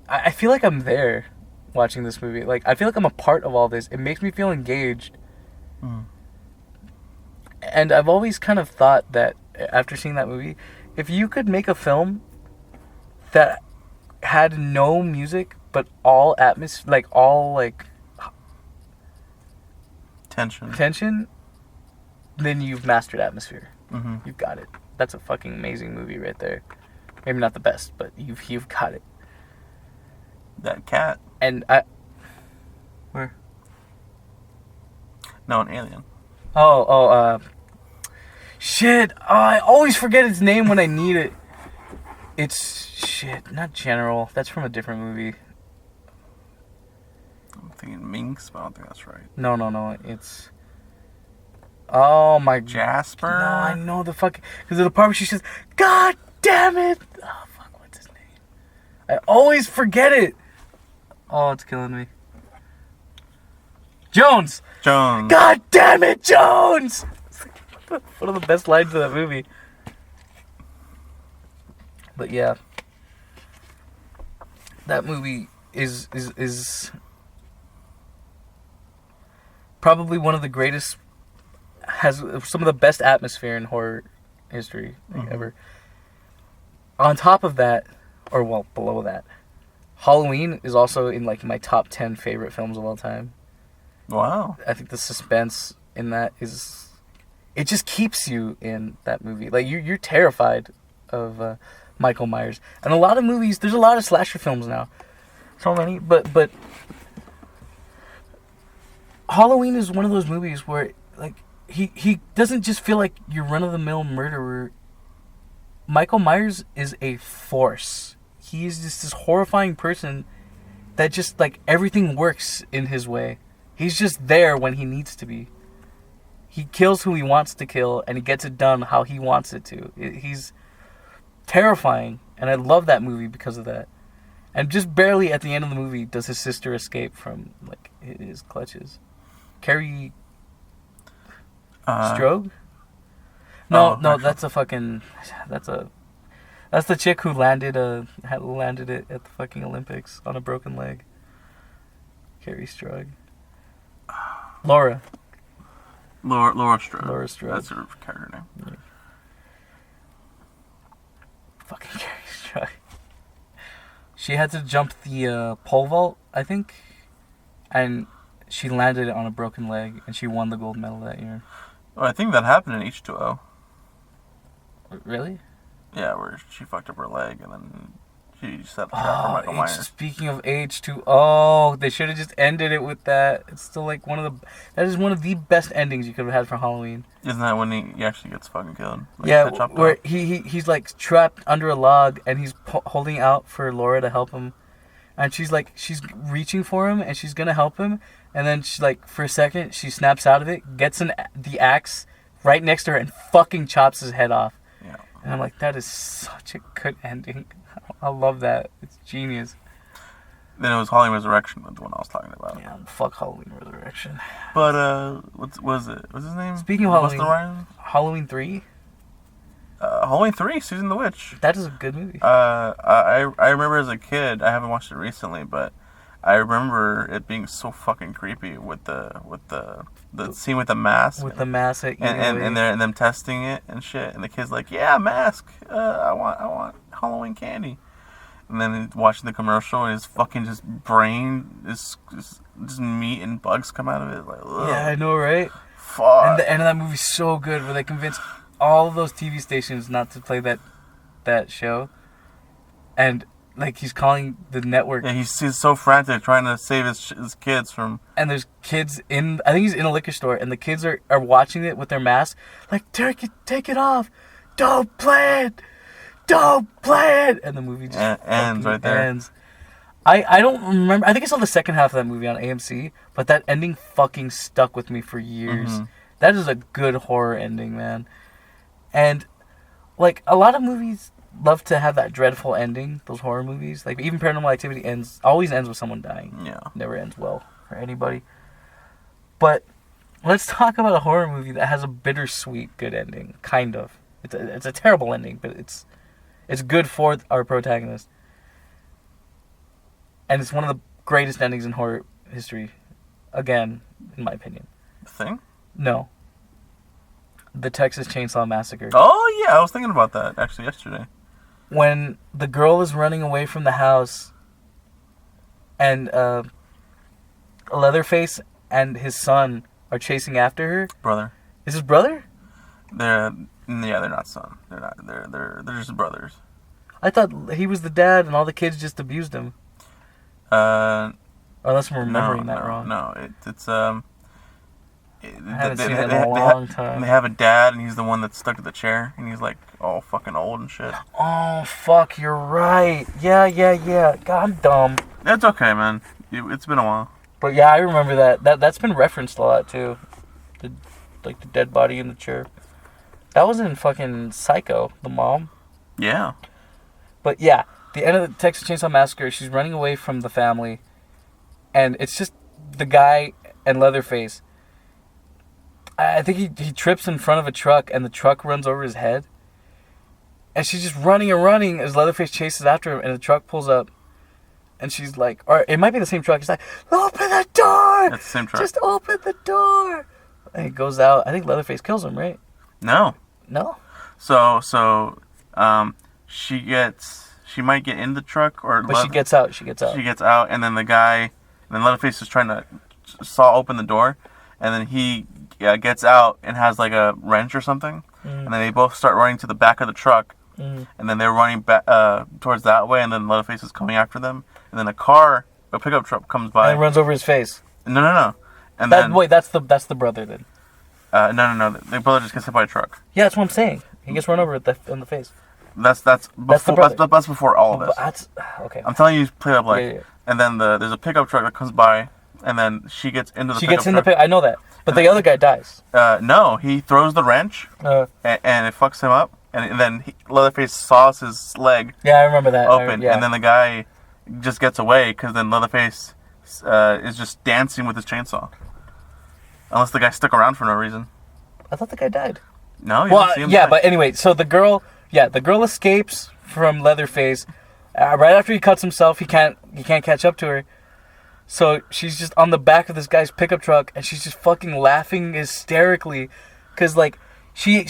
I feel like I'm there watching this movie. Like, I feel like I'm a part of all this. It makes me feel engaged. And I've always kind of thought that after seeing that movie, if you could make a film that had no music but all atmosphere, like all like tension, then you've mastered atmosphere. You've got it. That's a fucking amazing movie right there. Maybe not the best, but you've got it. That cat. And where? No, an alien. Shit. I always forget its name when I need it. It's shit, not General. That's from a different movie. I'm thinking Minx, but I don't think that's right. No. It's Oh my Jasper. No, I know the fuck. Because of the part where she says, "God damn it!" Oh fuck, what's his name? I always forget it. Oh, it's killing me. Jones. God damn it, Jones! One of the best lines of that movie. But yeah, that movie is probably one of the greatest. Has some of the best atmosphere in horror history ever. On top of that, or well, below that, Halloween is also in like my top 10 favorite films of all time. Wow. I think the suspense in that is, it just keeps you in that movie. Like you're terrified of Michael Myers. And a lot of movies, there's a lot of slasher films now. So many, but Halloween is one of those movies where like he doesn't just feel like your run-of-the-mill murderer. Michael Myers is a force. He is just this horrifying person that just like everything works in his way. He's just there when he needs to be. He kills who he wants to kill, and he gets it done how he wants it to. He's terrifying, and I love that movie because of that. And just barely at the end of the movie does his sister escape from like his clutches. Carrie Strode? No, that's the chick who landed it at the fucking Olympics on a broken leg. Carrie Strode. Laura Strode. Laura Strode. That's her character name. Yeah. Fucking Carrie Strode. She had to jump the pole vault, I think, and she landed it on a broken leg, and she won the gold medal that year. Oh, I think that happened in H2O. Really? Yeah, where she fucked up her leg, and then she set the trap for Michael Myers. Speaking of H2O, they should have just ended it with that. It's still like that is one of the best endings you could have had for Halloween. Isn't that when he actually gets fucking killed? Like yeah, where he's like trapped under a log, and he's holding out for Laura to help him, and she's reaching for him, and she's gonna help him, and then she like for a second she snaps out of it, gets the axe right next to her, and fucking chops his head off. Yeah. And I'm like, that is such a good ending. I love that. It's genius. Then it was Halloween Resurrection, the one I was talking about. Yeah, fuck Halloween Resurrection. But what was it? What's his name? Speaking of Halloween, Halloween 3. Halloween 3, Season of the Witch. That is a good movie. I remember as a kid. I haven't watched it recently, but I remember it being so fucking creepy with the scene with the mask. With the mask and them testing it and shit, and the kid's like, "Yeah, mask. I want Halloween candy." And then watching the commercial, and his fucking just brain is just meat and bugs come out of it. Like, ugh. Yeah, I know, right? Fuck. And the end of that movie's so good, where they convince all of those TV stations not to play that show, and like he's calling the network. Yeah, he's so frantic trying to save his kids from. And there's kids I think he's in a liquor store, and the kids are watching it with their masks, like take it off, don't play it. And the movie just ends right there. Ends. I don't remember. I think I saw the second half of that movie on AMC, but that ending fucking stuck with me for years. Mm-hmm. That is a good horror ending, man. And like a lot of movies love to have that dreadful ending. Those horror movies, like even Paranormal Activity always ends with someone dying. Yeah, never ends well for anybody. But let's talk about a horror movie that has a bittersweet good ending. Kind of. It's a terrible ending, but it's good for our protagonist. And it's one of the greatest endings in horror history. Again, in my opinion. The Thing? No. The Texas Chainsaw Massacre. Oh, yeah. I was thinking about that, actually, yesterday. When the girl is running away from the house, and Leatherface and his son are chasing after her. Brother. Is his brother? They're not son. They're not. They're just brothers. I thought he was the dad, and all the kids just abused him. Unless I'm remembering that wrong. No, it's I haven't seen it in a long time. They have a dad, and he's the one that's stuck to the chair, and he's like all fucking old and shit. Oh fuck, you're right. Yeah. God, I'm dumb. That's okay, man. It's been a while. But yeah, I remember that. That's been referenced a lot too. The like the dead body in the chair. That was in fucking Psycho, the mom. Yeah. But yeah, the end of the Texas Chainsaw Massacre, she's running away from the family, and it's just the guy and Leatherface. I think he trips in front of a truck, and the truck runs over his head. And she's just running and running as Leatherface chases after him, and the truck pulls up. And she's like, or it might be the same truck. He's like, open the door! It's the same truck. Just open the door! And he goes out. I think Leatherface kills him, right? No. No? So, she might get in the truck, or... But she gets out. She gets out. She gets out, and then Leatherface is trying to saw open the door, and then he gets out and has like a wrench or something, and then they both start running to the back of the truck, and then they're running back towards that way, and then Leatherface is coming after them, and then a pickup truck comes by And runs over his face. No. And then Wait, that's the brother then. no. The brother just gets hit by a truck. Yeah, that's what I'm saying. He gets run over in the face. That's before brother. that's before all of But this. that's okay. I'm telling you, play it up like. Yeah. And then there's a pickup truck that comes by, and then she gets into the She pickup gets in the truck. pit. I know that, but the other guy dies. No, he throws the wrench, and it fucks him up, and then Leatherface saws his leg Yeah, I remember that. open, and then the guy just gets away because then Leatherface is just dancing with his chainsaw. Unless the guy stuck around for no reason. I thought the guy died. No, you Well, didn't see him yeah, die. but anyway, so the girl escapes from Leatherface. Right after he cuts himself, he can't catch up to her. So she's just on the back of this guy's pickup truck, and she's just fucking laughing hysterically, cause like she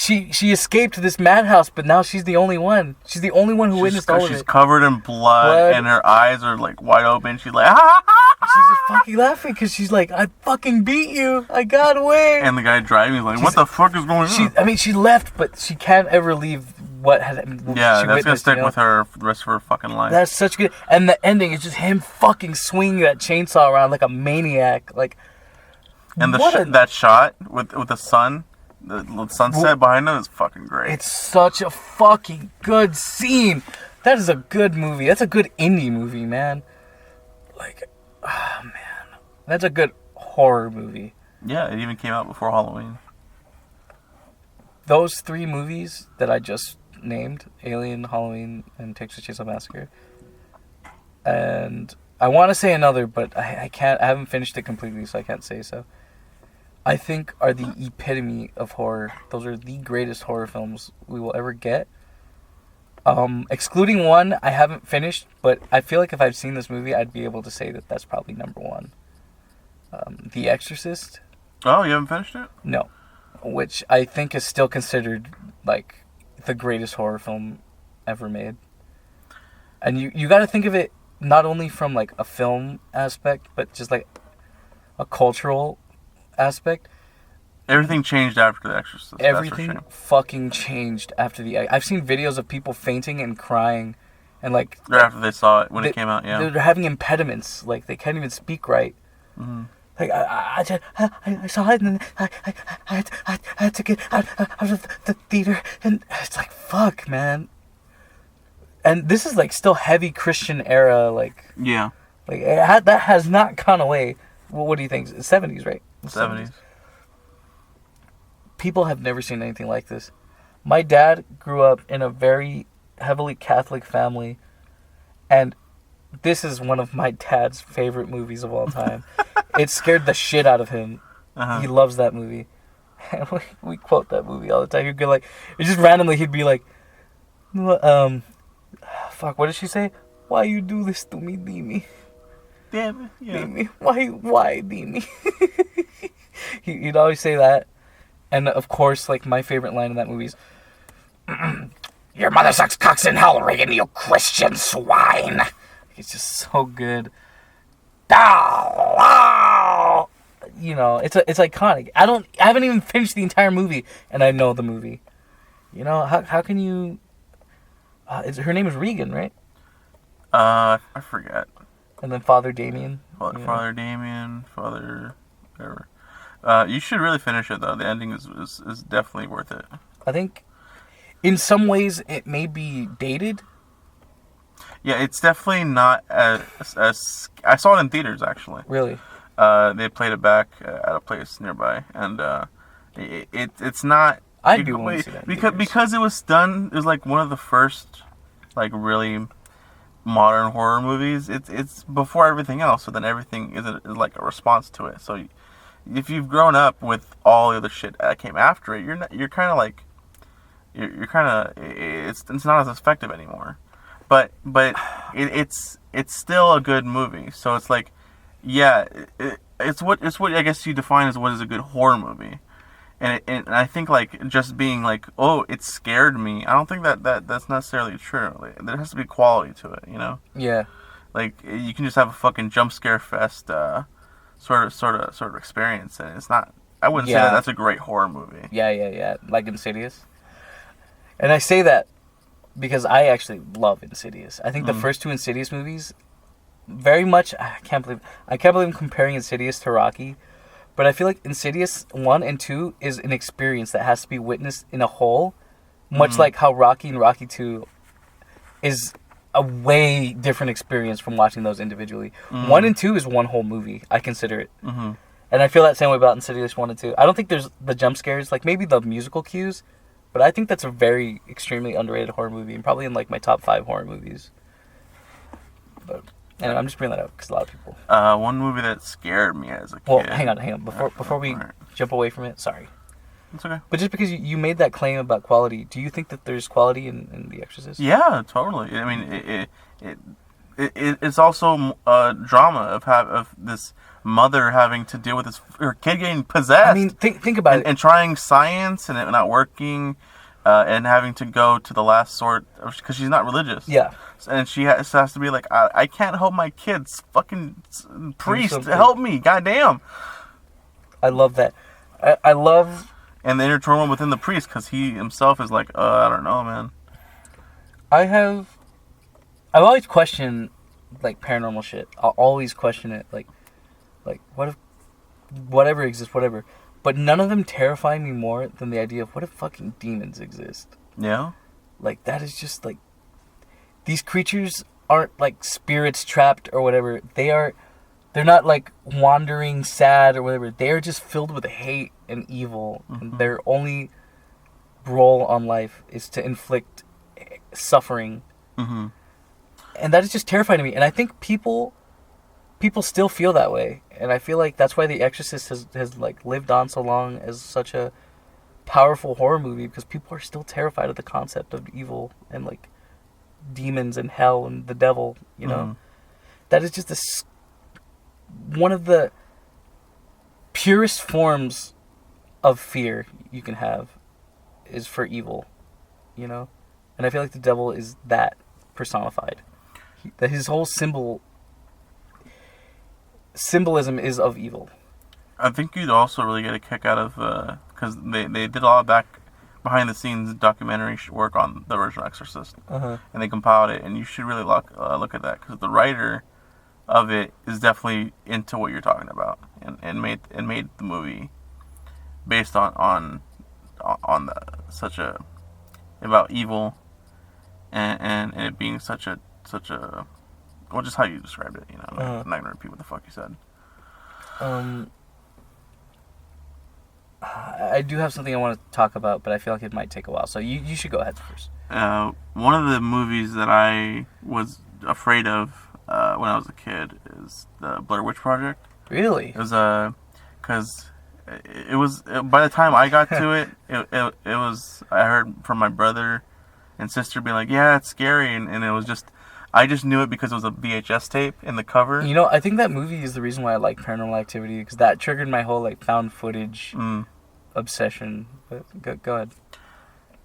escaped this madhouse, but now she's the only one. She's the only one who witnessed all of She's it. covered in blood, and her eyes are like wide open. She's like, ah! She's just fucking laughing because she's like, I fucking beat you. I got away. And the guy driving is like, what the fuck is going on? She left, but she can't ever leave what had. Yeah, she that's gonna witnessed, stick you know? with her for the rest of her fucking life. That's such good. And the ending is just him fucking swinging that chainsaw around like a maniac. Like, and what that shot with the sun, the sunset behind him is fucking great. It's such a fucking good scene. That is a good movie. That's a good indie movie, man. Like, oh man, that's a good horror movie. Yeah, it even came out before Halloween. Those three movies that I just named, Alien, Halloween, and Texas Chainsaw Massacre. And I want to say another, but I can't. I haven't finished it completely, so I can't say so. I think are the epitome of horror. Those are the greatest horror films we will ever get. Excluding one I haven't finished, but I feel like if I've seen this movie, I'd be able to say that that's probably number one. The Exorcist. Oh, you haven't finished it? No. Which I think is still considered like the greatest horror film ever made. And you got to think of it not only from like a film aspect, but just like a cultural aspect. Everything changed after The Exorcist. Everything fucking changed after I've seen videos of people fainting and crying, and like right after they saw it when it came out. Yeah, they're having impediments, like they can't even speak right. Mm-hmm. Like I saw it, and then I had to get out of the theater, and it's like fuck, man. And this is like still heavy Christian era, like yeah, like that has not gone away. Well, what do you think? 70s, right? 70s. People have never seen anything like this. My dad grew up in a very heavily Catholic family, and this is one of my dad's favorite movies of all time. It scared the shit out of him. Uh-huh. He loves that movie. And we quote that movie all the time. He'd go like, just randomly, he'd be like, fuck, what did she say? Why you do this to me, Dimi? Damn it, yeah. Dimi, why, Dimi? He'd always say that. And of course, like, my favorite line in that movie is, your mother sucks cocks in hell, Reagan, you Christian swine. It's just so good. You know, it's iconic. I haven't even finished the entire movie, and I know the movie. You know, how can you... her name is Regan, right? I forget. And then Father Damien. Father Damien, Father... whatever. You should really finish it, though. The ending is definitely worth it. I think in some ways it may be dated. Yeah, it's definitely not as I saw it in theaters, actually. Really? They played it back at a place nearby, and It's not. I'd be willing to see that. Because it was done. It was like one of the first, like really modern horror movies. It's before everything else. So then everything is like a response to it. So if you've grown up with all the other shit that came after it, you're kind of like you're kind of it's not as effective anymore. But it's still a good movie. So it's like, yeah, it's what I guess you define as what is a good horror movie. And I think like just being like, oh, it scared me. I don't think that's necessarily true. Like, there has to be quality to it, you know? Yeah. Like you can just have a fucking jump scare fest sort of experience, and it's not. I wouldn't say that's a great horror movie. Yeah. Like Insidious. And I say that because I actually love Insidious. I think the first two Insidious movies, very much. I can't believe I'm comparing Insidious to Rocky. But I feel like Insidious 1 and 2 is an experience that has to be witnessed in a whole, much like how Rocky and Rocky 2 is a way different experience from watching those individually. 1 and 2 is one whole movie, I consider it. And I feel that same way about Insidious 1 and 2. I don't think there's the jump scares, like maybe the musical cues, but I think that's a very extremely underrated horror movie, and probably in like my top 5 horror movies. But... And I'm just bringing that up because a lot of people. One movie that scared me as a kid. Well, hang on. Before we jump away from it, sorry. It's okay. But just because you made that claim about quality, do you think that there's quality in The Exorcist? Yeah, totally. I mean, it's also a drama of this mother having to deal with her kid getting possessed. I mean, think about it. And trying science and it not working. And having to go to the last sort because she's not religious. Yeah. And she has to be like, I can't help my kids. Fucking priest, help me. Goddamn. I love that. I love... And the inner turmoil within the priest because he himself is like, I don't know, man. I've always questioned, like, paranormal shit. I'll always question it. Like what if... Whatever exists, whatever. But none of them terrify me more than the idea of what if fucking demons exist. Yeah? Like, that is just, like... These creatures aren't, like, spirits trapped or whatever. They're not, like, wandering sad or whatever. They're just filled with hate and evil. And their only role on life is to inflict suffering. And that is just terrifying to me. And I think people still feel that way. And I feel like that's why The Exorcist has like lived on so long as such a powerful horror movie, because people are still terrified of the concept of evil and like demons and hell and the devil, you know. That is just one of the purest forms of fear you can have is for evil, you know. And I feel like the devil is that personified. That his whole symbolism is of evil. I think you'd also really get a kick out of because they did a lot of behind the scenes documentary work on the original Exorcist, and they compiled it, and you should really look at that because the writer of it is definitely into what you're talking about, and made the movie based on about evil and it being such a well, just how you described it, you know. I'm not gonna repeat what the fuck you said. I do have something I want to talk about, but I feel like it might take a while. So you should go ahead first. One of the movies that I was afraid of when I was a kid is the Blair Witch Project. Really? It was because it was by the time I got to it was I heard from my brother and sister being like, yeah, it's scary, and it was just. I just knew it because it was a VHS tape in the cover. You know, I think that movie is the reason why I like Paranormal Activity, because that triggered my whole like found footage obsession. But go ahead.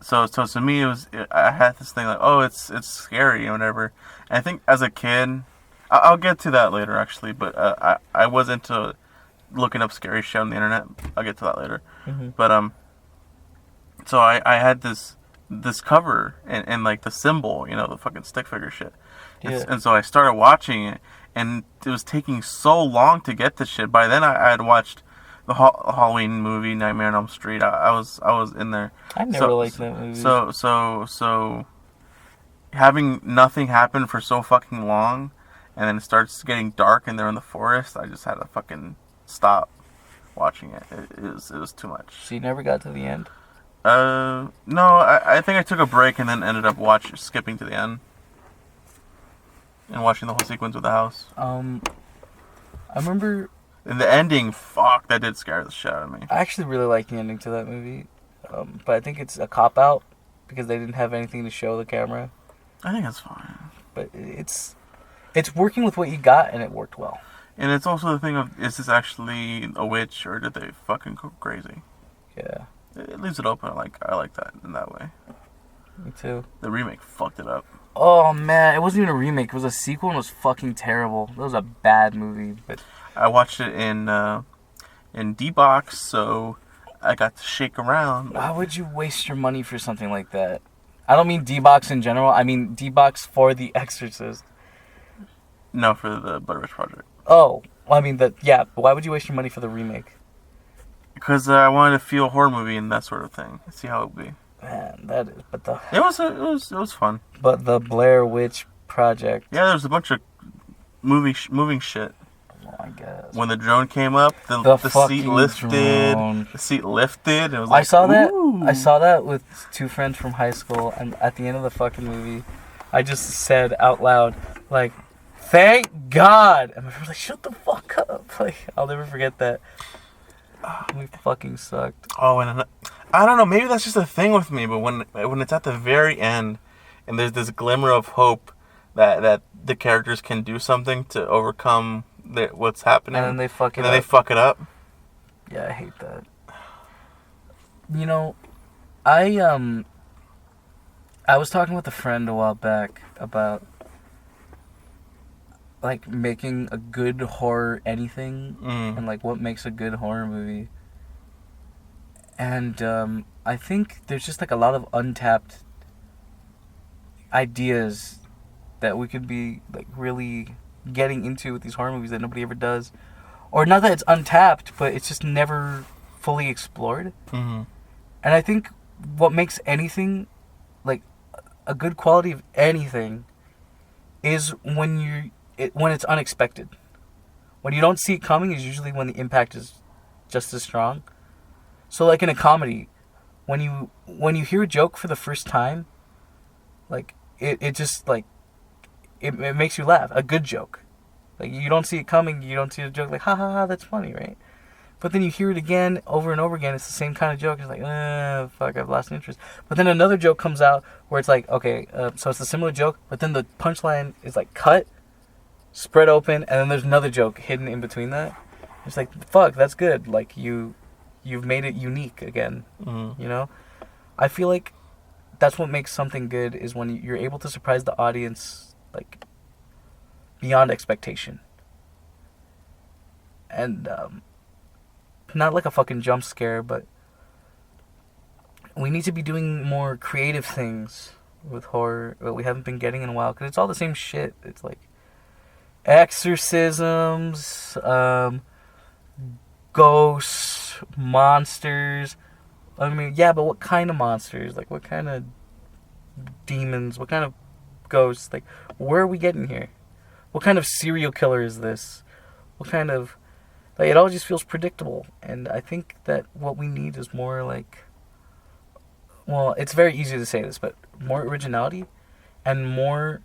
So to me, I had this thing like, oh, it's scary or whatever. And I think as a kid, I'll get to that later actually. But I was into looking up scary shit on the internet. I'll get to that later. But so I had this cover and like the symbol, you know, the fucking stick figure shit. Yeah. And so I started watching it, and it was taking so long to get this shit. By then, I had watched the Halloween movie, Nightmare on Elm Street. I was in there. I never liked that movie. So having nothing happen for so fucking long, and then it starts getting dark, and they're in the forest. I just had to fucking stop watching it. It was too much. So you never got to the end? No, I think I took a break and then ended up skipping to the end. And watching the whole sequence with the house. I remember... And the ending, fuck, that did scare the shit out of me. I actually really like the ending to that movie. But I think it's a cop-out because they didn't have anything to show the camera. I think it's fine. But it's working with what you got, and it worked well. And it's also the thing of, is this actually a witch, or did they fucking go crazy? Yeah. It leaves it open. I like that in that way. Me too. The remake fucked it up. Oh, man. It wasn't even a remake. It was a sequel, and it was fucking terrible. It was a bad movie, but... I watched it in D-Box, so I got to shake around. Why would you waste your money for something like that? I don't mean D-Box in general. I mean D-Box for The Exorcist. No, for the Blair Witch Project. Oh, well, I mean, but why would you waste your money for the remake? Because I wanted to feel a horror movie and that sort of thing. See how it would be. Man, that is... But the... It was fun. But the Blair Witch Project... Yeah, there's a bunch of moving shit. I guess. When the drone came up, the seat lifted. Drone. The seat lifted. It was like, I saw that. Ooh. I saw that with two friends from high school, and at the end of the fucking movie, I just said out loud, like, "Thank God!" And my friend was like, "Shut the fuck up!" Like, I'll never forget that. We fucking sucked. Oh, and I don't know. Maybe that's just a thing with me. But when it's at the very end, and there's this glimmer of hope that the characters can do something to overcome what's happening, And then they fuck it up. they fuck it up. Yeah, I hate that. You know, I was talking with a friend a while back about like making a good horror anything and like what makes a good horror movie. And I think there's just like a lot of untapped ideas that we could be like really getting into with these horror movies that nobody ever does. Or not that it's untapped, but it's just never fully explored. Mm-hmm. And I think what makes anything, like a good quality of anything, is when it's unexpected. When you don't see it coming is usually when the impact is just as strong. So like in a comedy, when you hear a joke for the first time, like it just like it makes you laugh. A good joke. Like you don't see it coming, you don't see the joke like ha ha ha, that's funny, right? But then you hear it again over and over again, it's the same kind of joke. It's like, fuck, I've lost interest. But then another joke comes out where it's like, okay, so it's a similar joke, but then the punchline is like cut, spread open, and then there's another joke hidden in between that. It's like, fuck, that's good. Like you've made it unique again. Mm-hmm. You know? I feel like that's what makes something good is when you're able to surprise the audience like beyond expectation. And not like a fucking jump scare, but we need to be doing more creative things with horror that we haven't been getting in a while, because it's all the same shit. It's like exorcisms, ghosts, monsters. I mean, yeah, but what kind of monsters? Like, what kind of demons? What kind of ghosts? Like, where are we getting here? What kind of serial killer is this? What kind of... Like, it all just feels predictable. And I think that what we need is more, like... Well, it's very easy to say this, but more originality and more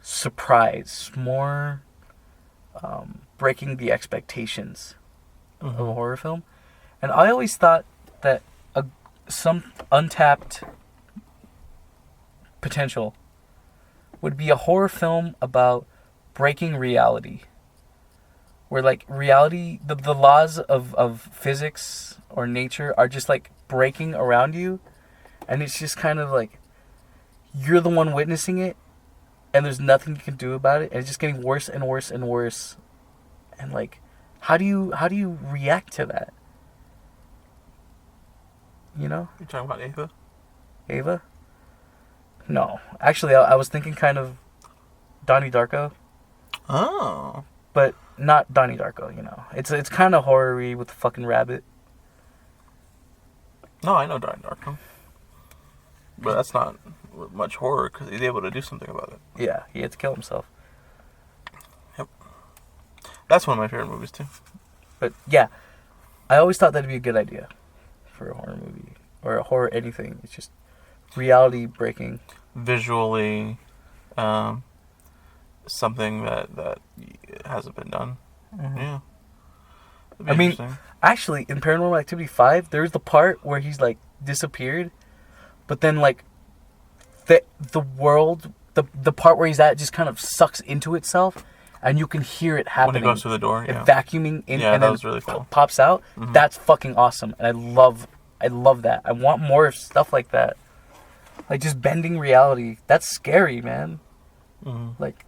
surprise. More breaking the expectations of a horror film. And I always thought that some untapped potential would be a horror film about breaking reality. Where, like, reality, the laws of physics or nature are just, like, breaking around you. And it's just kind of, like, you're the one witnessing it. And there's nothing you can do about it. And it's just getting worse and worse and worse. And, like, how do you react to that? You know? You talking about Ava? Ava? No. Actually, I was thinking kind of Donnie Darko. Oh. But not Donnie Darko, you know. It's kind of horror-y with the fucking rabbit. No, I know Donnie Darko. But that's not much horror because he's able to do something about it. Yeah, he had to kill himself. Yep. That's one of my favorite movies, too. But, yeah. I always thought that'd be a good idea for a horror movie or a horror anything. It's just reality breaking. Visually, something that hasn't been done. Yeah. That'd be I mean, interesting. actually, in Paranormal Activity 5, there's the part where he's like disappeared, but then like the world, the part where he's at just kind of sucks into itself, and you can hear it happening. When he goes through the door, yeah. It vacuuming in, Yeah, and that then was really cool. pops out. That's fucking awesome, and I love that. I want more stuff like that, like just bending reality. That's scary, man. Like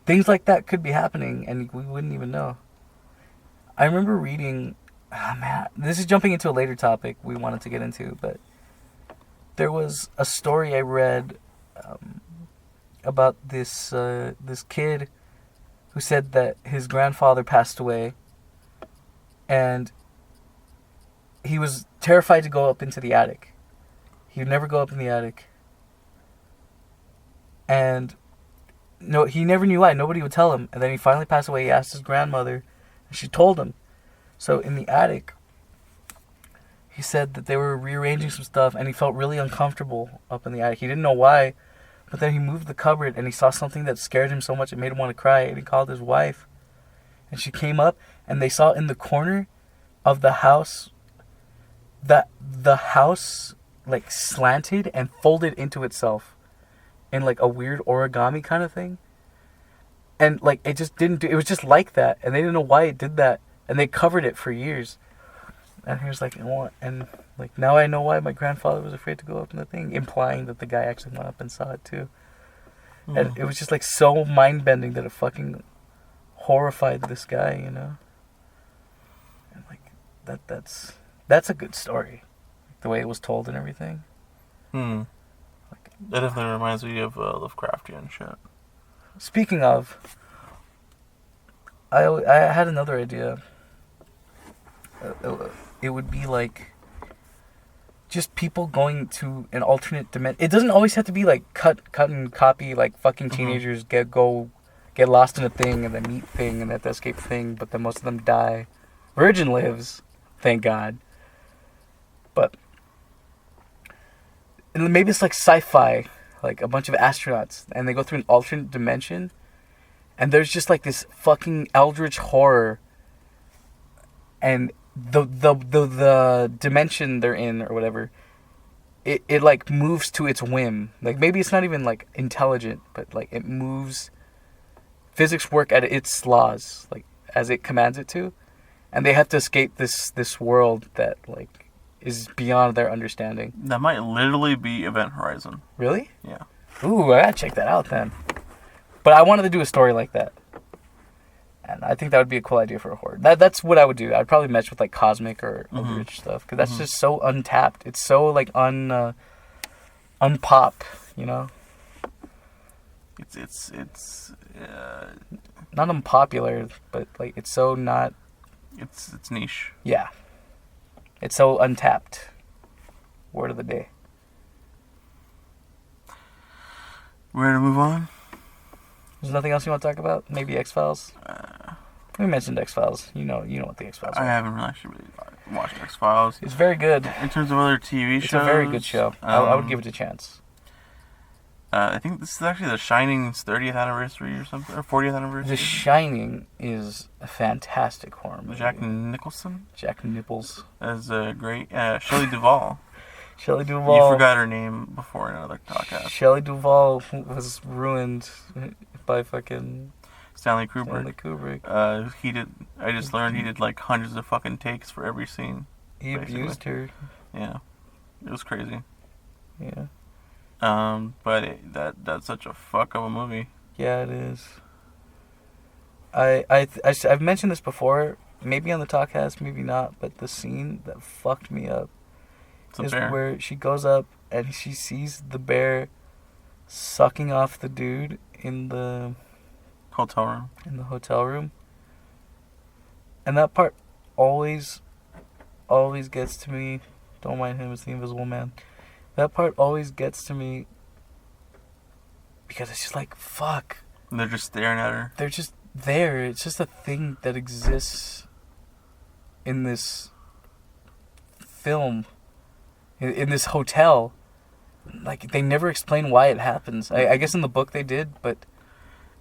things like that could be happening, and we wouldn't even know. I remember reading. Oh man, this is jumping into a later topic we wanted to get into, but there was a story I read about this kid who said that his grandfather passed away, and he was terrified to go up into the attic. He would never go up in the attic, and no, he never knew why. Nobody would tell him, and then he finally passed away. He asked his grandmother, and she told him. So in the attic, he said that they were rearranging some stuff, and he felt really uncomfortable up in the attic. He didn't know why, but then he moved the cupboard, and he saw something that scared him so much it made him want to cry, and he called his wife. And she came up, and they saw in the corner of the house that the house like slanted and folded into itself in like a weird origami kind of thing. And like it just didn't do, it was just like that, and they didn't know why it did that. And they covered it for years. And he was like, and like now I know why my grandfather was afraid to go up in the thing, implying that the guy actually went up and saw it too. And it was just like so mind bending that it fucking horrified this guy, you know. And like that's a good story, the way it was told and everything. That definitely reminds me of Lovecraftian shit. Speaking of, I had another idea. It would be like just people going to an alternate dimension. It doesn't always have to be like cut and copy, like fucking teenagers get lost in a thing and then meet thing and they have to escape thing, but then most of them die. Virgin lives, thank God. But maybe it's like sci-fi, like a bunch of astronauts, and they go through an alternate dimension, and there's just like this fucking eldritch horror, and the dimension they're in or whatever, it like moves to its whim. Like maybe it's not even like intelligent, but like it moves. Physics work at its laws, like as it commands it to, and they have to escape this world that like is beyond their understanding. That might literally be Event Horizon. Really? Yeah. Ooh, I gotta check that out then. But I wanted to do a story like that. And I think that would be a cool idea for a horror. That's what I would do. I'd probably match with like cosmic or eldritch stuff, because that's just so untapped. It's so like unpop, you know. It's not unpopular, but like it's so not. It's niche. Yeah. It's so untapped. Word of the day. Ready to move on? There's nothing else you want to talk about? Maybe X-Files? We mentioned X-Files. You know what the X-Files are. I haven't actually really watched X-Files. It's very good. In terms of other TV shows... It's a very good show. I would give it a chance. I think this is actually The Shining's 30th anniversary or something, or 40th anniversary. The Shining is a fantastic horror movie. Jack Nicholson? Jack Nipples. As great... Shelley Duvall. Shelley Duvall. You forgot her name before in another podcast. Shelley Duvall was ruined by fucking... Stanley Kubrick. I just learned he did like hundreds of fucking takes for every scene. He basically abused her. Yeah. It was crazy. Yeah. But that's such a fuck of a movie. Yeah, it is. I've mentioned this before, maybe on the Talkcast, maybe not, but the scene that fucked me up is where she goes up and she sees the bear sucking off the dude in the hotel room. And that part always gets to me. Don't mind him, it's the Invisible Man. That part always gets to me because it's just like, fuck. And they're just staring at her. They're just there. It's just a thing that exists in this film in this hotel. Like, they never explain why it happens. I guess in the book they did, but...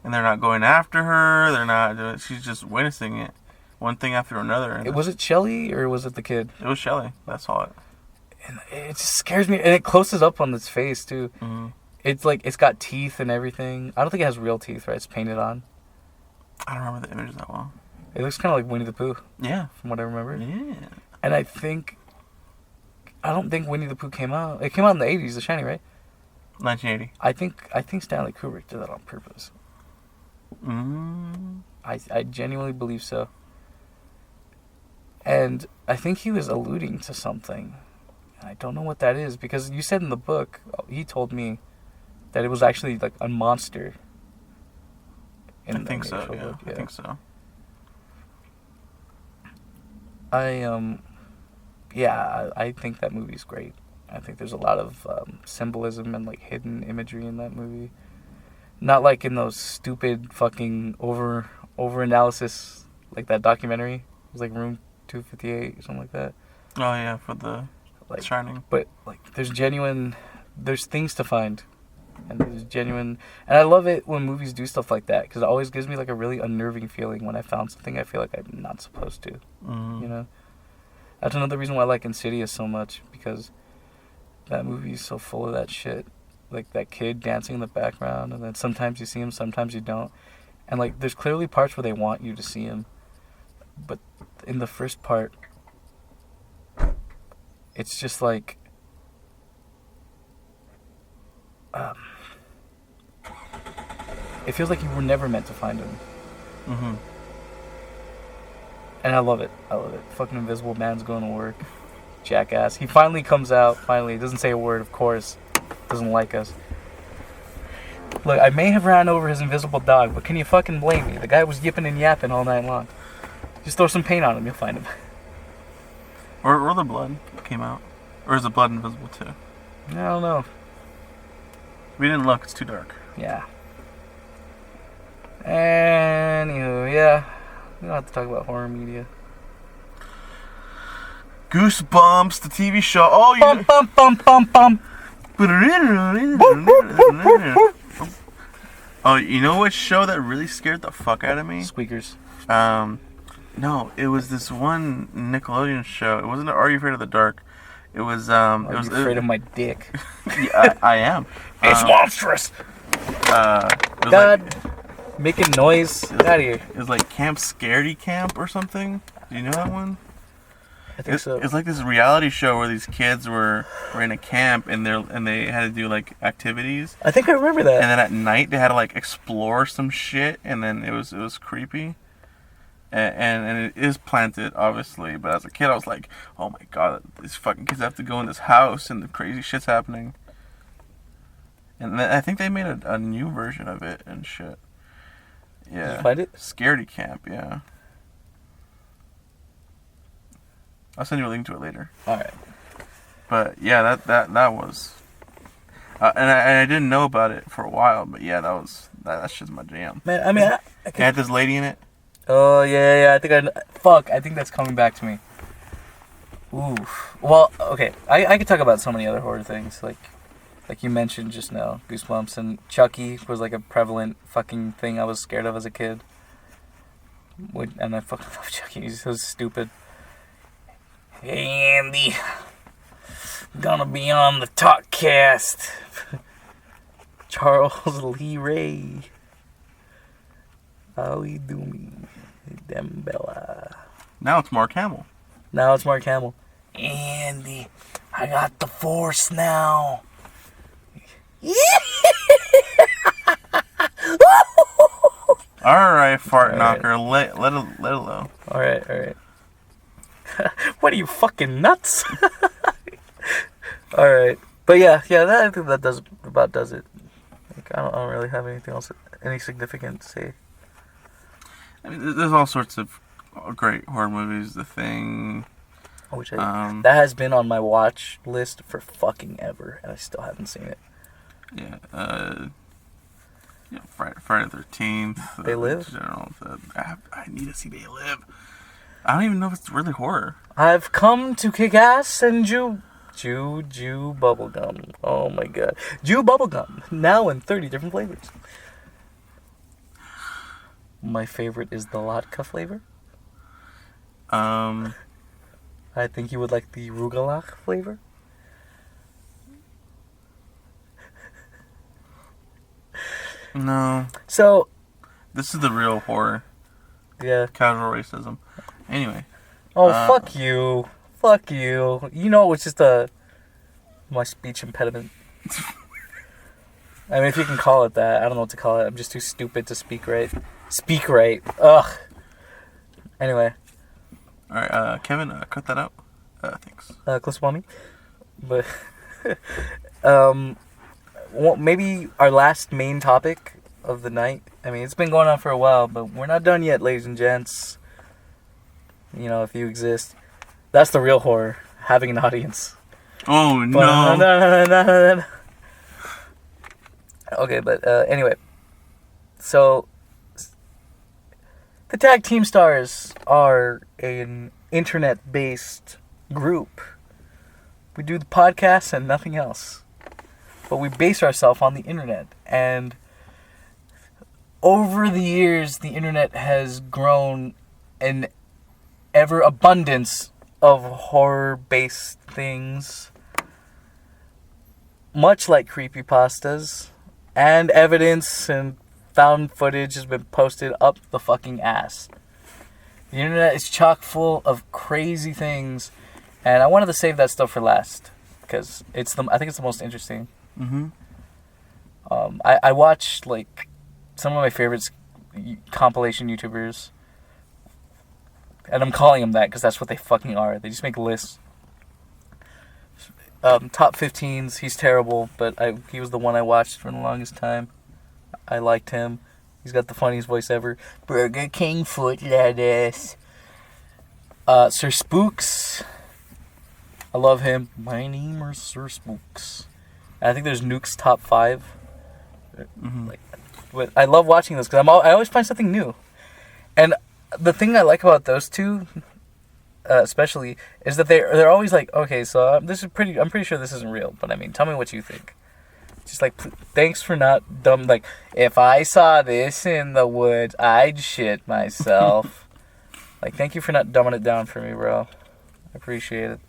And they're not going after her. They're not doing it. She's just witnessing it. One thing after another. And Was it Shelley or was it the kid? it was Shelley. That's all it. And it just scares me. And it closes up on its face, too. Mm-hmm. It's like, it's got teeth and everything. I don't think it has real teeth, right? It's painted on. I don't remember the images that well. It looks kind of like Winnie the Pooh, Yeah. from what I remember. Yeah. And I don't think Winnie the Pooh came out. It came out in the 80s, The Shining, right? 1980. I think Stanley Kubrick did that on purpose. Mm. I genuinely believe so. And I think he was alluding to something. I don't know what that is, because you said in the book, he told me that it was actually like a monster. I think so, yeah. Book. I think so. I think that movie's great. I think there's a lot of symbolism and like hidden imagery in that movie. Not like in those stupid fucking over analysis, like that documentary. It was like Room 258 or something like that. Oh, yeah, for the Like, Shining. but like there's things to find, and there's genuine, and I love it when movies do stuff like that, because it always gives me like a really unnerving feeling when I found something I feel like I'm not supposed to. Mm-hmm. You know, that's another reason why I like Insidious so much, because that movie is so full of that shit, like that kid dancing in the background, and then sometimes you see him, sometimes you don't, and like there's clearly parts where they want you to see him, but in the first part, it's just like it feels like you were never meant to find him. Mm-hmm. And I love it. Fucking Invisible Man's going to work. Jackass. He finally comes out. Finally. He doesn't say a word, of course. Doesn't like us. Look, I may have ran over his invisible dog, but can you fucking blame me? The guy was yipping and yapping all night long. Just throw some paint on him, you'll find him. Or the blood came out. Or is the blood invisible too? I don't know. We didn't look. It's too dark. Yeah. Anywho, yeah. We don't have to talk about horror media. Goosebumps, the TV show. Oh, you. Bum, bum, bum, bum, bum. Oh, you know what show that really scared the fuck out of me? Squeakers. No, it was this one Nickelodeon show. It wasn't Are You Afraid of the Dark? It was Are you afraid of my dick? Yeah, I am. It's monstrous. It was God, making noise. Get out of here. It was like Camp Scaredy Camp or something. Do you know that one? I think so. It's like this reality show where these kids were in a camp and they had to do like activities. I think I remember that. And then at night they had to like explore some shit, and then it was creepy. And it is planted, obviously, but as a kid I was like, oh my god, these fucking kids have to go in this house and the crazy shit's happening. And then I think they made a new version of it and shit. Yeah. Did you find it? Scaredy Camp, yeah. I'll send you a link to it later. Alright. But yeah, that was, and I didn't know about it for a while, but yeah, that's just my jam. Man, I mean, I It had this lady in it. Oh, yeah, I think that's coming back to me. Oof. Well, okay, I could talk about so many other horror things, like you mentioned just now, Goosebumps, and Chucky was like a prevalent fucking thing I was scared of as a kid. And I fucking love Chucky, he's so stupid. Hey, Andy, gonna be on the Talkcast. Charles Lee Ray. How we do me? Dem Bella. Now it's Mark Hamill. Now it's Mark Hamill. Andy, I got the Force now. All right, fart All knocker. Let it low. All right. What are you, fucking nuts? All right, but yeah, I think that does it. Like, I don't really have anything else, any significant to say. I mean, there's all sorts of great horror movies. The Thing. Which that has been on my watch list for fucking ever, and I still haven't seen it. Yeah. Friday the 13th. They Live? I need to see They Live. I don't even know if it's really horror. I've come to kick ass and Jew bubblegum. Oh my god. Jew bubblegum. Now in 30 different flavors. My favorite is the latke flavor. I think you would like the rugelach flavor. No. So, This is the real horror. yeah. Casual racism. Anyway. Oh, fuck you. Fuck you. You know, it's just my speech impediment. I mean, if you can call it that. I don't know what to call it. I'm just too stupid to speak right. Speak right. Ugh. Anyway. Alright, Kevin, cut that out. Thanks. Close upon me. But, well, maybe our last main topic of the night. I mean, it's been going on for a while, but we're not done yet, ladies and gents. You know, if you exist. That's the real horror. Having an audience. Oh, But, no. Okay, but anyway. So, the Tag Teamstars are an internet-based group. We do the podcast and nothing else. But we base ourselves on the internet. And over the years, the internet has grown an ever abundance of horror-based things. Much like creepypastas. And evidence and found footage has been posted up the fucking ass. The internet is chock full of crazy things. And I wanted to save that stuff for last. Because I think it's the most interesting. Mm-hmm. I watch, like, some of my favorites compilation YouTubers. And I'm calling them that because that's what they fucking are. They just make lists. Top 15s, he's terrible, but he was the one I watched for the longest time. I liked him. He's got the funniest voice ever. Burger King foot lettuce. Sir Spooks. I love him. My name is Sir Spooks. And I think there's Nuke's top 5. Mm-hmm. But I love watching this because I always find something new. And the thing I like about those two, especially, is that they're always like, okay, so I'm pretty sure this isn't real, but I mean, tell me what you think. Just like, thanks for not dumb. Like, if I saw this in the woods, I'd shit myself. Like, thank you for not dumbing it down for me, bro. I appreciate it.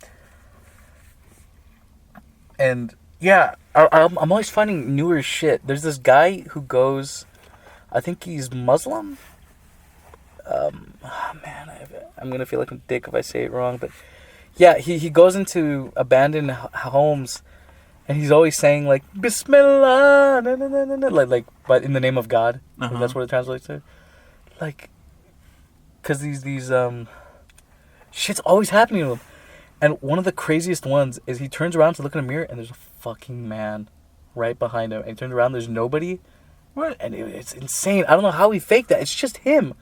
And yeah, I'm always finding newer shit. There's this guy who goes, I think he's Muslim. I'm gonna feel like a dick if I say it wrong, but yeah, he goes into abandoned homes, and he's always saying like Bismillah, na, na, na, na, na, like, but in the name of God. Uh-huh. That's what it translates to. Like, cause these shit's always happening to him, and one of the craziest ones is he turns around to look in a mirror, and there's a fucking man right behind him, and he turns around, there's nobody. What? And it's insane. I don't know how he faked that. It's just him.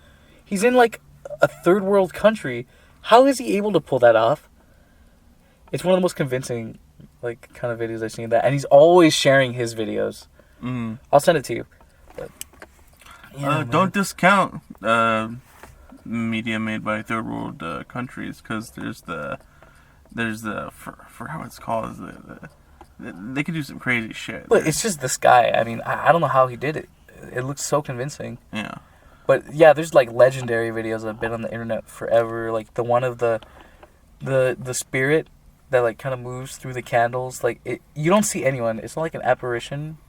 He's in like a third world country. How is he able to pull that off? It's one of the most convincing, like, kind of videos I've seen that. And he's always sharing his videos. Mm. I'll send it to you. But, yeah, Don't discount media made by third world countries, because there's the for how it's called, they could do some crazy shit. But it's just this guy. I mean, I don't know how he did it. It looks so convincing. Yeah. But yeah, there's like legendary videos that have been on the internet forever. Like the one of the spirit that like kind of moves through the candles. Like you don't see anyone. It's not like an apparition,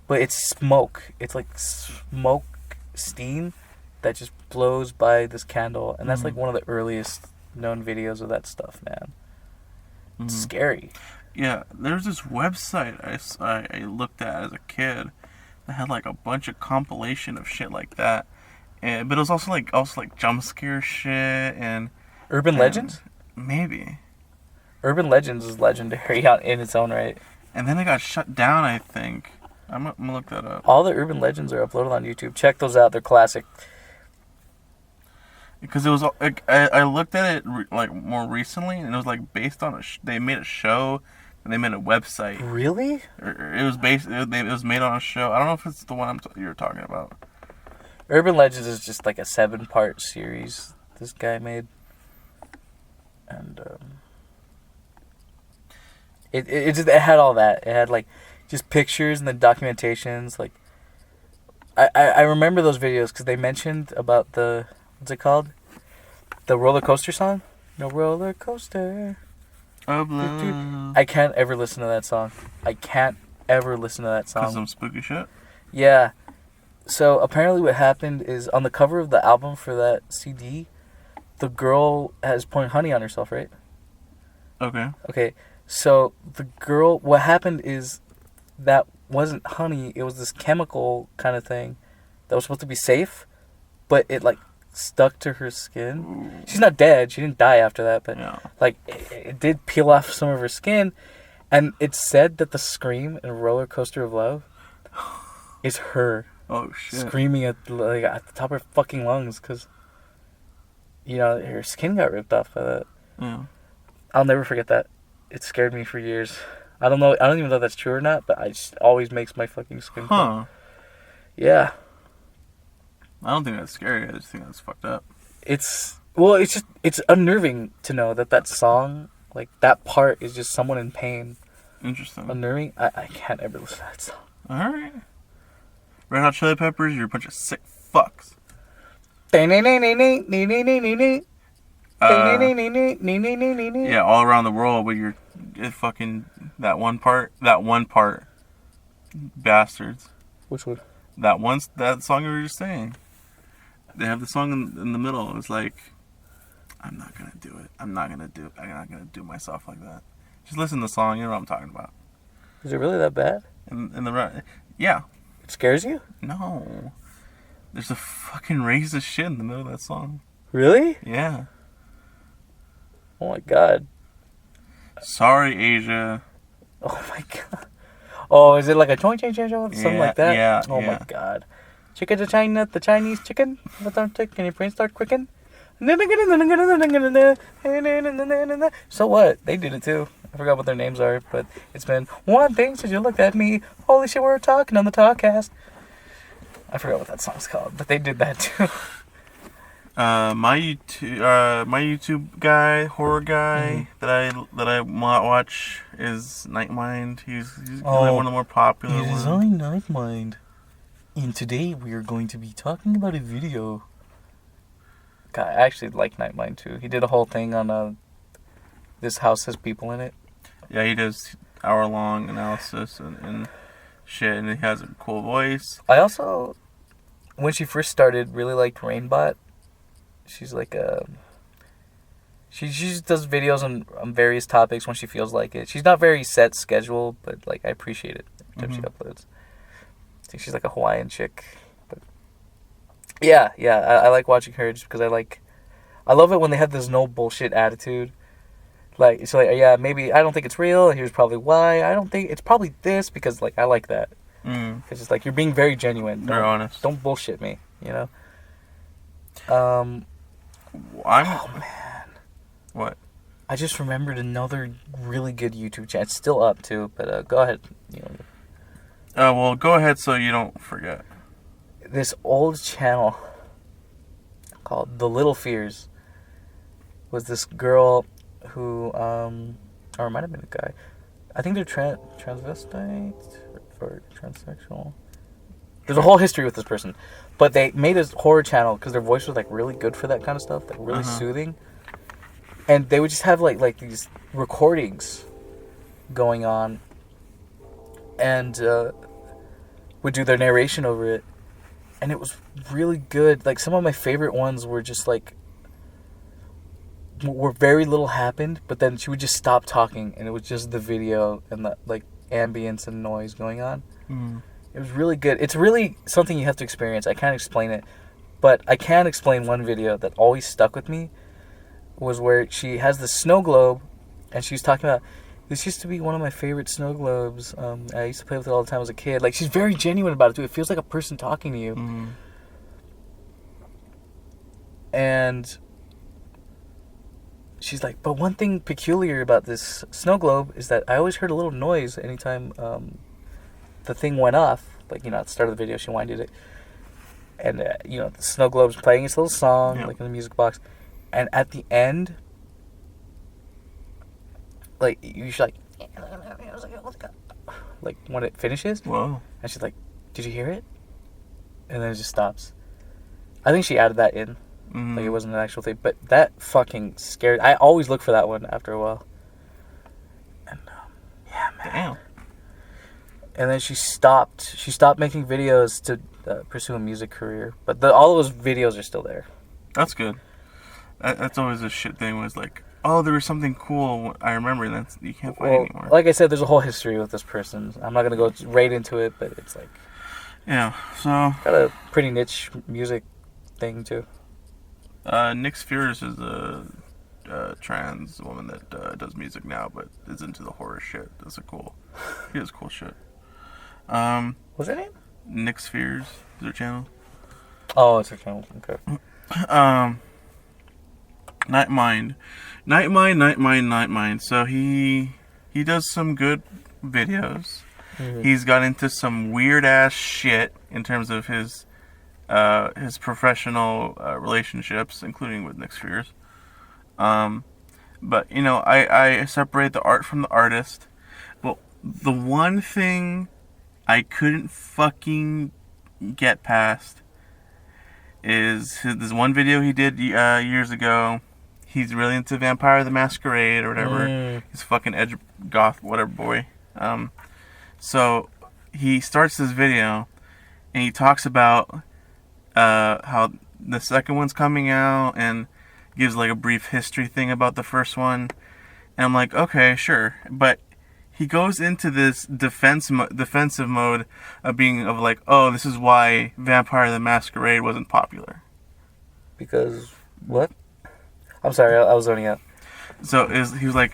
but it's smoke. It's like smoke, steam that just blows by this candle, and that's like one of the earliest known videos of that stuff, man. It's scary. Yeah, there's this website I looked at as a kid that had like a bunch of compilation of shit like that. But it was also like jump scare shit and Urban Legends? Maybe. Urban Legends is legendary in its own right. And then it got shut down, I think. I'm gonna look that up. All the Urban Legends are uploaded on YouTube. Check those out. They're classic. Because it was like, I looked at it like more recently, and it was like based on they made a show and they made a website. Really? It was it was made on a show. I don't know if it's the one you're talking about. Urban Legends is just like a 7-part series this guy made. and it had all that. It had like just pictures and the documentations. Like I remember those videos because they mentioned about the what's it called, the roller coaster song. No roller coaster. Oh, blue. I can't ever listen to that song. I can't ever listen to that song. Because some spooky shit? Yeah. So apparently what happened is on the cover of the album for that CD, the girl has pouring honey on herself, right? Okay. Okay. So the girl, what happened is that wasn't honey. It was this chemical kind of thing that was supposed to be safe, but it like stuck to her skin. Ooh. She's not dead. She didn't die after that, but Yeah. like it did peel off some of her skin, and it said that the scream in Roller Coaster of Love is her Oh, shit. screaming at the top of her fucking lungs because her skin got ripped off by that. Yeah. I'll never forget that. It scared me for years. I don't know. I don't even know if that's true or not, but it just always makes my fucking skin. Huh. Yeah. I don't think that's scary. I just think that's fucked up. It's unnerving to know that song, like that part is just someone in pain. Interesting. Unnerving. I can't ever listen to that song. Alright. Red Hot Chili Peppers, you're a bunch of sick fucks. Yeah, all around the world, but you're fucking that one part, bastards. Which one? That song you were just saying. They have the song in the middle. It's like, I'm not gonna do it. I'm not gonna do myself like that. Just listen to the song. You know what I'm talking about. Is it really that bad? Yeah. It scares you? No. There's a fucking racist shit in the middle of that song. Really? Yeah. Oh my god. Sorry, Asia. Oh my god. Oh, is it like a something like that? Yeah. Oh my god. Chicken to China, the Chinese chicken. Can your brain start quicking? So what? They did it too. I forgot what their names are, but it's been one thing since you looked at me. Holy shit, we're talking on the Talkcast. I forgot what that song's called, but they did that too. My YouTube guy, horror guy that I watch is Nightmind. He's one of the more popular ones. Nightmind. And today we are going to be talking about a video. God, I actually like Nightmind too. He did a whole thing on this house has people in it. Yeah, he does hour-long analysis and shit, and he has a cool voice. I also, when she first started, really liked Rainbot. She's like she just does videos on various topics when she feels like it. She's not very set schedule, but like I appreciate it every time she uploads. I think she's like a Hawaiian chick. But yeah, I like watching her just because I love it when they have this no bullshit attitude. Like it's like, yeah, maybe I don't think it's real, and here's probably why. I don't think it's probably this because like I like that. It's just like you're being very genuine. They're honest. Don't bullshit me, you know. Oh man. What? I just remembered another really good YouTube channel. It's still up too, but go ahead. Well, go ahead so you don't forget. This old channel called The Little Fears was this girl who, or it might have been a guy. I think they're transvestite or transsexual. There's a whole history with this person, but they made a horror channel because their voice was like really good for that kind of stuff, like really soothing. And they would just have like these recordings going on, and would do their narration over it, and it was really good. Like some of my favorite ones were just like where very little happened, but then she would just stop talking, and it was just the video and the like ambience and noise going on. It was really good. It's really something you have to experience. I can't explain it, but I can explain one video that always stuck with me. Was where she has the snow globe, and she's talking about, this used to be one of my favorite snow globes. I used to play with it all the time as a kid. Like, she's very genuine about it, too. It feels like a person talking to you. And she's like, but one thing peculiar about this snow globe is that I always heard a little noise anytime the thing went off. Like, at the start of the video, she winded it. And, the snow globe's playing its little song, like in the music box. And at the end, like you should like when it finishes. Whoa. And she's like, "Did you hear it?" And then it just stops. I think she added that in. Mm-hmm. Like it wasn't an actual thing, but that fucking scared. I always look for that one after a while. And yeah, man. Damn. And then she stopped. She stopped making videos to pursue a music career, but all those videos are still there. That's good. That's always a shit thing. Was like, oh, there was something cool. I remember that you can't find anymore. Like I said, there's a whole history with this person. I'm not gonna go right into it, but it's like Yeah. So got a pretty niche music thing too. Nick Spears is a trans woman that does music now, but is into the horror shit. That's he does cool shit. What's her name? Nick Spears is her channel. Oh, it's her channel. Okay. Nightmind. So he does some good videos. Mm-hmm. He's got into some weird ass shit in terms of his professional relationships, including with Nick Spears. But you know, I separate the art from the artist. Well, the one thing I couldn't fucking get past is this one video he did years ago. He's really into Vampire the Masquerade or whatever. He's fucking edge goth whatever boy. So he starts this video and he talks about how the second one's coming out and gives like a brief history thing about the first one. And I'm like, okay, sure, but he goes into this defensive mode of being like, oh, this is why Vampire the Masquerade wasn't popular. Because what? I'm sorry, I was zoning out. So he was like,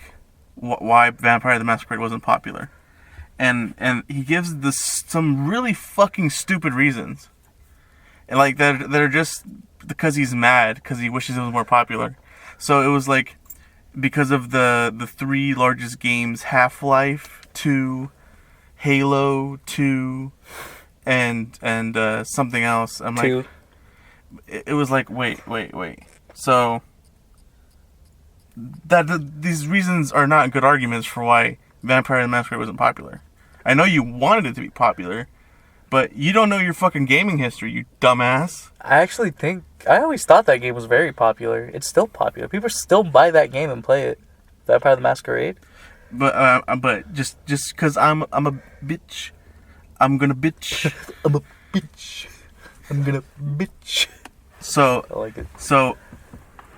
why Vampire the Masquerade wasn't popular, and he gives some really fucking stupid reasons, and like that are just because he's mad because he wishes it was more popular. So it was like, because of the three largest games, Half-Life 2, Halo 2, and something else. I'm like, it was like, wait. So these reasons are not good arguments for why Vampire the Masquerade wasn't popular. I know you wanted it to be popular, but you don't know your fucking gaming history, you dumbass. I always thought that game was very popular. It's still popular. People still buy that game and play it. Vampire the Masquerade. But just because I'm a bitch, I'm gonna bitch. I'm a bitch. I'm gonna bitch. So I like it. So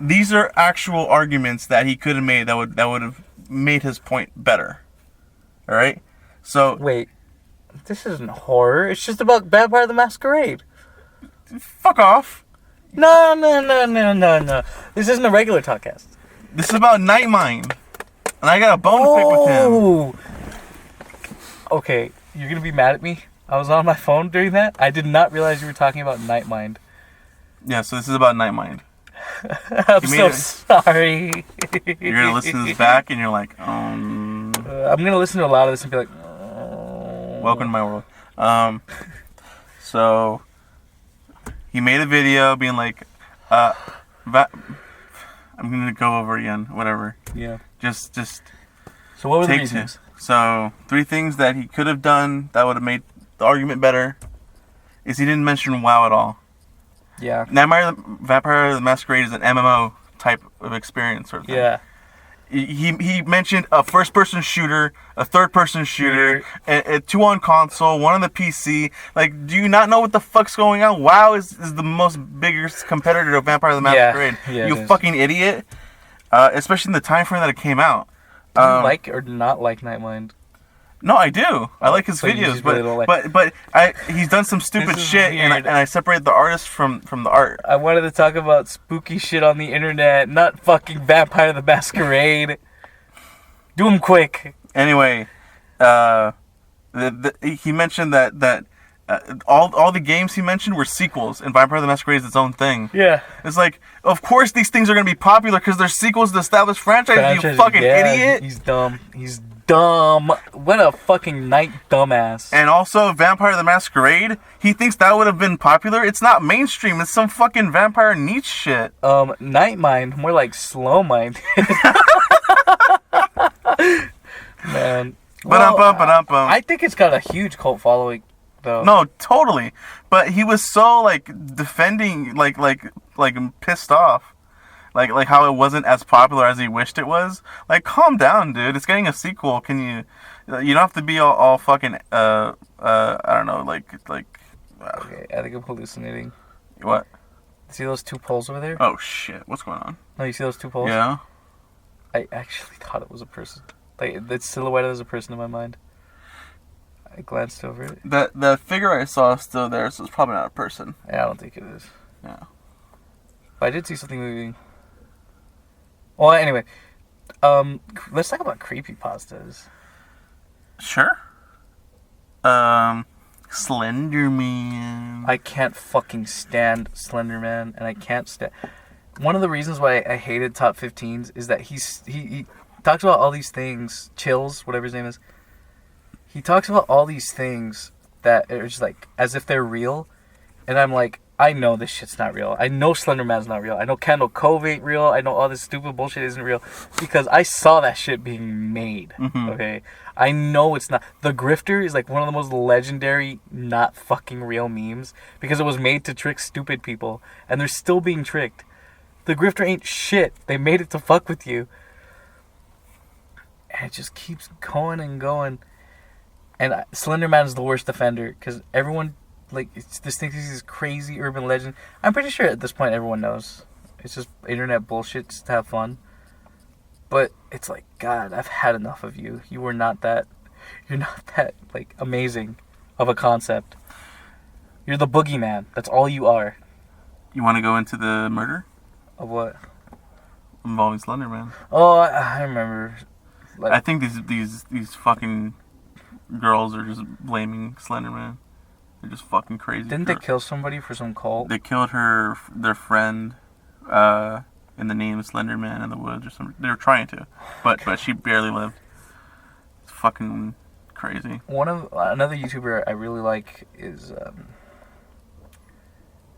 these are actual arguments that he could have made that would have made his point better. All right. So wait, this isn't horror. It's just about Vampire the Masquerade. Fuck off. No. This isn't a regular Talkcast. This is about Nightmind. And I got a bone to pick with him. Okay, you're going to be mad at me? I was on my phone during that. I did not realize you were talking about Nightmind. Yeah, so this is about Nightmind. I'm so sorry. You're going to listen to this back and you're like, I'm going to listen to a lot of this and be like, welcome to my world. So he made a video being like, I'm going to go over again, whatever. Yeah. Just So what were the take reasons? So 3 things that he could have done that would have made the argument better is he didn't mention WoW at all. Yeah. Vampire the Masquerade is an MMO type of experience sort of thing. Yeah. He mentioned a first-person shooter, a third-person shooter, and 2 on console, 1 on the PC. Like, do you not know what the fuck's going on? WoW is the most biggest competitor of Vampire the Masquerade. Yeah, you fucking idiot. Especially in the time frame that it came out. Do you like or not like Nightmind? No, I do. I like his so you videos, just really don't like- but he's done some stupid shit, and I separate the artist from the art. I wanted to talk about spooky shit on the internet, not fucking Vampire the Masquerade. Do them quick. Anyway, he mentioned that all the games he mentioned were sequels, and Vampire the Masquerade is its own thing. Yeah. It's like, of course these things are going to be popular because they're sequels to established franchises, you fucking idiot. He's dumb. What a fucking night dumbass. And also, Vampire the Masquerade, he thinks that would have been popular. It's not mainstream. It's some fucking vampire niche shit. Nightmind, more like slow mind. Man. Ba-dum-bum. I think it's got a huge cult following, though. No, totally. But he was so like defending, like pissed off, like how it wasn't as popular as he wished it was. Like, calm down, dude. It's getting a sequel. Can you? You don't have to be all fucking. I don't know, like. Okay, I think I'm hallucinating. What? See those two poles over there? Oh shit! What's going on? No, you see those two poles? Yeah. I actually thought it was a person. Like, it's silhouetted as a person in my mind. I glanced over it. The figure I saw is still there, so it's probably not a person. Yeah, I don't think it is. Yeah. But I did see something moving. Well, anyway, let's talk about creepypastas. Sure. Slender Man. I can't fucking stand Slender Man, and I can't stand. One of the reasons why I hated Top 15s is that he talks about all these things, Chills, whatever his name is. He talks about all these things that are just like as if they're real, and I'm like, I know this shit's not real. I know Slender Man's not real. I know Kendall Cove ain't real. I know all this stupid bullshit isn't real because I saw that shit being made. Mm-hmm. Okay, I know it's not. The Grifter is like one of the most legendary not fucking real memes because it was made to trick stupid people, and they're still being tricked. The Grifter ain't shit. They made it to fuck with you. And it just keeps going and going. And Slender Man is the worst offender because everyone, like, this thing is this crazy urban legend. I'm pretty sure at this point everyone knows. It's just internet bullshit just to have fun. But it's like, God, I've had enough of you. You're not that, like, amazing of a concept. You're the boogeyman. That's all you are. You want to go into the murder Of what? involving Slender Man? Oh, I remember. Like, I think these fucking girls are just blaming Slender Man. They're just fucking crazy. didn't they kill somebody for some cult? They killed their friend, in the name of Slender Man in the woods or something. They were trying to, but she barely lived. It's fucking crazy. Another YouTuber I really like is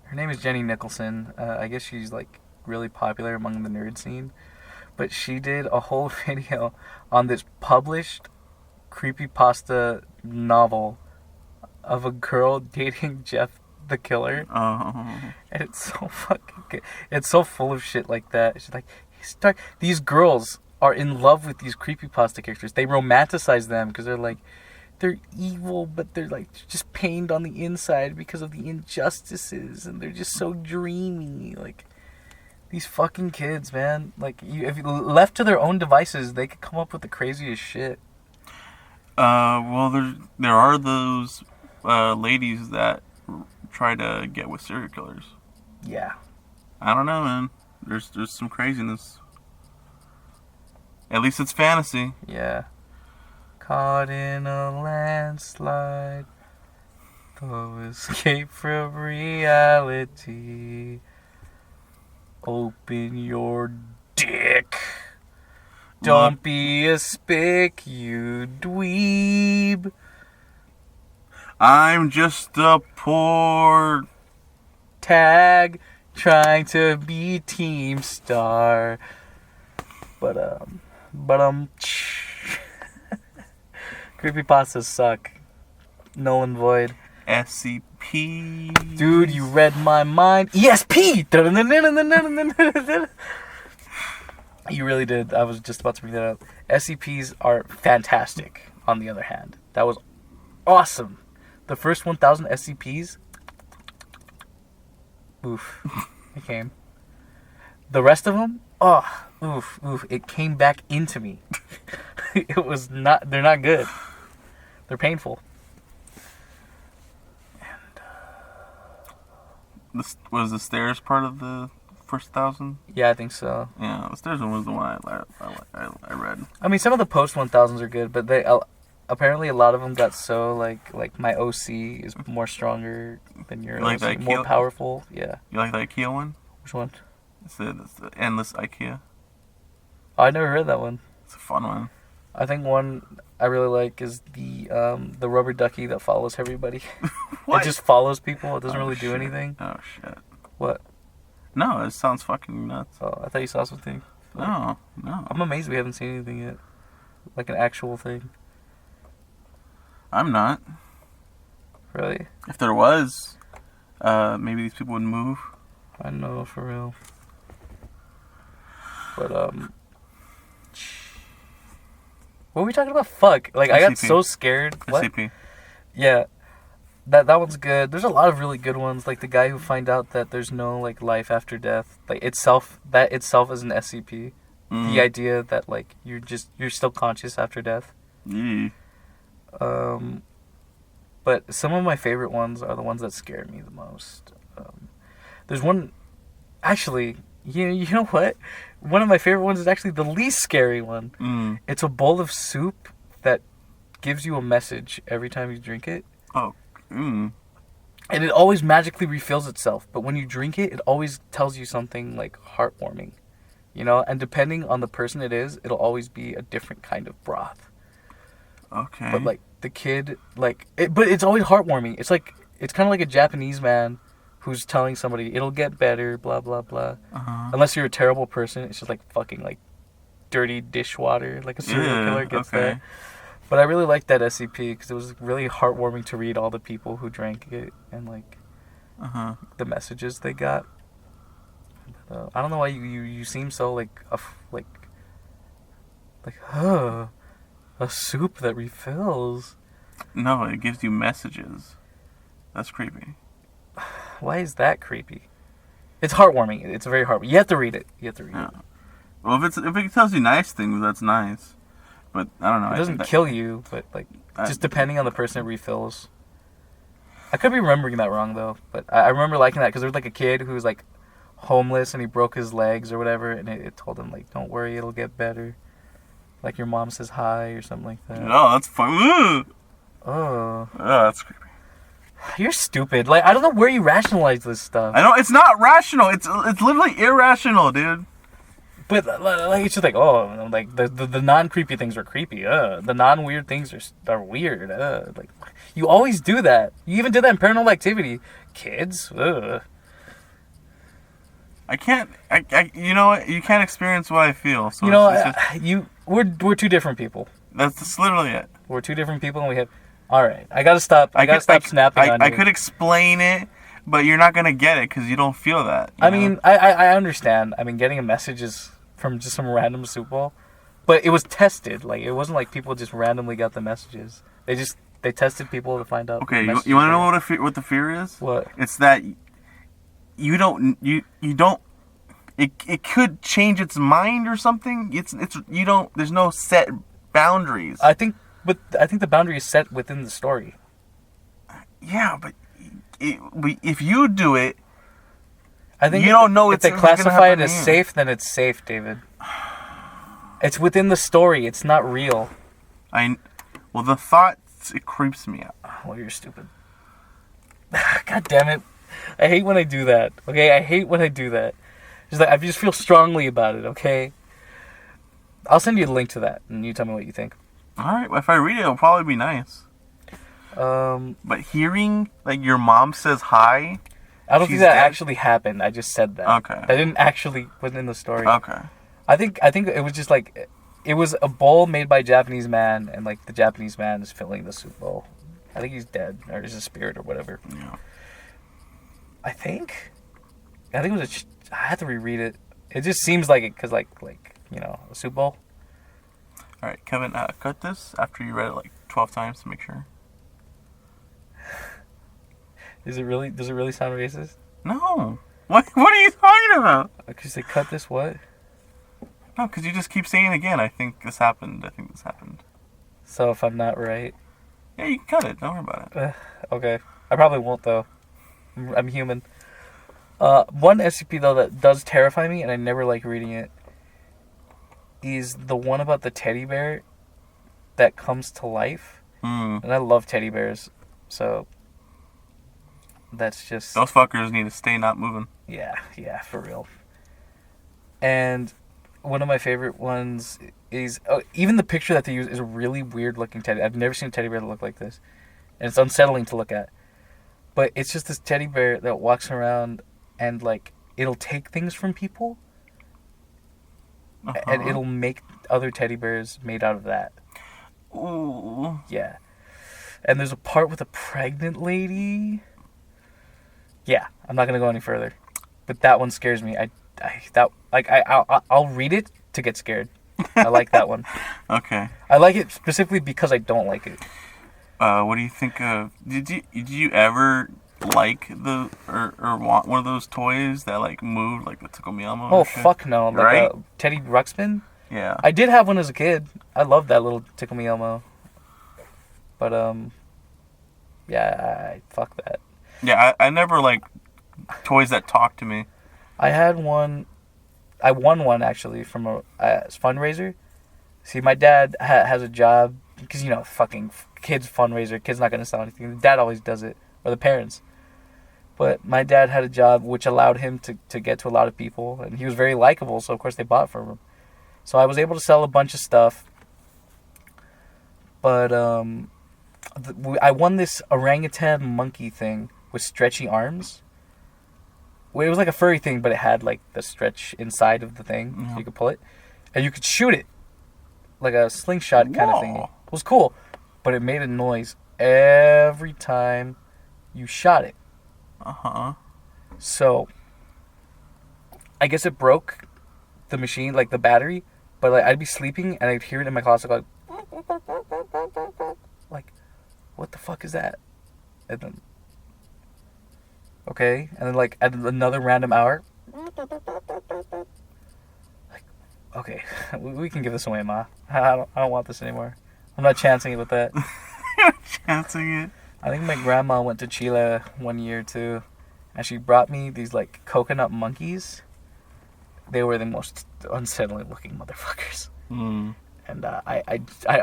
her name is Jenny Nicholson. I guess she's like really popular among the nerd scene, but she did a whole video on this published creepypasta novel of a girl dating Jeff the Killer. Oh. And it's so fucking good. It's so full of shit like that. She's like, these girls are in love with these creepypasta characters. They romanticize them because they're evil, but they're like just pained on the inside because of the injustices, and they're just so dreamy. Like, these fucking kids, man. Like, if you left to their own devices, they could come up with the craziest shit. Well, there are those ladies that try to get with serial killers. Yeah. I don't know, man. There's some craziness. At least it's fantasy. Yeah. Caught in a landslide. No escape from reality. Open your dick. Don't be a spick, you dweeb. I'm just a poor Tag trying to be Team Star. But creepypastas suck. Null and void. SCP. Dude, you read my mind. ESP! You really did. I was just about to bring that up. SCPs are fantastic, on the other hand. That was awesome. The first 1,000 SCPs. Oof. It came. The rest of them, oof. It came back into me. It was not, they're not good. They're painful. Was the stairs part of the first 1,000? Yeah, I think so. Yeah, the stairs one was the one I read. I mean, some of the post 1000s are good, but they apparently a lot of them got so like my OC is more stronger than yours, like the more IKEA? powerful. Yeah. You like the IKEA one? Which one? It's the endless IKEA. Oh, I never heard that one. It's a fun one. I think one I really like is the rubber ducky that follows everybody. What? It just follows people. It doesn't Oh, really do shit. anything. Oh shit. What? No, it sounds fucking nuts. Oh, I thought you saw something. No. I'm amazed we haven't seen anything yet. Like an actual thing? I'm not. Really? If there was, maybe these people would move. I know, for real. But, what were we talking about? Fuck. Like, I got SCP. so scared. What? SCP. Yeah. That one's good. There's a lot of really good ones. Like, the guy who find out that there's no, like, life after death. Like, that itself is an SCP. The idea that, like, you're still conscious after death. Yeah. But some of my favorite ones are the ones that scare me the most. There's one... Actually, you know what? One of my favorite ones is actually the least scary one. It's a bowl of soup that gives you a message every time you drink it. Oh. And it always magically refills itself. But when you drink it, it always tells you something, like, heartwarming. You know? And depending on the person it is, it'll always be a different kind of broth. Okay. But, like, the kid, like... but it's always heartwarming. It's like... It's kind of like a Japanese man who's telling somebody, it'll get better, blah, blah, blah. Unless you're a terrible person, it's just, like, fucking, like, dirty dishwater. Like a serial killer gets that. But I really liked that SCP because it was really heartwarming to read all the people who drank it and, like, the messages they got. But, I don't know why you seem so, like, a soup that refills. No, it gives you messages. That's creepy. Why is that creepy? It's heartwarming. It's very heartwarming. You have to read it. It. Well, if it tells you nice things, that's nice. But I don't know. It doesn't kill you, but, like, just depending on the person it refills. I could be remembering that wrong, though. But I remember liking that because there was, like, a kid who was, like, homeless and he broke his legs or whatever, and it told him, like, don't worry, it'll get better. Like, your mom says hi or something like that. Oh, that's fun. Oh, that's creepy. you're stupid. Like, I don't know where you rationalize this stuff. I know it's not rational. It's literally irrational, dude. But, like, it's just like, oh, like, the non-creepy things are creepy. The non-weird things are weird. Like, you always do that. You even did that in Paranormal Activity. Kids, I can't. You know what? You can't experience what I feel. So you know, it's just, we're two different people. that's literally it. We're two different people, and we have. All right, I gotta stop. I gotta stop snapping on you. I could explain it, but you're not gonna get it because you don't feel that. I mean, I understand. I mean, getting a message is from just some random soup ball, but it was tested. Like, it wasn't like people just randomly got the messages. They tested people to find out. Okay, you want to know what the fear is? What? It's that you don't. It could change its mind or something. It's you don't. There's no set boundaries. I think the boundary is set within the story. Yeah, but if you do it, I think you don't know if it's they gonna classify it happen as again. safe, then it's safe, David. It's within the story. It's not real. Well, the thought, it creeps me out. Well, you're stupid. God damn it. I hate when I do that. Okay, I hate when I do that. Just like, I just feel strongly about it. Okay. I'll send you a link to that, and you tell me what you think. All right, if I read it, it'll probably be nice. But hearing like your mom says hi. I don't think that actually happened. I just said that. Okay. That didn't actually wasn't in the story. Okay. I think it was just like, it was a bowl made by a Japanese man, and like the Japanese man is filling the soup bowl. I think he's dead, or is a spirit or whatever. Yeah. I think it was I had to reread it. It just seems like it, cause like you know, a soup bowl. All right, Kevin, cut this after you read it like 12 times to make sure. Does it really sound racist? No. What are you talking about? Because they cut this what? No, because you just keep saying it again. I think this happened. So if I'm not right, Yeah, you can cut it. Don't worry about it. okay. I probably won't though. I'm human. One SCP though that does terrify me, and I never like reading it, is the one about the teddy bear that comes to life. And I love teddy bears, so that's just... Those fuckers need to stay not moving. Yeah, for real. And one of my favorite ones is... even the picture that they use is a really weird looking teddy. I've never seen a teddy bear that look like this. And it's unsettling to look at. But it's just this teddy bear that walks around and, like, it'll take things from people. And it'll make other teddy bears made out of that. Ooh. Yeah. And there's a part with a pregnant lady. Yeah, I'm not gonna go any further, but that one scares me. I'll read it to get scared. I like that one. Okay. I like it specifically because I don't like it. What do you think of? Did you ever like or want one of those toys that like moved like the Tickle Me Elmo? Oh fuck no! Like Right? a Teddy Ruxpin. Yeah. I did have one as a kid. I loved that little Tickle Me Elmo. But yeah, fuck that. Yeah, I never like toys that talk to me. I had one. I won one actually from a fundraiser. See, my dad has a job because fucking kids fundraiser. Kid's not gonna sell anything. The dad always does it, or the parents. But my dad had a job which allowed him to get to a lot of people, and he was very likable. So of course they bought from him. So I was able to sell a bunch of stuff. But I won this orangutan monkey thing with stretchy arms. Well, it was like a furry thing, but it had like the stretch inside of the thing, so you could pull it, and you could shoot it, like a slingshot kind of thing. It was cool, but it made a noise every time you shot it. So I guess it broke the machine, like the battery, but like I'd be sleeping and I'd hear it in my closet like, what the fuck is that? And then okay, and then like at another random hour, like, okay, we can give this away, Ma. I don't want this anymore. I'm not chancing it with that. Chancing it. I think my grandma went to Chile one year too, and she brought me these like coconut monkeys. They were the most unsettling looking motherfuckers. Mm. And I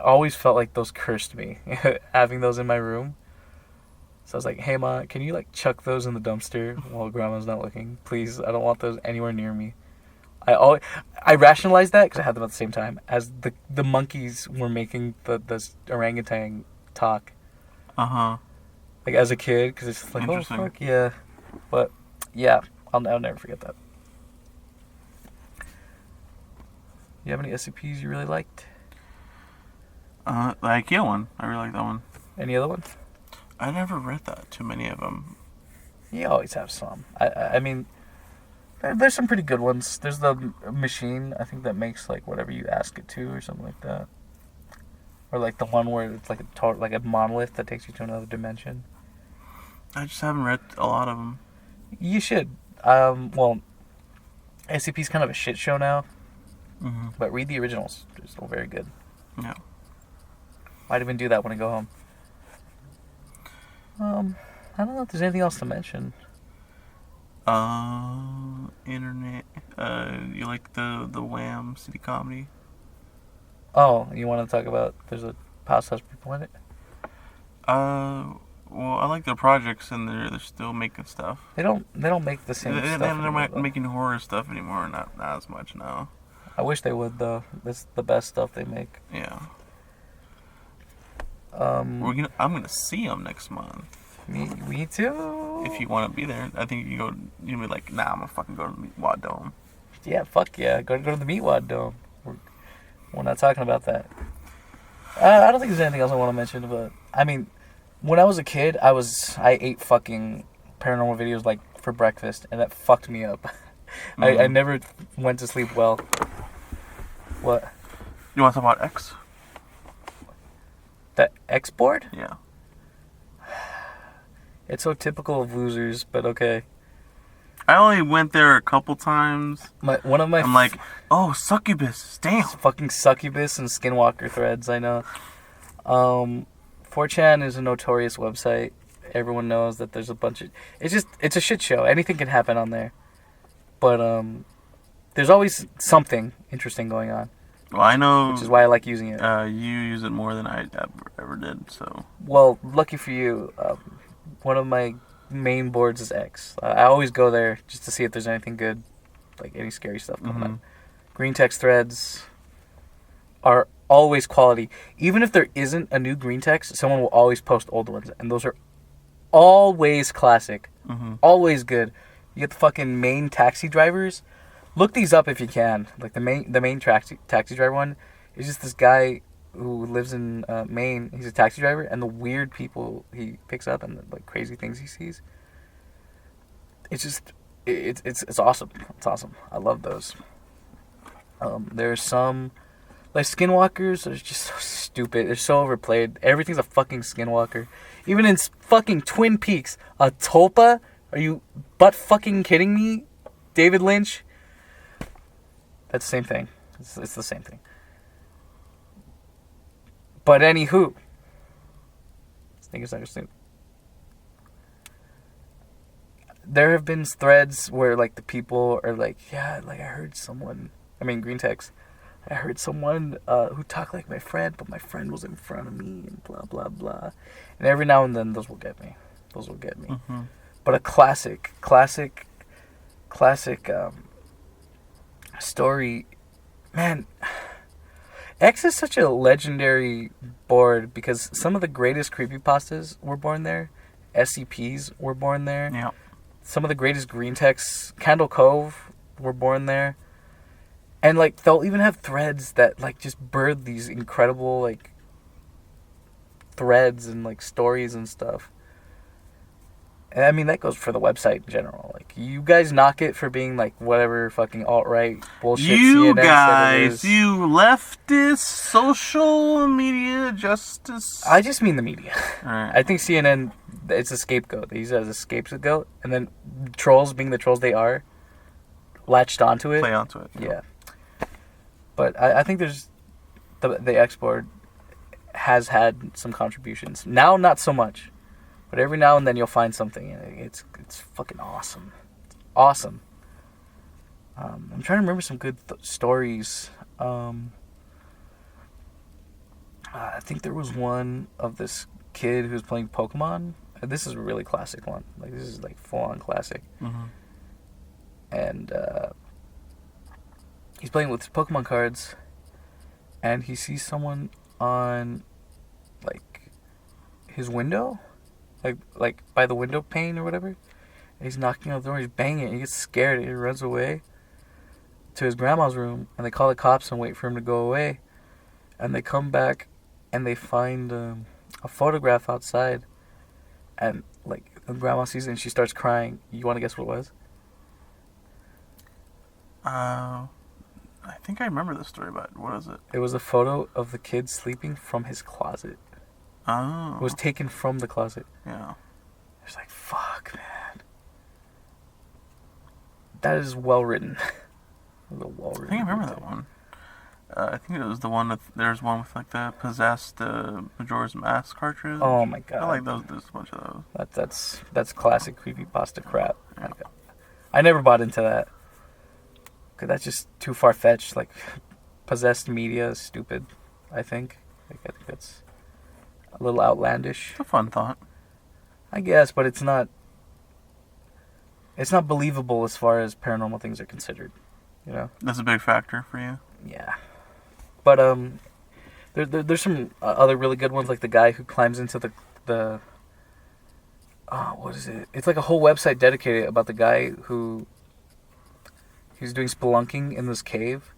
always felt like those cursed me, having those in my room. So I was like, hey, Ma, can you, like, chuck those in the dumpster while Grandma's not looking? Please, I don't want those anywhere near me. I rationalized that, because I had them at the same time, as the monkeys were making the orangutan talk. Uh-huh. Like, as a kid, because it's like, oh, fuck, yeah. But, yeah, I'll never forget that. You have any SCPs you really liked? The IKEA one. I really like that one. Any other one? I never read that. Too many of them. You always have some. I mean, there's some pretty good ones. There's the machine, I think, that makes like whatever you ask it to or something like that. Or like the one where it's like a monolith that takes you to another dimension. I just haven't read a lot of them. You should. Well, SCP's kind of a shit show now. Mm-hmm. But read the originals. They're still very good. Yeah. Might even do that when I go home. I don't know if there's anything else to mention. Internet. You like the Wham City Comedy? Oh, you want to talk about? There's a past house people in it. Well, I like their projects, and they're still making stuff. They don't make the same stuff. They're anymore, not making horror stuff anymore. Not as much now. I wish they would though. That's the best stuff they make. Yeah. I'm gonna see them next month. Me too. If you want to be there, I think you'll be like, nah, I'm gonna fucking go to the Meatwad Dome. Yeah, fuck yeah. Go to the Meatwad Dome. We're not talking about that. I don't think there's anything else I want to mention, but I mean, when I was a kid, I ate fucking paranormal videos like for breakfast, and that fucked me up. I never went to sleep well. What? You want to talk about X? The X board? Yeah. It's so typical of losers, but okay. I only went there a couple times. I'm like, oh, succubus, damn. Fucking succubus and skinwalker threads, I know. 4chan is a notorious website. Everyone knows that there's a bunch of... It's a shit show. Anything can happen on there. But, there's always something interesting going on. Well, I know... Which is why I like using it. You use it more than I ever did, so... Well, lucky for you, one of my main boards is X. I always go there just to see if there's anything good, like any scary stuff coming up. Green text threads are always quality. Even if there isn't a new green text, someone will always post old ones, and those are always classic. Always good. You get the fucking main taxi drivers. Look these up if you can. Like the main taxi driver one. It's just this guy who lives in Maine. He's a taxi driver, and the weird people he picks up and the, like crazy things he sees. It's just it's awesome. It's awesome. I love those. There's some like skinwalkers are just so stupid. They're so overplayed. Everything's a fucking skinwalker. Even in fucking Twin Peaks, a tulpa? Are you butt fucking kidding me? David Lynch? That's the same thing. It's the same thing. But anywho, there have been threads where like the people are like, yeah, like I heard someone. I mean, green text. I heard someone who talked like my friend, but my friend was in front of me and blah blah blah. And every now and then, those will get me. Mm-hmm. But a classic story, man. X is such a legendary board because some of the greatest creepypastas were born there. SCPs were born there. Yeah. Some of the greatest green texts, Candle Cove, were born there. And like they'll even have threads that like just birth these incredible like threads and like stories and stuff. And I mean that goes for the website in general. Like you guys knock it for being like whatever fucking alt-right bullshit. You CNN said it guys, is. you leftist social media justice. I just mean the media. Alright. I think CNN, it's a scapegoat. They use it as a scapegoat, and then trolls, being the trolls they are, latched onto it. Play onto it. Yeah. But I think there's the X board has had some contributions. Now, not so much, but every now and then you'll find something. It's fucking awesome. It's awesome. I'm trying to remember some good stories. I think there was one of this kid who was playing Pokemon. This is a really classic one. Like this is like full on classic. Mm-hmm. And he's playing with his Pokemon cards, and he sees someone on like his window, like by the window pane or whatever. And he's knocking on the door. He's banging it. He gets scared. And he runs away to his grandma's room, and they call the cops and wait for him to go away. And they come back, and they find a photograph outside, and like grandma sees it and she starts crying. You want to guess what it was? I think I remember this story, but what is it? It was a photo of the kid sleeping from his closet. Oh. It was taken from the closet. Yeah. It's like, fuck, man. That is well written. Well written. I think I remember that one. I think it was the one with, there's one with like the possessed Majora's Mask cartridge. Oh my god. I like those. There's a bunch of those. That's classic creepypasta crap. Yeah. Like, I never bought into that. Cause that's just too far fetched. Like, possessed media is stupid. I think. Like, I think that's a little outlandish. It's a fun thought. I guess, but it's not. It's not believable as far as paranormal things are considered. You know. That's a big factor for you. Yeah. But there's some other really good ones, like the guy who climbs into the what is it? It's like a whole website dedicated about the guy who he's doing spelunking in this cave,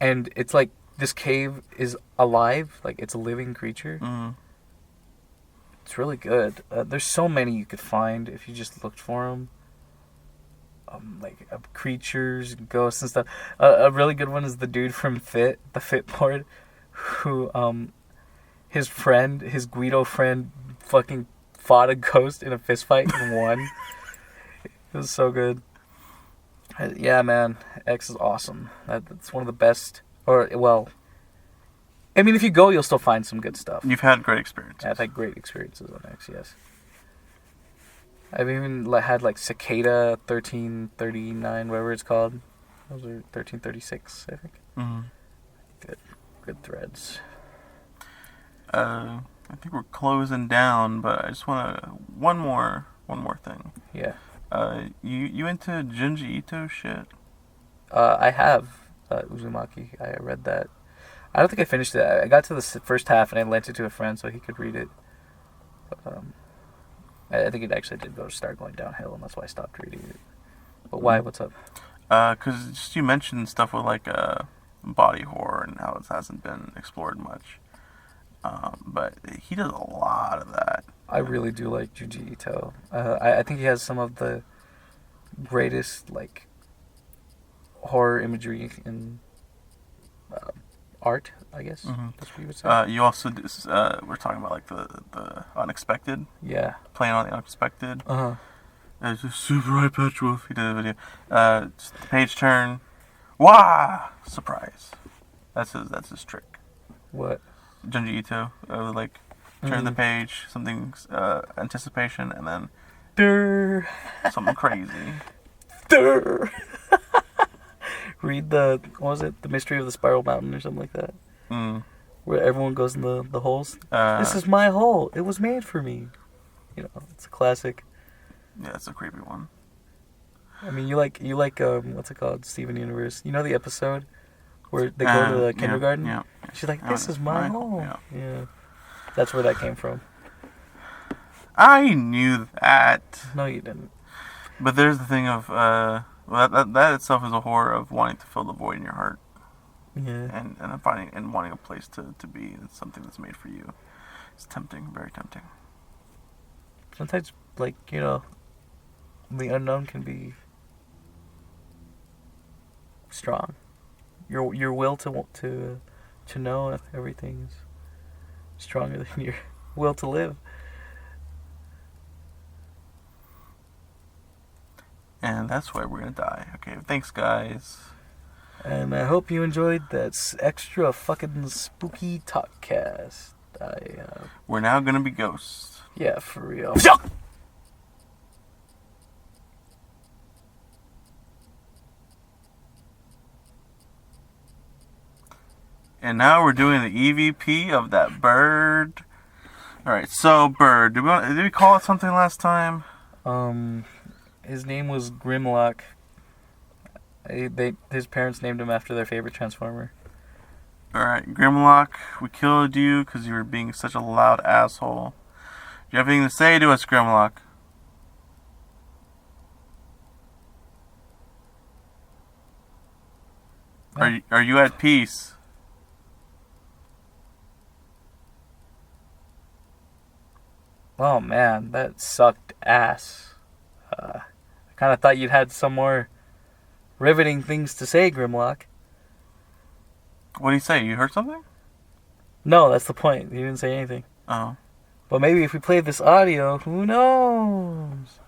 and it's like this cave is alive, like it's a living creature. Mm-hmm. It's really good. There's so many you could find if you just looked for them. Like creatures, ghosts and stuff. A really good one is the dude from the Fit board, who his Guido friend, fucking fought a ghost in a fist fight and won. It was so good. Yeah, man, X is awesome. That's one of the best. Or well, I mean, if you go, you'll still find some good stuff. You've had great experiences. Yeah, I've had great experiences on X. Yes. I've even had like Cicada 1339, whatever it's called. Those are 1336, I think. Mm-hmm. Good threads. I think we're closing down, but I just want to one more thing. Yeah. You into Junji Ito shit? I have Uzumaki. I read that. I don't think I finished it. I got to the first half and I lent it to a friend so he could read it. But, I think it actually did start going downhill, and that's why I stopped reading it. But why? What's up? Because just you mentioned stuff with like body horror and how it hasn't been explored much. But he does a lot of that. I really do like Junji Ito. I think he has some of the greatest like horror imagery in art, I guess. That's what you would say. You also do, we're talking about like the unexpected. Yeah. Playing on the unexpected. Uh-huh. It's a super high pitch wolf. He did a video. Just the page turn. Wah! Surprise. That's his trick. What? Junji Ito. Like turn the page, something's anticipation, and then Durr. something crazy. Durr. Read what was it? The Mystery of the Spiral Mountain or something like that. Where everyone goes in the holes. This is my hole. It was made for me. You know, it's a classic. Yeah, it's a creepy one. I mean, you like what's it called? Steven Universe. You know the episode where they go to the kindergarten? Yeah. She's like, this is my home. Yeah. That's where that came from. I knew that. No, you didn't. But there's the thing of, that itself is a horror of wanting to fill the void in your heart. Yeah. And finding and wanting a place to be. It's something that's made for you. It's tempting, very tempting. Sometimes, like, you know, the unknown can be strong. Your will to know everything is stronger than your will to live. And that's why we're gonna die. Okay, thanks guys. And I hope you enjoyed that extra fucking spooky Talkcast. We're now gonna be ghosts. Yeah, for real. And now we're doing the EVP of that bird. Alright, so bird. Did we call it something last time? His name was Grimlock. His parents named him after their favorite Transformer. Alright, Grimlock, we killed you because you were being such a loud asshole. Do you have anything to say to us, Grimlock? Are you at peace? Oh man, that sucked ass. I kind of thought you'd had some more riveting things to say, Grimlock. What do you say? You heard something? No, that's the point. You didn't say anything. Oh. But maybe if we played this audio, who knows?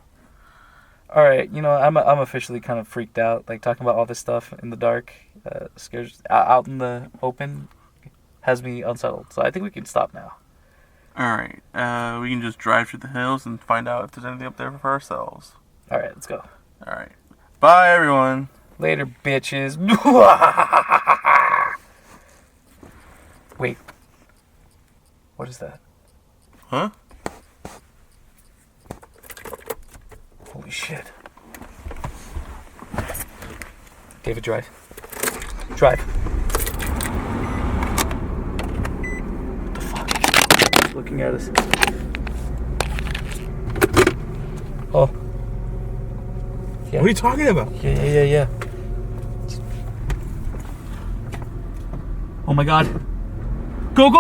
All right, you know, I'm officially kind of freaked out. Like talking about all this stuff in the dark, scares out in the open, has me unsettled. So I think we can stop now. Alright, we can just drive through the hills and find out if there's anything up there for ourselves. Alright, let's go. Alright. Bye, everyone. Later, bitches. Wait. What is that? Huh? Holy shit. David, drive. Drive. What the fuck? He's looking at us. Oh. Yeah. What are you talking about? Yeah. Oh my god. Go!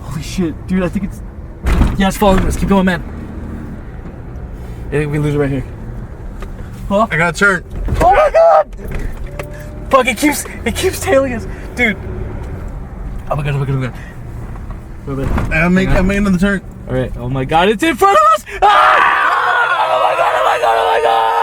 Holy shit, dude, I think it's... Yeah, it's following us. Keep going, man. Yeah, we lose it right here. Oh. I got turned. Oh my god! Fuck, it keeps tailing us. Dude. Oh my god. I'm making another turn. Alright, oh my god, it's in front of us! Ah! Oh my god!